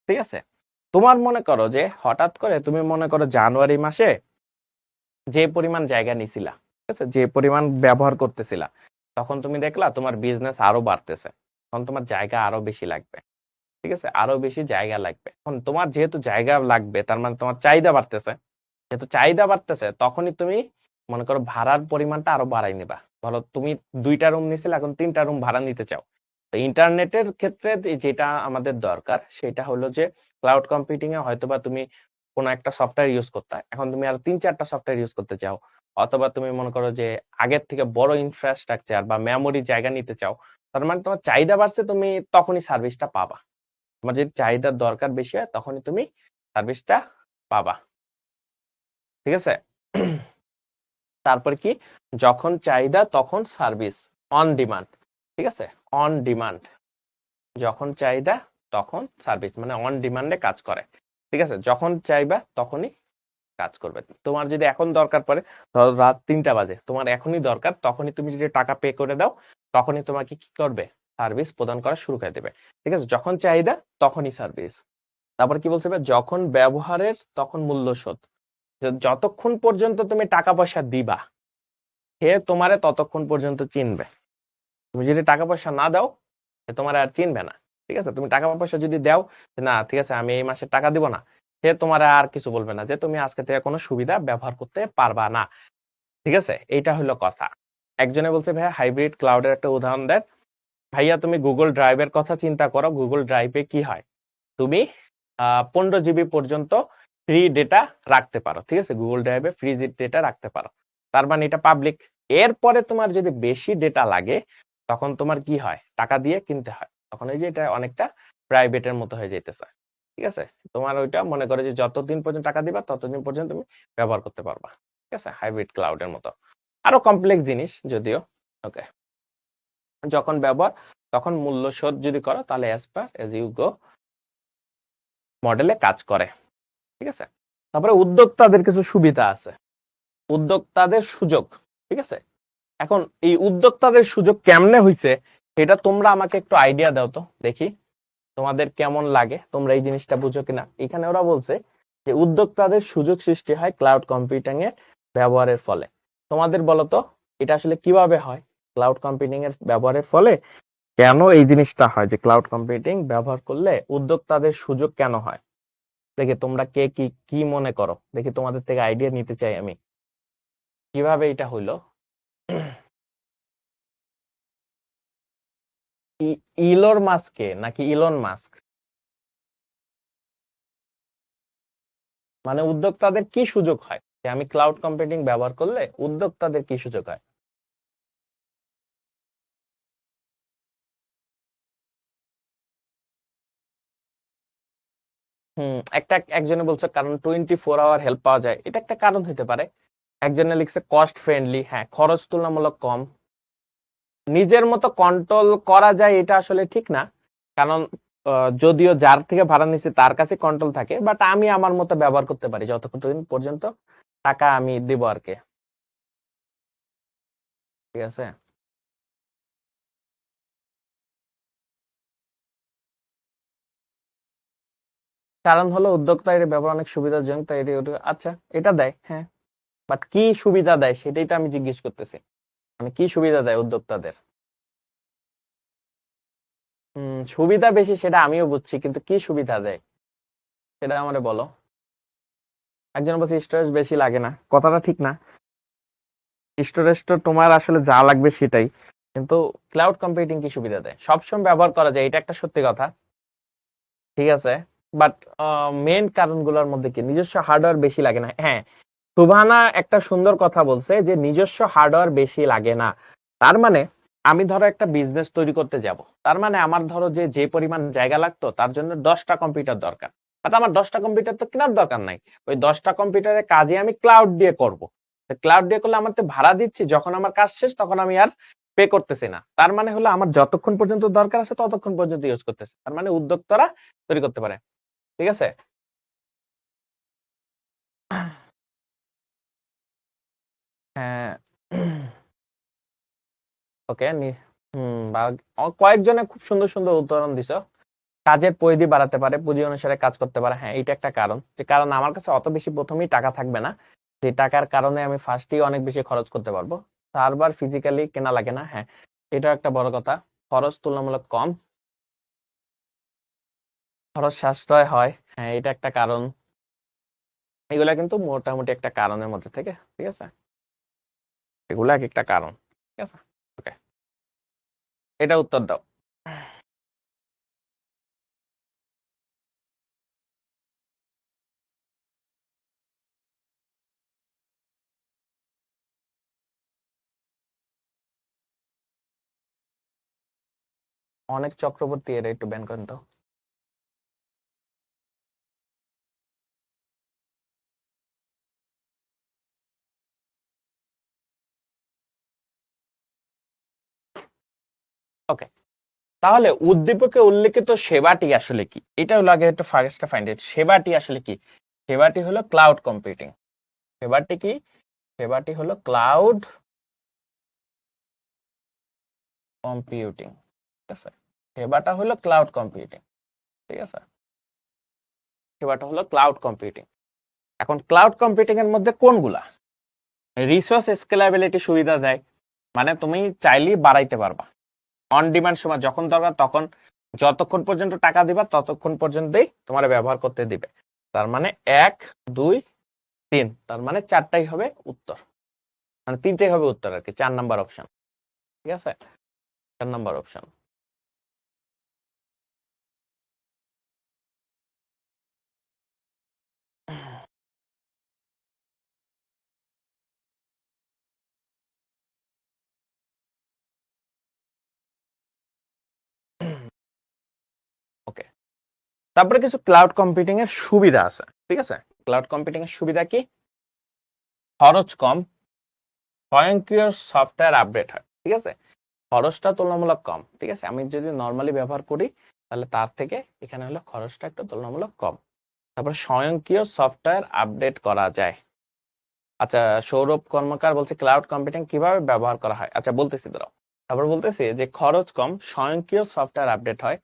S1: ঠিক আছে, তোমার মনে করো যে হঠাৎ করে তুমি মনে করো জানুয়ারি মাসে যে পরিমাণ জায়গা নিছিলা, ঠিক আছে, যে পরিমাণ ব্যবহার করতেছিলা, তখন তুমি দেখলা তোমার বিজনেস আরো বাড়তেছে, তখন তোমার জায়গা আরো বেশি লাগবে। ঠিক আছে, আরো বেশি জায়গা লাগবে। এখন তোমার যেহেতু জায়গা লাগবে, তার মানে তোমার চাহিদা বাড়তেছে। যেহেতু চাহিদা বাড়তেছে, তখনই তুমি মনে করো ভাড়ার পরিমাণটা আরো বাড়াই নিবা। ধরো তুমি 2টা রুম নিছিলে, এখন 3টা রুম ভাড়া নিতে চাও। তো ইন্টারনেটের ক্ষেত্রে যেটা আমাদের দরকার সেটা হলো যে ক্লাউড কম্পিউটিং এ হয়তোবা তুমি কোনো একটা সফটওয়্যার ইউজ করতে, এখন তুমি আর 3-4টা সফটওয়্যার ইউজ করতে চাও, অথবা তুমি মনে করো যে আগের থেকে বড় ইনফ্রাস্ট্রাকচার বা মেমোরি জায়গা নিতে চাও। তার মানে তোমার চাহিদা বাড়ছে, তুমি তখনই সার্ভিসটা পাবা। তোমার যদি চাহিদার দরকার বেশি হয়, তখনই তুমি সার্ভিসটা পাবা। ঠিক আছে, তারপর কি, যখন চাহিদা তখন সার্ভিস, অন ডিমান্ড। ঠিক আছে, অন ডিমান্ড, যখন চাহিদা তখন সার্ভিস, মানে অন ডিমান্ডে কাজ করে। ঠিক আছে, যখন চাইবা তখনই কাজ করবে। তোমার যদি এখন দরকার পড়ে, ধরো রাত 3টা বাজে, তোমার এখনই দরকার, তখনই তুমি যদি টাকা পে করে দাও, তখনই তোমাকে কি করবে, সার্ভিস প্রদান করা শুরু করে দেবে। ঠিক আছে, যখন চাহিদা তখনই সার্ভিস। তারপর কি বলছে, যখন ব্যবহারের তখন মূল্য শোধ। যতক্ষণ পর্যন্ত তুমি টাকা পয়সা দিবা, সে তোমারে ততক্ষণ পর্যন্ত চিনবে। তুমি যদি টাকা পয়সা না দাও, সে তোমার আর চিনবে না। ঠিক আছে, তুমি টাকা পয়সা যদি দাও, না ঠিক আছে আমি এই মাসে টাকা দিব না, সে তোমার আর কিছু বলবে না যে তুমি আজকে থেকে কোনো সুবিধা ব্যবহার করতে পারবা না। ঠিক আছে, এইটা হলো কথা। একজনে বলছে ভাইয়া হাইব্রিড ক্লাউডের একটা উদাহরণ দেন। ভাইয়া তুমি গুগল ড্রাইভের কথা চিন্তা করো। গুগল ড্রাইভে কি হয়, তুমি 15 জিবি পর্যন্ত ফ্রি ডেটা রাখতে পারো। ঠিক আছে, গুগল ড্রাইভে ফ্রি ডেটা রাখতে পারো, তার মানে এটা পাবলিক। এরপরে তোমার যদি বেশি ডেটা লাগে, তখন তোমার কি হয়, টাকা দিয়ে কিনতে হয়। তখন এই যে এটা অনেকটা প্রাইভেটের মতো হয়ে যাইতেছে। ঠিক আছে, তোমার ওইটা মনে করে যে যতদিন পর্যন্ত টাকা দিবা ততদিন পর্যন্ত তুমি ব্যবহার করতে পারবা। ঠিক আছে, হাইব্রিড ক্লাউডের মতো আরো কমপ্লেক্স জিনিস যদিও। ওকে, যখন ব্যবহার তখন মূল্য শোধ যদি করো, তাহলে as per as you go মডেলে কাজ করে। ঠিক আছে, তারপরে উদ্যোক্তাদের কিছু সুবিধা আছে, উদ্যোক্তাদের সুযোগ। ঠিক আছে, এখন এই উদ্যোক্তাদের সুযোগ কেমনে হইছে, এটা তোমরা আমাকে একটু আইডিয়া দাও তো দেখি, তোমাদের কেমন লাগে, তোমরা এই জিনিসটা বুঝো কিনা। এখানে ওরা বলছে যে উদ্যোক্তাদের সুযোগ সৃষ্টি হয় ক্লাউড কম্পিউটিং এর ব্যবহারের ফলে। তোমাদের বলো তো এটা আসলে কিভাবে হয়, ক্লাউড কম্পিউটিং এর ব্যবহারের ফলে কেন এই জিনিসটা হয়, যে ক্লাউড কম্পিউটিং ব্যবহার করলে উদ্যোক্তাদের সুযোগ কেন হয়। দেখি তোমরা কে কি কি মনে করো, দেখি তোমাদের থেকে আইডিয়া নিতে চাই আমি, কিভাবে এটা হইলো। ইলন মাস্কে নাকি ইলন মাস্ক, মানে উদ্যোক্তাদের কি সুযোগ হয়, যে আমি ক্লাউড কম্পিউটিং ব্যবহার করলে উদ্যোক্তাদের কি সুযোগ হয়। একটা একজনে বলছে কারণ 24 আওয়ার হেল্প পাওয়া যায়, এটা একটা কারণ হতে পারে। একজনে লিখছে কস্ট ফ্রেন্ডলি, হ্যাঁ খরচ তুলনামূলক কম। নিজের মতো কন্ট্রোল করা যায়, এটা আসলে ঠিক না, কারণ যদিও যার থেকে ভাড়া নিছি তার কাছে কন্ট্রোল থাকে, বাট আমি আমার মতো ব্যবহার করতে পারি যতক্ষণ পর্যন্ত টাকা আমি দিব আর কি। ঠিক আছে। কারণ হলো উদ্যোক্তা এর ব্যবহার অনেক সুবিধাজনক, তাই আচ্ছা এটা দেয়, হ্যাঁ, বাট কি সুবিধা দেয় সেটাই তো আমি জিজ্ঞেস করতেছি। মানে কি সুবিধা দেয় উদ্যোক্তাদের? সুবিধা বেশি সেটা আমিও বুঝছি, কিন্তু কি সুবিধা দেয় সেটা আমারে বলো। একজন বলছে স্টোরেজ বেশি লাগে না, কথাটা ঠিক না। স্টোরেজ তো তোমার আসলে যা লাগবে সেটাই, কিন্তু ক্লাউড কম্পিউটিং কি সুবিধা দেয়? সবসময় ব্যবহার করা যায়, এটা একটা সত্যি কথা। ঠিক আছে, বাট মেন কারণগুলোর মধ্যে কি নিজস্ব হার্ডওয়্যার বেশি লাগে না? হ্যাঁ, সুবহানা একটা সুন্দর কথা বলছে যে নিজস্ব হার্ডওয়্যার বেশি লাগে না। তার মানে আমি ধরো একটা বিজনেস তৈরি করতে যাব, তার মানে আমার ধরো যে যে পরিমাণ জায়গা লাগতো তার জন্য 10টা কম্পিউটার দরকার। আর আমার 10টা কম্পিউটার তো কেনার দরকার নাই, ওই 10টা কম্পিউটারের কাজে আমি ক্লাউড দিয়ে করব। ক্লাউড দিয়ে করলে আমার তো ভাড়া দিচ্ছি, যখন আমার কাজ শেষ তখন আমি আর পে করতেছি না। তার মানে হলো আমার যতক্ষণ পর্যন্ত দরকার আছে ততক্ষণ পর্যন্ত ইউজ করতেছে, তার মানে উদ্যোক্তারা তৈরি করতে পারে। ঠিক আছে। হ্যাঁ। ওকে। কয়েকজনে খুব সুন্দর সুন্দর উদাহরণ দিছো। কাজের পরিধি বাড়াতে পারে, পুঁজি অনুসারে কাজ করতে পারে, হ্যাঁ এটা একটা কারণ। যে কারণ আমার কাছে অত বেশি প্রথমেই টাকা থাকবে না, যে টাকার কারণে আমি ফার্স্টেই অনেক বেশি খরচ করতে পারবো। সার্ভার ফিজিক্যালি কেনা লাগে না, হ্যাঁ এটা একটা বড় কথা। খরচ তুলনামূলক কম, খরচ সাশ্রয় হয়, হ্যাঁ এটা একটা কারণ। এগুলা কিন্তু মোটামুটি একটা কারণের মধ্যে থেকে, ঠিক আছে, এগুলো এক একটা কারণ। ঠিক আছে, ওকে, এটা উত্তর দাও। অনেক চক্রবর্তী, এর একটু ব্যান করেন তো। ওকে, তাহলে উদ্দীপকে উল্লেখিত সেবাটি আসলে কি? এটা হলো আগে একটু ফার্স্ট ফাইন্ড ইট। সেবাটি আসলে কি? সেবাটি হলো ক্লাউড কম্পিউটিং। সেবাটি কি? সেবাটি হলো ক্লাউড কম্পিউটিং। ঠিক আছে, সেবাটা হলো ক্লাউড কম্পিউটিং। ঠিক আছে, সেবাটা হলো ক্লাউড কম্পিউটিং। এখন ক্লাউড কম্পিউটিং এর মধ্যে কোনগুলা? রিসোর্স স্কেলেবিলিটি সুবিধা দেয়, মানে তুমি চাইলেই বাড়াইতে পারবা অন ডিমান্ড, সময় যখন দরকার তখন, যতক্ষণ পর্যন্ত টাকা দিবা ততক্ষণ পর্যন্তই তোমার ব্যবহার করতে দিবে। তার মানে 1 2 3, তার মানে 4টাই হবে উত্তর, মানে 3টাই হবে উত্তর আর কি, 4 নাম্বার অপশন। ঠিক আছে, 4 নাম্বার অপশন। ওকে, তারপরে কিছু ক্লাউড কম্পিউটিং এর সুবিধা আছে। ঠিক আছে, ক্লাউড কম্পিউটিং এর সুবিধা কি? খরচ কম, স্বয়ংক্রিয় সফটওয়্যার আপডেট হয়। ঠিক আছে, খরচটা তুলনামূলক কম। ঠিক আছে, আমি যদি নর্মালি ব্যবহার করি তাহলে তার থেকে এখানে হলো খরচটা একটু তুলনামূলক কম। তারপর স্বয়ংক্রিয় সফটওয়্যার আপডেট করা যায়। আচ্ছা, সৌরভ কর্মকার বলছে ক্লাউড কম্পিউটিং কিভাবে ব্যবহার করা হয়। আচ্ছা বলতেছি ধরো, তারপর বলতেছি যে খরচ কম, স্বয়ংক্রিয় সফটওয়্যার আপডেট হয়,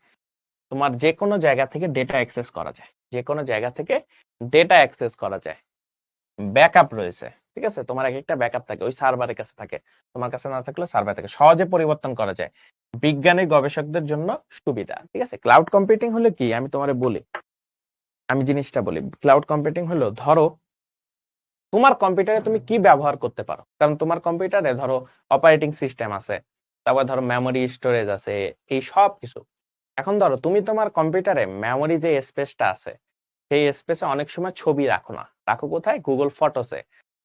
S1: তোমার যে কোনো জায়গা থেকে ডেটা অ্যাক্সেস করা যায়, যে কোনো জায়গা থেকে ডেটা অ্যাক্সেস করা যায়, ব্যাকআপ রয়েছে। ঠিক আছে, তোমার এক একটা ব্যাকআপ থাকে, ওই সার্ভারের কাছে থাকে, তোমার কাছে না থাকলে সার্ভার থেকে সহজে পরিবর্তন করা যায়, বিজ্ঞানী গবেষকদের জন্য সুবিধা। ঠিক আছে, ক্লাউড কম্পিউটিং হলো কি, আমি তোমারে বলি, আমি জিনিসটা বলি। ক্লাউড কম্পিউটিং হলো, ধরো তোমার কম্পিউটারে তুমি কি ব্যবহার করতে পারো, কারণ তোমার কম্পিউটারে ধরো অপারেটিং সিস্টেম আছে, তারপর ধরো মেমোরি স্টোরেজ আছে, এই সব কিছু। এখন ধরো তুমি তোমার কম্পিউটারে মেমোরি যে স্পেসটা আছে, সেই স্পেসে অনেক সময় ছবি রাখো না, রাখো কোথায়? গুগল ফটোসে।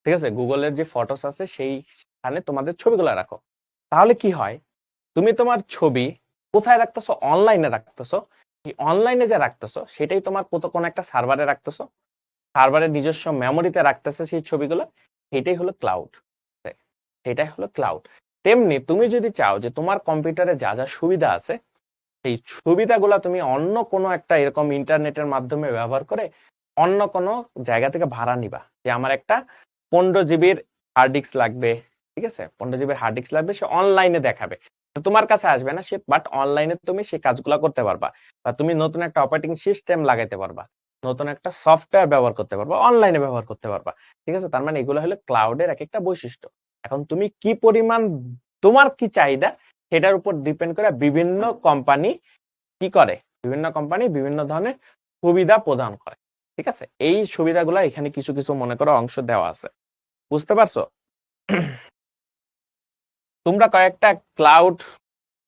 S1: ঠিক আছে, গুগলের যে ফটোস আছে সেইখানে তোমাদের ছবিগুলো রাখো। তাহলে কি হয়, তুমি তোমার ছবি কোথায় রাখতেছো? অনলাইনে রাখতেছো। এই অনলাইনে যে রাখতেছো সেটাই তোমার কোনো একটা সার্ভারে রাখতেছো, সার্ভারের নিজস্ব মেমোরিতে রাখতেছে সেই ছবিগুলো, এটাই হলো ক্লাউড। এটাই হলো ক্লাউড। তেমনি তুমি যদি চাও যে তোমার কম্পিউটারে যা যা সুবিধা আছে এই সুবিধাগুলা তুমি অন্য কোনো একটা এরকম ইন্টারনেটের মাধ্যমে ব্যবহার করে অন্য কোনো জায়গা থেকে ভাড়া নিবা, যে আমার একটা 15 জিবির হার্ড ডিস্ক লাগবে, ঠিক আছে, 15 জিবির হার্ড ডিস্ক লাগবে, সে অনলাইনে দেখাবে, তো তোমার কাছে আসবে না সে, বাট অনলাইনে তুমি সেই কাজগুলো করতে পারবা, বা তুমি নতুন একটা অপারেটিং সিস্টেম লাগাইতে পারবা, নতুন একটা সফটওয়্যার ব্যবহার করতে পারবা, অনলাইনে ব্যবহার করতে পারবা, ঠিক আছে। তার মানে এগুলো হলো ক্লাউডের এক একটা বৈশিষ্ট্য। এখন তুমি কি পরিমাণ, তোমার কি চাহিদা, সেটার উপর ডিপেন্ড করে বিভিন্ন কোম্পানি কি করে, বিভিন্ন কোম্পানি বিভিন্ন ধরনের সুবিধা প্রদান করে, ঠিক আছে। এই সুবিধাগুলো এখানে কিছু কিছু মনে করো অংশ দেওয়া আছে, বুঝতে পারছো? তোমরা কয়েকটা ক্লাউড,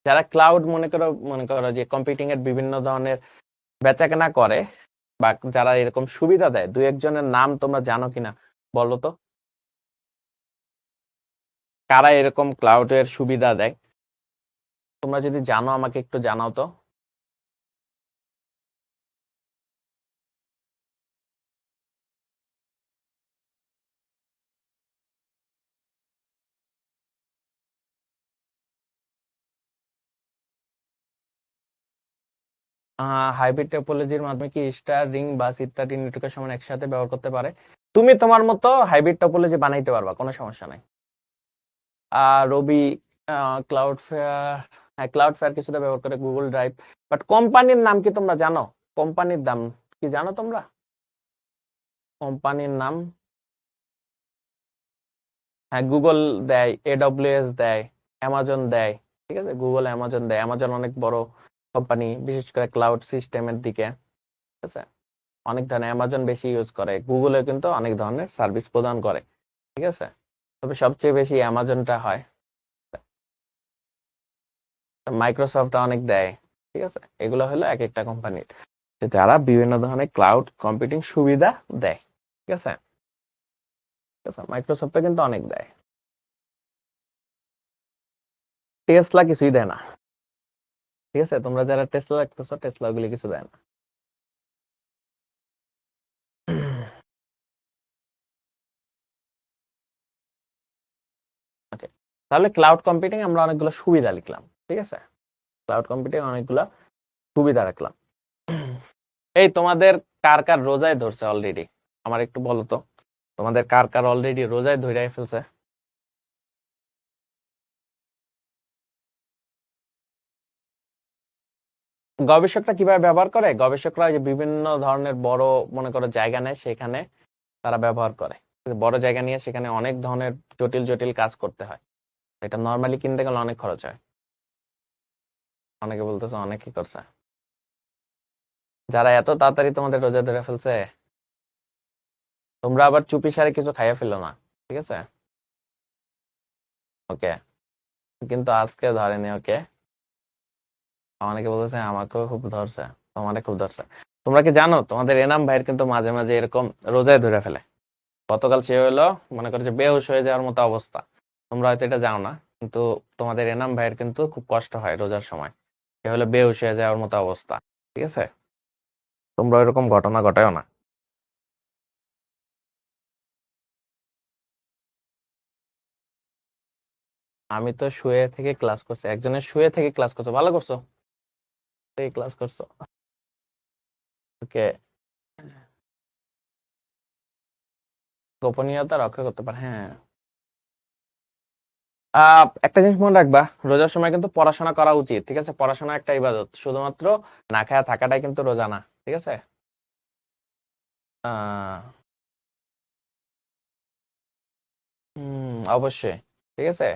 S1: যারা ক্লাউড মনে করো যে কম্পিউটিং এর বিভিন্ন ধরনের বেচাকেনা করে বা যারা এরকম সুবিধা দেয়, দুই একজনের নাম তোমরা জানো কিনা বলো তো, কারা এরকম ক্লাউডের সুবিধা দেয়? তোমরা যদি জানো আমাকে একটু জানাও তো। হাইব্রিড টপোলজির মাধ্যমে কি স্টার, রিং, বাস ইত্যাদি নেটওয়ার্কের সমান একসাথে ব্যবহার করতে পারে। তুমি তোমার মতো হাইব্রিড টপোলজি বানাইতে পারবা, কোনো সমস্যা নাই। রবি, ক্লাউড ফেয়ার, হ্যাঁ ক্লাউড ফেয়ার কিছুটা ব্যবহার করে, গুগল ড্রাইভ, বাট কোম্পানির নাম কি তোমরা জানো? কোম্পানির দাম কি জানো তোমরা? কোম্পানির নাম, হ্যাঁ গুগল দেয়, এডব্লিউএস দেয়, অ্যামাজন দেয়, ঠিক আছে, গুগল অ্যামাজন দেয়, অ্যামাজন অনেক বড় কোম্পানি, বিশেষ করে ক্লাউড সিস্টেমের দিকে, ঠিক আছে, অনেক ধরনের, অ্যামাজন বেশি ইউজ করে, গুগলে কিন্তু অনেক ধরনের সার্ভিস প্রদান করে, ঠিক আছে, তবে সবচেয়ে বেশি অ্যামাজনটা হয়। মাইক্রোসফট অনেক দেয়, ঠিক আছে, এগুলো হলো এক একটা কোম্পানির, যারা বিভিন্ন ধরনের ক্লাউড কম্পিউটিং সুবিধা দেয়, ঠিক আছে, ঠিক আছে, মাইক্রোসফটে কিন্তু অনেক দেয়। টেসলা কিছুই দেয় না, ঠিক আছে, তোমরা যারা টেসলা রাখতেছো, টেসলা ওগুলি কিছু দেয় না। ওকে, তাহলে ক্লাউড কম্পিউটিং আমরা অনেকগুলো সুবিধা লিখলাম, ঠিক আছে, ক্লাউড কম্পিউটিং অনেকগুলো সুবিধা রাখলাম। এই তোমাদের কার কার রোজায় ধরছে অলরেডি, আমার একটু বলো তো, তোমাদের কার কার অলরেডি রোজায় ধরে ফেলছে? গবেষকরা কিভাবে ব্যবহার করে? গবেষকরা যে বিভিন্ন ধরনের বড় মনে করো জায়গা নেয়, সেখানে তারা ব্যবহার করে, বড় জায়গা নিয়ে সেখানে অনেক ধরনের জটিল জটিল কাজ করতে হয়, এটা নর্মালি কিনতে গেলে অনেক খরচ হয়। অনেকে বলতেছে অনেক কি করছে, যারা এত তাড়াতাড়ি তোমাদের রোজা ধরে ফেলছে, তোমরা আবার চুপি সারে কিছু খাইয়া ফেলো না, ঠিক আছে। ওকে, কিন্তু আজকে ধরেনি, ওকে, অনেকে বলতেছে আমাকেও খুব ধরছে, তোমারে খুব ধরছে। তোমরা কি জানো তোমাদের এনাম ভাইয়ের কিন্তু মাঝে মাঝে এরকম রোজায় ধরে ফেলে? গতকাল সে হলো মনে করো যে বেহুশ হয়ে যাওয়ার মতো অবস্থা, তোমরা হয়তো এটা জানো না, কিন্তু তোমাদের এনাম ভাইয়ের কিন্তু খুব কষ্ট হয় রোজার সময়, সে হলো বেহুশ হয়ে যাওয়ার মতো অবস্থা, ঠিক আছে, তোমরা এরকম ঘটনা ঘটায়ও না। আমি তো শুয়ে থেকে ক্লাস করছি, একজনের শুয়ে থেকে ক্লাস করছো, ভালো করছো, এই ক্লাস করছো, ওকে, গোপনীয়তা রক্ষা করতে পারে, হ্যাঁ। একটা জিনিস মনে রাখবা, রোজার সময় কিন্তু পড়াশোনা করা উচিত, ঠিক আছে, পড়াশোনা একটা ইবাদত, শুধুমাত্র না খায়া থাকাটাই কিন্তু রোজা না, ঠিক আছে। আহ অবশ্যই, ঠিক আছে।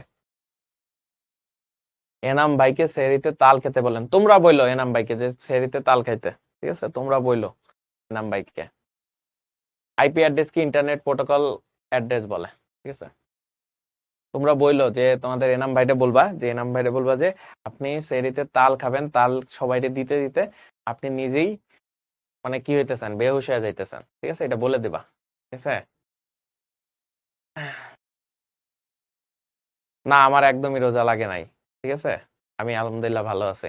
S1: এনাম ভাইকে সেহরিতে তাল খেতে বলেন, তোমরা বইলো এনাম ভাইকে যে সেহরিতে তাল খাইতে, ঠিক আছে, তোমরা বইলো এনাম ভাইকে। আইপি অ্যাড্রেস কি ইন্টারনেট প্রোটোকল অ্যাড্রেস বলে, ঠিক আছে, তোমরা বইলো যে তোমাদের এনাম ভাইটা বলবা, যে এনাম ভাইটা বলবা যে আপনি সেহরিতে তাল খাবেন, তাল সবাইকে দিতে দিতে আপনি নিজেই মানে কি হইতেছেন, বেহুশ হয়ে যাইতেছেন, ঠিক আছে, এটা বলে দিবা, ঠিক আছে। না আমার একদমই রোজা লাগে নাই, ঠিক আছে, আমি আলহামদুলিল্লাহ ভালো আছি।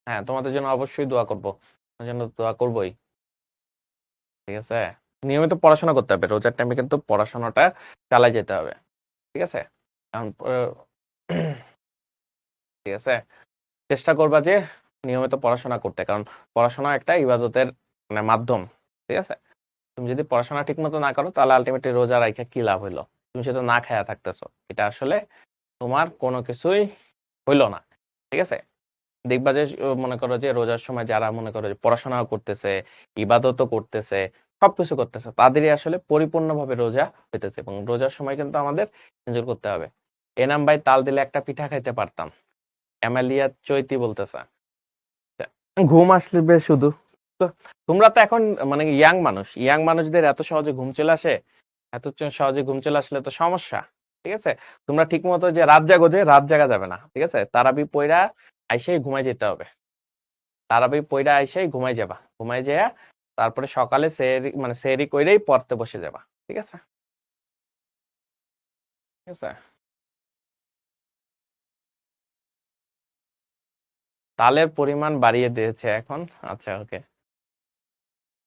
S1: হ্যাঁ তোমাদের জন্য অবশ্যই দোয়া করবো, তোমাদের জন্য দোয়া করবোই, ঠিক আছে। নিয়মিত পড়াশোনা করতে হবে, রোজার টাইমে কিন্তু পড়াশোনাটা চালাই যেতে হবে, ঠিক আছে। কারণ ঠিক আছে? চেষ্টা করবা যে নিয়মিত পড়াশোনা করতে, কারণ পড়াশোনা একটা ইবাদতের মানে মাধ্যম। ঠিক আছে? তুমি যদি পড়াশোনা ঠিক মতো না করো তাহলে আলটিমেটলি রোজা রাইখা কি লাভ হইলো? তুমি শুধু না খায়া থাকতেছো, এটা আসলে তোমার কোনো কিছুই হইলো না। ঠিক আছে? দেখবা যে মনে করো যে রোজার সময় যারা মনে করো যে পড়াশোনাও করতেছে, ইবাদতও করতেছে, সবকিছু করতেছে, তাদেরই আসলে পরিপূর্ণভাবে রোজা হইতেছে। এবং রোজার সময় কিন্তু আমাদের এনজয় করতে হবে। এনাম ভাই তাল দিলে একটা পিঠা খাইতে পারতাম, অ্যামালিয়া চৈতি বলতেছে। ঘুম আসবে শুধু। তো তোমরা তো এখন মানে ইয়াং মানুষদের এত সহজে ঘুম চলে আসে, এত সহজে ঘুম চলে আসলে তো সমস্যা। ঠিক আছে? তোমরা ঠিক মতো যে রাত জাগো, যে রাত জাগা যাবে না। ঠিক আছে? তারাবি পইরা আইসেই ঘুমাই যেতে হবে। তারাবি পইরা আইসেই ঘুমাই যাবা, ঘুমাই যেয়া তারপরে সকালে সেহরি মানে সেহরি কইরেই পড়তে বসে যাবা। ঠিক আছে? ঠিক আছে? তালের পরিমাণ বাড়িয়ে দিয়েছে এখন। আচ্ছা, ওকে।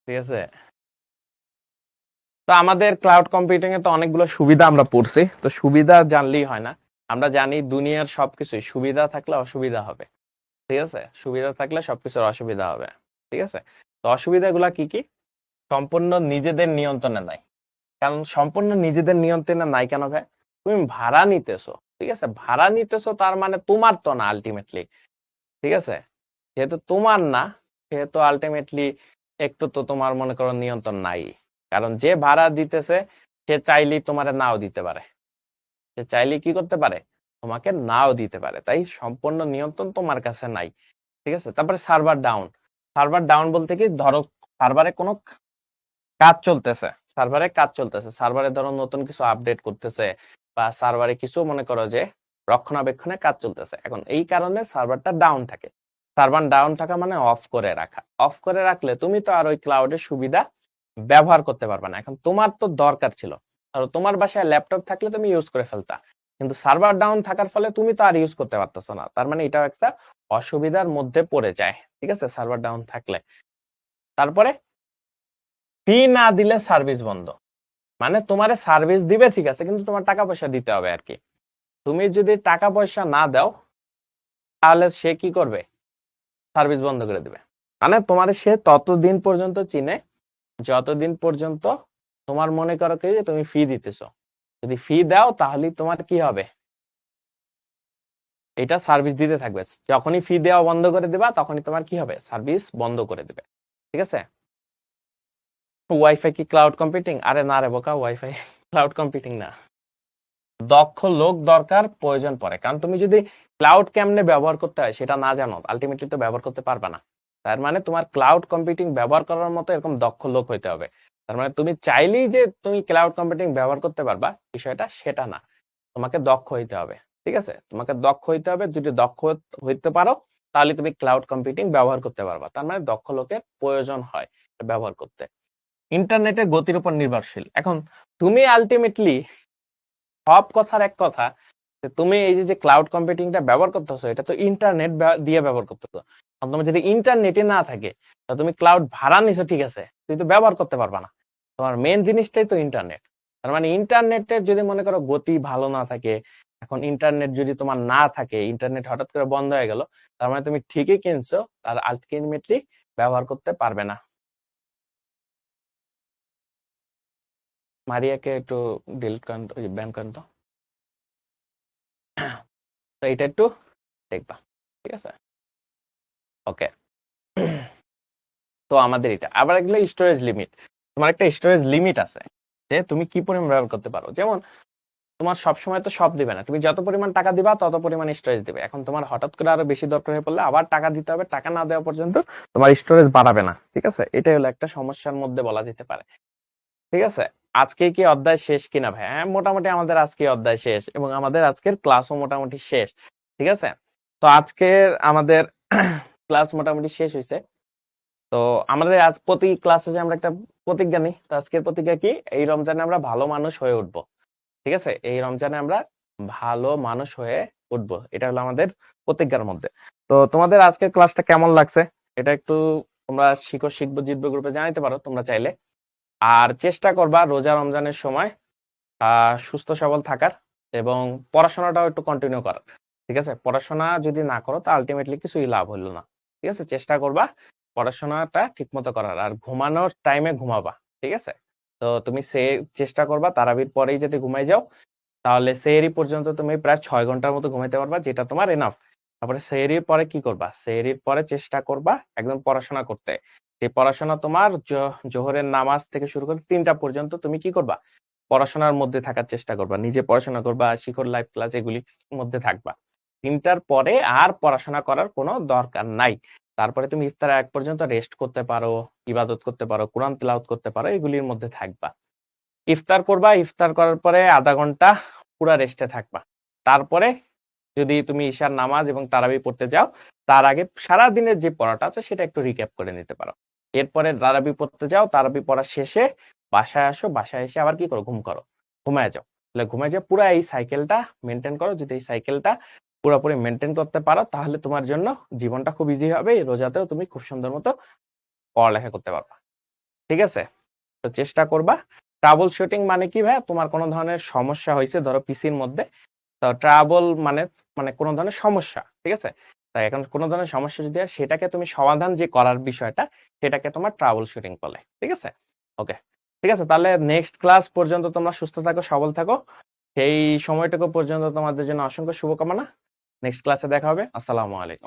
S1: ঠিক আছে? তো আমাদের ক্লাউড কম্পিউটিং এ তো অনেকগুলো সুবিধা আমরা পড়ছি, তো সুবিধা জানলেই হয় না। আমরা জানি দুনিয়ার সবকিছুই সুবিধা থাকলে অসুবিধা হবে। ঠিক আছে? সুবিধা থাকলে সবকিছুর অসুবিধা হবে। ঠিক আছে? তো অসুবিধাগুলা কি কি? সম্পূর্ণ নিজেদের নিয়ন্ত্রণে নাই। কারণ সম্পূর্ণ নিজেদের নিয়ন্ত্রণে নাই কেন ভাই? তুমি ভাড়া নিতেছো। ঠিক আছে? ভাড়া নিতেছো তার মানে তোমার তো না আলটিমেটলি। ঠিক আছে? যেহেতু তোমার না, সেহেতু আলটিমেটলি একটু তো তোমার মনে করো নিয়ন্ত্রণ নাই। কারণ যে ভাড়া দিতেছে সে চাইলেই তোমারে নাও দিতে পারে। সে চাইলেই কি করতে পারে? তোমাকে নাও দিতে পারে। তাই সম্পূর্ণ নিয়ন্ত্রণ তোমার কাছে নাই। ঠিক আছে? তারপরে সার্ভার ডাউন। সার্ভার ডাউন বলতে কি, ধরো সার্ভারে কোনো কাজ চলতেছে, সার্ভারে ধরো নতুন কিছু আপডেট করতেছে, বা সার্ভারে কিছু মনে করো যে রক্ষণাবেক্ষণে কাজ চলতেছে, এখন এই কারণে সার্ভারটা ডাউন থাকে। সার্ভার ডাউন থাকা মানে অফ করে রাখা। অফ করে রাখলে তুমি তো আর ওই ক্লাউডের সুবিধা ব্যবহার করতে পারবে না। এখন তোমার তো দরকার ছিল, ধরো তোমার বাসায় ল্যাপটপ থাকলে তুমি ইউজ করে ফেলতা, কিন্তু সার্ভার ডাউন থাকার ফলে তুমি তো আর ইউজ করতে পারতেছো না। তার মানে এটাও একটা অসুবিধার মধ্যে পড়ে যায়। ঠিক আছে? সার্ভার ডাউন থাকলে। তারপরে ফি না দিলে সার্ভিস বন্ধ। মানে তোমারে সার্ভিস দিবে ঠিক আছে, কিন্তু তোমার টাকা পয়সা দিতে হবে আর কি। তুমি যদি টাকা পয়সা না দাও তাহলে সে কি করবে? সার্ভিস বন্ধ করে দিবে। মানে তোমারে সে ততদিন পর্যন্ত চিনে যতদিন পর্যন্ত তোমার মনে করো কি যে তুমি ফি দিতেছো। যদি ফি দাও তাহলে তোমার কি হবে? এটা সার্ভিস দিতে থাকবে। যখনই ফি দেওয়া বন্ধ করে দিবা তখনই তোমার কি হবে? সার্ভিস বন্ধ করে দিবে। ঠিক আছে? ওয়াইফাই কি ক্লাউড কম্পিউটিং? আরে না রে বোকা, ওয়াইফাই ক্লাউড কম্পিউটিং না। দক্ষ লোক দরকার প্রয়োজন পড়ে, কারণ তুমি যদি ক্লাউড কেমনে ব্যবহার করতে হয় সেটা না জানো, আলটিমেটলি তো ব্যবহার করতে পারবে না। তার মানে তোমার ক্লাউড কম্পিউটিং ব্যবহার করার মতো এরকম দক্ষ লোক হইতে হবে। তার মানে তুমি চাইলেই যে তুমি ক্লাউড কম্পিউটিং ব্যবহার করতে পারবা বিষয়টা সেটা না, তোমাকে দক্ষ হইতে হবে। ঠিক আছে? তোমাকে দক্ষ হইতে হবে। যদি দক্ষ হইতে পারো তাহলে তুমি ক্লাউড কম্পিউটিং ব্যবহার করতে পারবা। তার মানে দক্ষ লোকের প্রয়োজন হয় ব্যবহার করতে। ইন্টারনেটের গতির উপর নির্ভরশীল। এখন তুমি আলটিমেটলি সব কথার এক কথা, যে তুমি এই যে ক্লাউড কম্পিউটিংটা ব্যবহার করতেছো এটা তো ইন্টারনেট দিয়ে ব্যবহার করতেছো। তোমার যদি ইন্টারনেটই না থাকে তা তুমি ক্লাউড ভাড়া নিছো ঠিক আছে, তুমি তো ব্যবহার করতে পারবা না। তোমার মেন জিনিসটাই তো ইন্টারনেট। তার মানে ইন্টারনেটের যদি মনে করো গতি ভালো না থাকে, এখন ইন্টারনেট যদি তোমার না থাকে, ইন্টারনেট হঠাৎ করে বন্ধ হয়ে গেল, তার মানে তুমি ঠিকই কিনছো আর আলটিমেটলি ব্যবহার করতে পারবে না। মারিয়াকে একটু ডিলিট করেন তো, ব্যান করেন তো। তো এটা একটু দেখবা। ঠিক আছে? ওকে। তো আমাদের এটা আবার এগুলো স্টোরেজ লিমিট। তোমার একটা স্টোরেজ লিমিট আছে যে তুমি কি পরিমাণ ব্যবহার করতে পারো। যেমন তোমার সব সময় তো সব দিবে না, তুমি যত পরিমাণ টাকা দিবা তত পরিমাণ স্টোরেজ দিবে। এখন তোমার হঠাৎ করে আরো বেশি দরকার হয়ে পড়লে আবার টাকা দিতে হবে, টাকা না দেওয়া পর্যন্ত তোমার স্টোরেজ বাড়াবে না। ঠিক আছে? এটাই হলো একটা সমস্যার মধ্যে বলা যেতে পারে। ঠিক আছে? আজকে কি অধ্যায় শেষ কিনা ভাই? হ্যাঁ, মোটামুটি আমাদের আজকে অধ্যায় শেষ এবং আমাদের আজকের ক্লাসও মোটামুটি শেষ। ঠিক আছে? তো আজকের আমাদের ক্লাস মোটামুটি শেষ হয়েছে। তো আমাদের আজ প্রতি ক্লাসে যে আমরা একটা প্রতিজ্ঞা নিই, তো আজকের প্রতিজ্ঞা কি? এই রমজানে আমরা ভালো মানুষ হয়ে উঠবো। ঠিক আছে? এই রমজানে আমরা ভালো মানুষ হয়ে উঠবো, এটা হলো আমাদের প্রতিজ্ঞার মধ্যে। তো তোমাদের আজকের ক্লাসটা কেমন লাগছে এটা একটু তোমরা শিখবো জিতবো গ্রুপে জানাইতে পারো তোমরা চাইলে। আর চেষ্টা করবা রোজা রমজানের সময় সুস্থ সবল থাকার এবং পড়াশোনাটাও একটু কন্টিনিউ করার। ঠিক আছে? পড়াশোনা যদি না করো তা আল্টিমেটলি কিছুই লাভ হলো না। ঠিক আছে? চেষ্টা করবা পড়াশোনাটা ঠিকমতো করার। আর ঘুমানোর টাইমে ঘুমাবা। ঠিক আছে? তো তুমি চেষ্টা করবা তারাবির পরেই যদি ঘুমাই যাও, তাহলে সেহরি পর্যন্ত তুমি প্রায় ৬ ঘন্টার মতো ঘুমাইতে পারবা, যেটা তোমার এনাফ। তারপরে সেহরির পরে কি করবা? সেহরির পরে চেষ্টা করবা একদম পড়াশোনা করতে। যে পড়াশোনা তোমার জোহরের নামাজ থেকে শুরু করে ৩টা পর্যন্ত তুমি কি করবা? পড়াশোনার মধ্যে থাকার চেষ্টা করবা। নিজে পড়াশোনা করবা, শিখর লাইভ ক্লাস এগুলির মধ্যে থাকবা। ৩টার পরে আর পড়াশোনা করার কোনো দরকার নাই। তারপরে তুমি ইফতারের আগ পর্যন্ত রেস্ট করতে পারো, ইবাদত করতে পারো, কোরআন তিলাওয়াত করতে পারো, এগুলির মধ্যে থাকবা। ইফতার করবা, ইফতার করার পরে ০.৫ ঘন্টা পুরা রেস্টে থাকবা। তারপরে যদি তুমি ইশার নামাজ এবং তারাবি পড়তে যাও, তার আগে সারাদিনের যে পড়াটা আছে সেটা একটু রিক্যাপ করে নিতে পারো। এরপরে তারাবি পড়তে যাও, তারাবি পড়া শেষে বাসায় আসো, বাসায় এসে আবার কি করো? ঘুমায়ে যাও। তাহলে ঘুমায়ে যাও, পুরা এই সাইকেলটা মেইনটেইন করো। যদি এই সাইকেলটা পুরাপুরি মেইনটেইন করতে পারো তাহলে তোমার জন্য জীবনটা খুব ইজি হবে। এই রোজাতেও তুমি খুব সুন্দর মতো পড়ালেখা করতে পারবা। ঠিক আছে? তো চেষ্টা করবা। ট্রাবল শুটিং মানে কি ভাইয়া? তোমার কোন ধরনের সমস্যা হইছে ধরো পিসির মধ্যে। তো ট্রাবল মানে কোন ধরনের সমস্যা। ঠিক আছে? তাই এখন কোন ধরনের সমস্যা যদি হয় সেটাকে তুমি সমাধান যে করার বিষয়টা সেটাকে তোমার ট্রাবল শুটিং বলে। ঠিক আছে? ওকে। ঠিক আছে? তাহলে নেক্সট ক্লাস পর্যন্ত তোমরা সুস্থ থাকো, সবল থাকো। সেই সময়টুকু পর্যন্ত তোমাদের জন্য অসংখ্য শুভকামনা। নেক্সট ক্লাসে দেখা হবে। আসসালামু আলাইকুম।